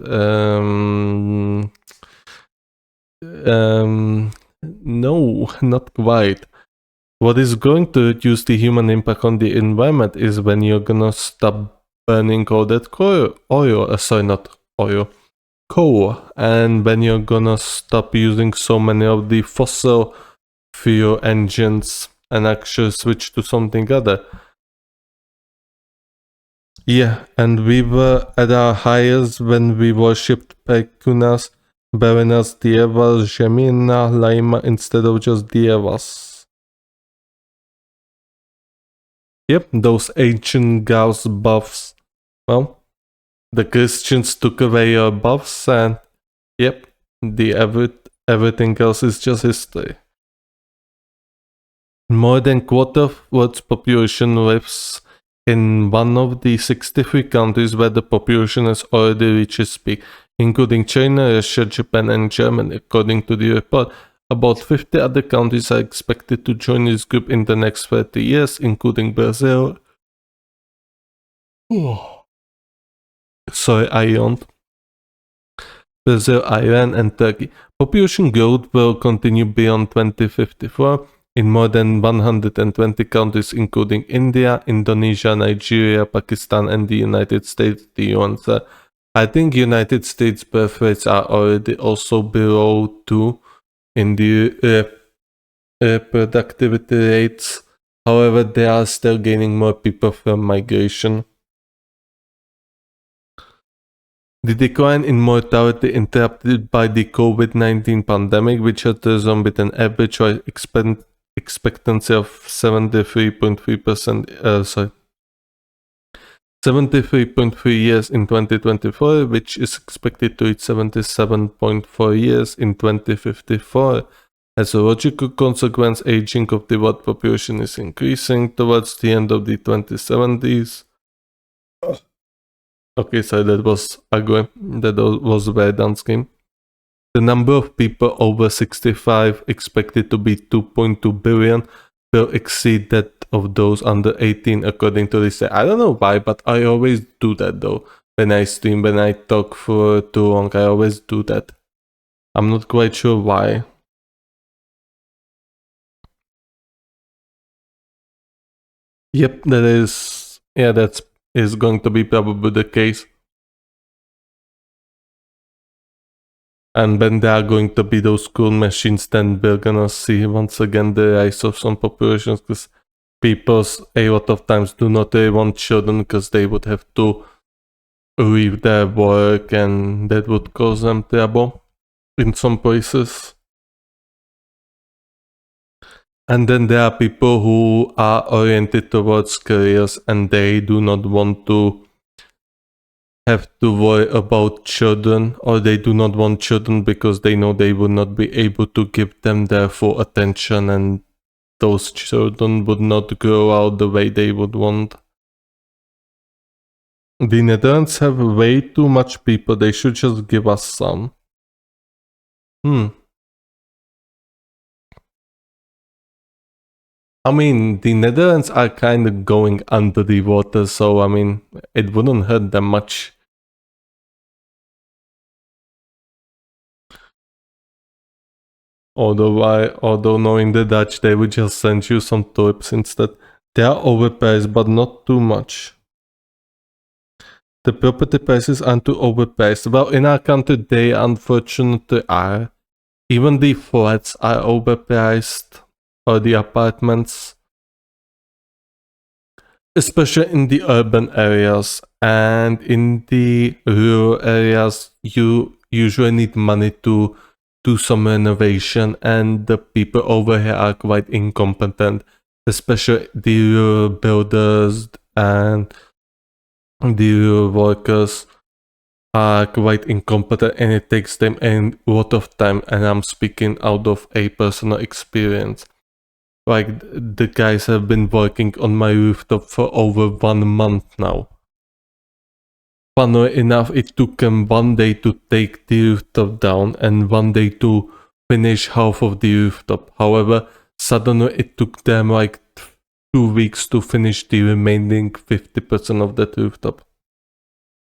No, not quite. What is going to reduce the human impact on the environment is when you're gonna stop burning all that coal, and when you're gonna stop using so many of the fossil fuel engines and actually switch to something other. Yeah, and we were at our highest when we worshipped Pekunas, Berenas, Dievas, Gemina, Laima instead of just Dievas. Yep, those ancient Gauss buffs. Well, the Christians took away your buffs, and yep, everything else is just history. More than quarter of Earth's population lives in one of the 63 countries where the population has already reached its peak, including China, Russia, Japan, and Germany. According to the report, about 50 other countries are expected to join this group in the next 30 years, including Brazil. Sorry, I yawned. Brazil, Iran, and Turkey. Population growth will continue beyond 2054 in more than 120 countries, including India, Indonesia, Nigeria, Pakistan, and the United States. The UN said. I think United States birth rates are already also below 2 in the reproductivity rates. However, they are still gaining more people from migration. The decline in mortality interrupted by the COVID-19 pandemic, which has risen with an average life expectancy of 73.3 years in 2024, which is expected to reach 77.4 years in 2054. As a logical consequence, aging of the world population is increasing towards the end of the 2070s. Okay, so that was ugly. That was a very done scheme. The number of people over 65 expected to be 2.2 billion will exceed that of those under 18 according to this. I don't know why, but I always do that though. When I stream, when I talk for too long, I always do that. I'm not quite sure why. Yep, that is going to be probably the case. And when there are going to be those cool machines, then we're gonna see once again the rise of some populations, because people a lot of times do not really want children because they would have to leave their work and that would cause them trouble in some places. And then there are people who are oriented towards careers and they do not want to have to worry about children, or they do not want children because they know they will not be able to give them their full attention and those children would not grow out the way they would want. The Netherlands have way too much people, they should just give us some. I mean, the Netherlands are kind of going under the water, so I mean, it wouldn't hurt them much. Although knowing the Dutch, they would just send you some tulips instead. They are overpriced, but not too much. The property prices aren't too overpriced. Well, in our country, they unfortunately are. Even the flats are overpriced, or the apartments. Especially in the urban areas, and in the rural areas, you usually need money to do some renovation, and the people over here are quite incompetent, especially the rural builders and the rural workers are quite incompetent, and it takes them a lot of time, and I'm speaking out of a personal experience. Like, the guys have been working on my rooftop for over 1 month now. Funnily enough, it took them 1 day to take the rooftop down and 1 day to finish half of the rooftop. However, suddenly it took them like 2 weeks to finish the remaining 50% of that rooftop.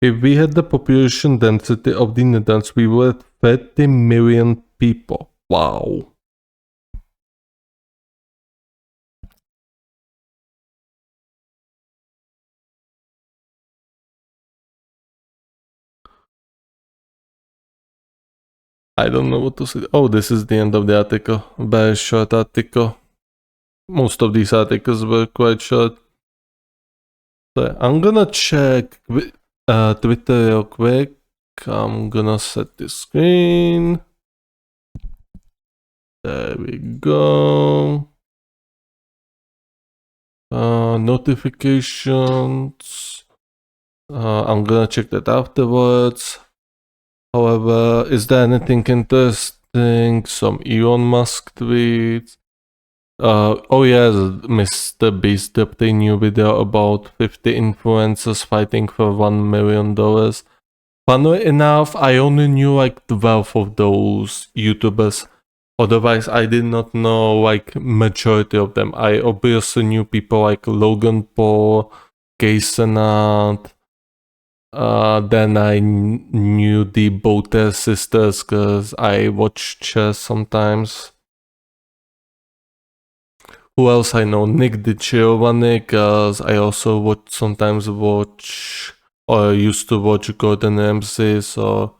If we had the population density of the Netherlands, we were 30 million people. Wow. I don't know what to say. Oh, this is the end of the article. Very short article. Most of these articles were quite short. So I'm gonna check Twitter real quick. I'm gonna set the screen. There we go. Notifications. I'm gonna check that afterwards. However, is there anything interesting? Some Elon Musk tweets. Oh yes, Mr. Beast dropped a new video about 50 influencers fighting for $1 million. Funnily enough, I only knew like 12 of those YouTubers. Otherwise, I did not know like majority of them. I obviously knew people like Logan Paul, Kaysenat. Then I knew the Boter sisters because I watch chess sometimes. Who else I know? Nick DiGiovanni, because I also sometimes watch or used to watch Gordon Ramsay, so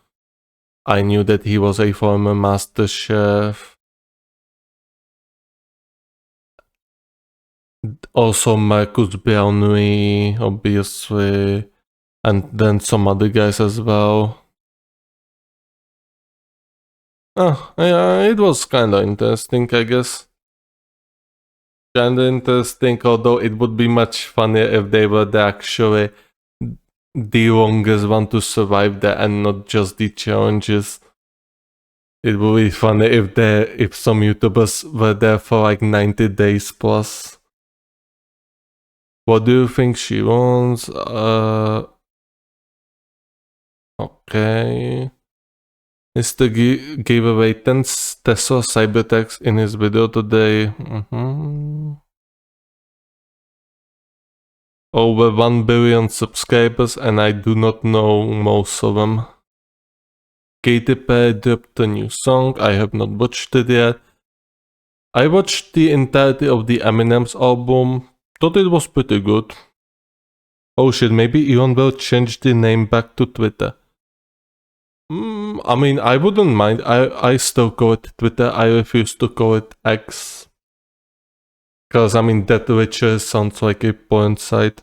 I knew that he was a former master chef. Also Marcus Brownlee, obviously, and then some other guys as well. Yeah, it was kinda interesting, I guess. Kinda interesting, although it would be much funnier if they were actually the longest one to survive there and not just the challenges. It would be funny if some YouTubers were there for like 90 days plus. What do you think she wants? Okay. Mr. gave away 10 Tesla Cybertrucks in his video today. Over 1 billion subscribers, and I do not know most of them. Katy Perry dropped a new song. I have not watched it yet. I watched the entirety of the Eminem's album. Thought it was pretty good. Oh shit, maybe Elon will change the name back to Twitter. I mean, I wouldn't mind. I still call it Twitter. I refuse to call it X. Because, I mean, that literally sounds like a porn site.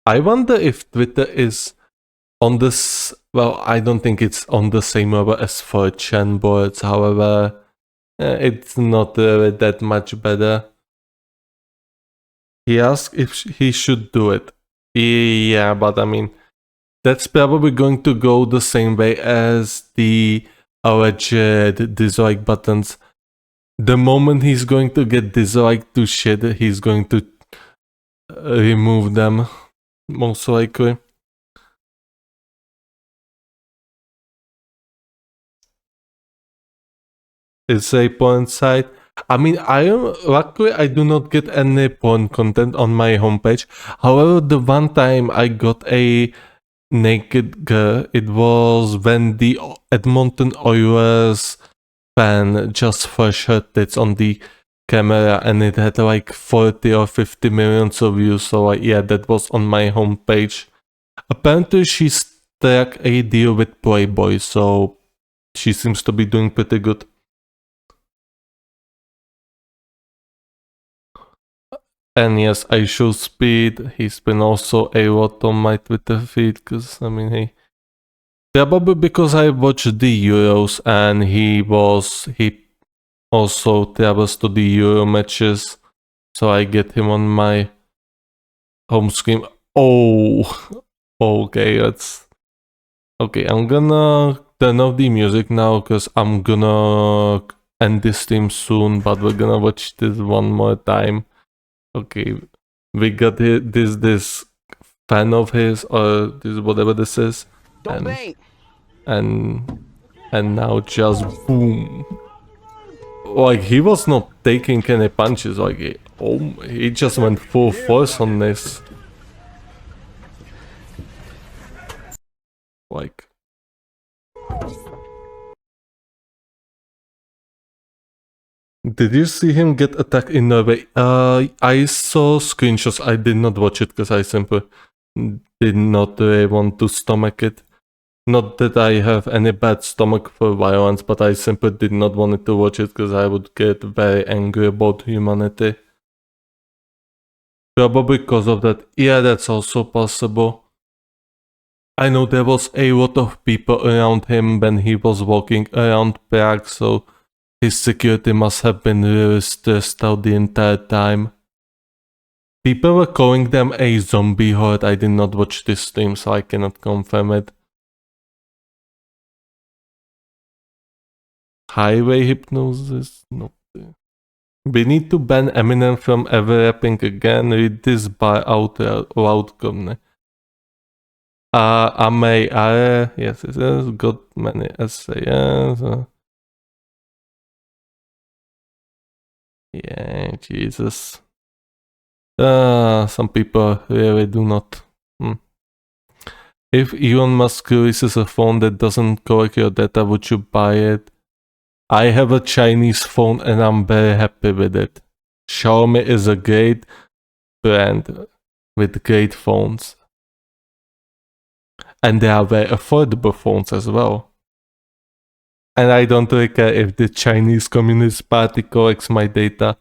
I wonder if Twitter is on this... Well, I don't think it's on the same level as 4chan boards. However, it's not really that much better. He asked if he should do it. Yeah, but I mean, that's probably going to go the same way as the alleged dislike buttons. The moment he's going to get disliked to shit, he's going to remove them, most likely. It's a porn site. I mean, luckily I do not get any porn content on my homepage. However, the one time I got a naked girl. It was when the Edmonton Oilers fan just flashed her tits on the camera and it had like 40 or 50 millions of views. So yeah, that was on my homepage. Apparently she struck a deal with Playboy, so she seems to be doing pretty good. And yes, I show Speed. He's been also a lot on my Twitter feed because, I mean, hey. Probably because I watched the Euros and he also travels to the Euro matches. So I get him on my home screen. Oh, okay, okay, I'm gonna turn off the music now because I'm gonna end this stream soon, but we're gonna watch this one more time. Okay, we got this fan of his or this whatever this is, and now just boom. Like he was not taking any punches. Like he just went full force on this. Like. Did you see him get attacked in Norway? I saw screenshots. I did not watch it because I simply did not want to stomach it. Not that I have any bad stomach for violence, but I simply did not want to watch it because I would get very angry about humanity. Probably because of that. Yeah, that's also possible. I know there was a lot of people around him when he was walking around Prague, so his security must have been really stressed out the entire time. People were calling them a zombie horde. I did not watch this stream, so I cannot confirm it. Highway hypnosis? No. We need to ban Eminem from ever rapping again. Read this by out loud. Amei Are. Yes, it is. Got many essays. Yeah, Jesus. Some people really do not. If Elon Musk releases a phone that doesn't collect your data, would you buy it? I have a Chinese phone and I'm very happy with it. Xiaomi is a great brand with great phones. And they are very affordable phones as well. And I don't really care if the Chinese Communist Party collects my data.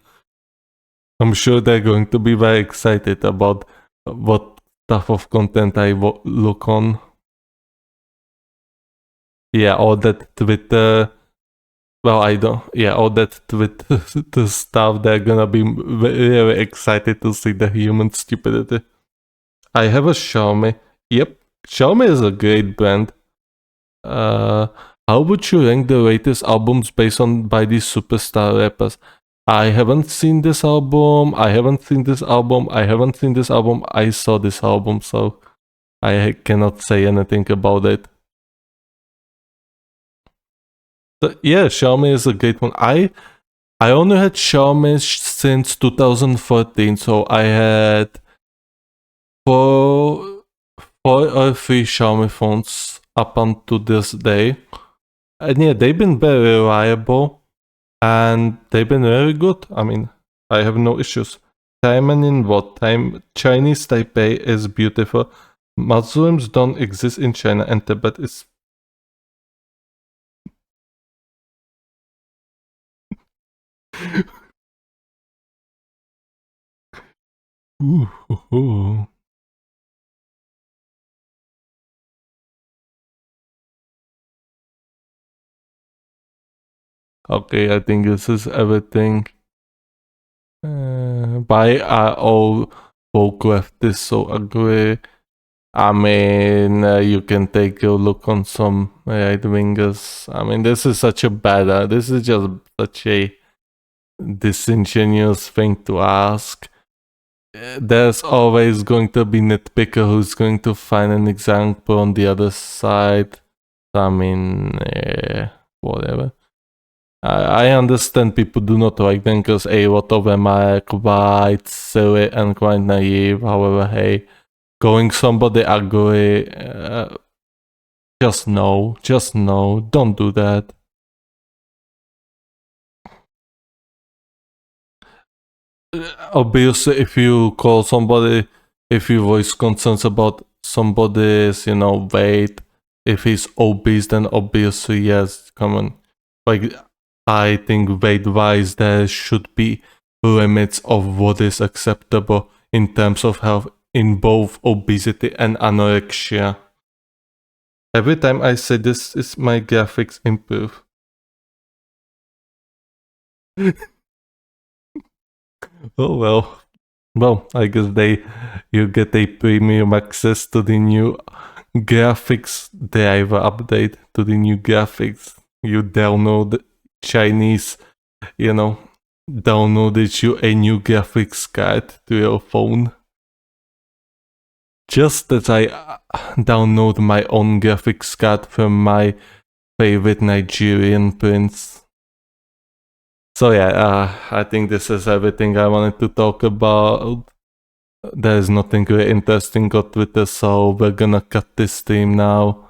I'm sure they're going to be very excited about what type of content I look on. Yeah, all that Twitter. Well, I don't. Yeah, all that Twitter stuff. They're gonna be really excited to see the human stupidity. I have a Xiaomi. Yep, Xiaomi is a great brand. How would you rank the latest albums based on by these superstar rappers? I haven't seen this album. I haven't seen this album. I haven't seen this album. I saw this album, so I cannot say anything about it. But yeah, Xiaomi is a great one. I only had Xiaomi since 2014, so I had four or three Xiaomi phones up until this day. And yeah, they've been very reliable and they've been very good. I mean, I have no issues. Taiwan in what time? Chinese Taipei is beautiful. Muslims don't exist in China and Tibet is. Ooh. Okay, I think this is everything. Why are all woke leftists so ugly? I mean, you can take a look on some right wingers. I mean, this is such a bad. This is just such a disingenuous thing to ask. There's always going to be nitpicker who's going to find an example on the other side. I mean, whatever. I understand people do not like them because a lot of them are quite silly and quite naive. However, hey, going somebody ugly. Just no, don't do that. Obviously, if you call somebody, if you voice concerns about somebody's, weight, if he's obese, then obviously, yes, come on. Like, I think weight-wise, there should be limits of what is acceptable in terms of health in both obesity and anorexia. Every time I say this, is my graphics improve. Oh well. Well, I guess you get a premium access to the new graphics driver update, to the new graphics. You download Chinese, downloaded you a new graphics card to your phone. Just that I download my own graphics card from my favorite Nigerian prince. So yeah, I think this is everything I wanted to talk about. There's nothing really interesting on Twitter, so we're gonna cut this stream now.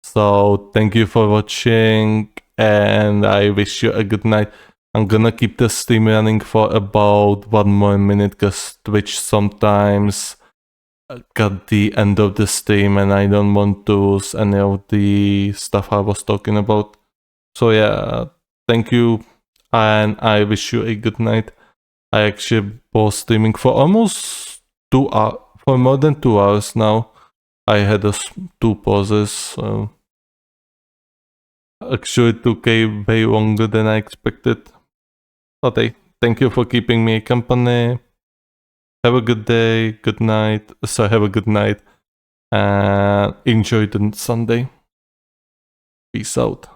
So thank you for watching, and I wish you a good night. I'm gonna keep the stream running for about 1 more minute, because Twitch sometimes cut the end of the stream, and I don't want to lose any of the stuff I was talking about. So yeah, thank you, and I wish you a good night. I actually was streaming for almost 2 hours, for more than 2 hours now. I had 2 pauses, so actually it took a way longer than I expected. Okay, thank you for keeping me company. Have a good day, good night. So have a good night, and enjoy the Sunday. Peace out.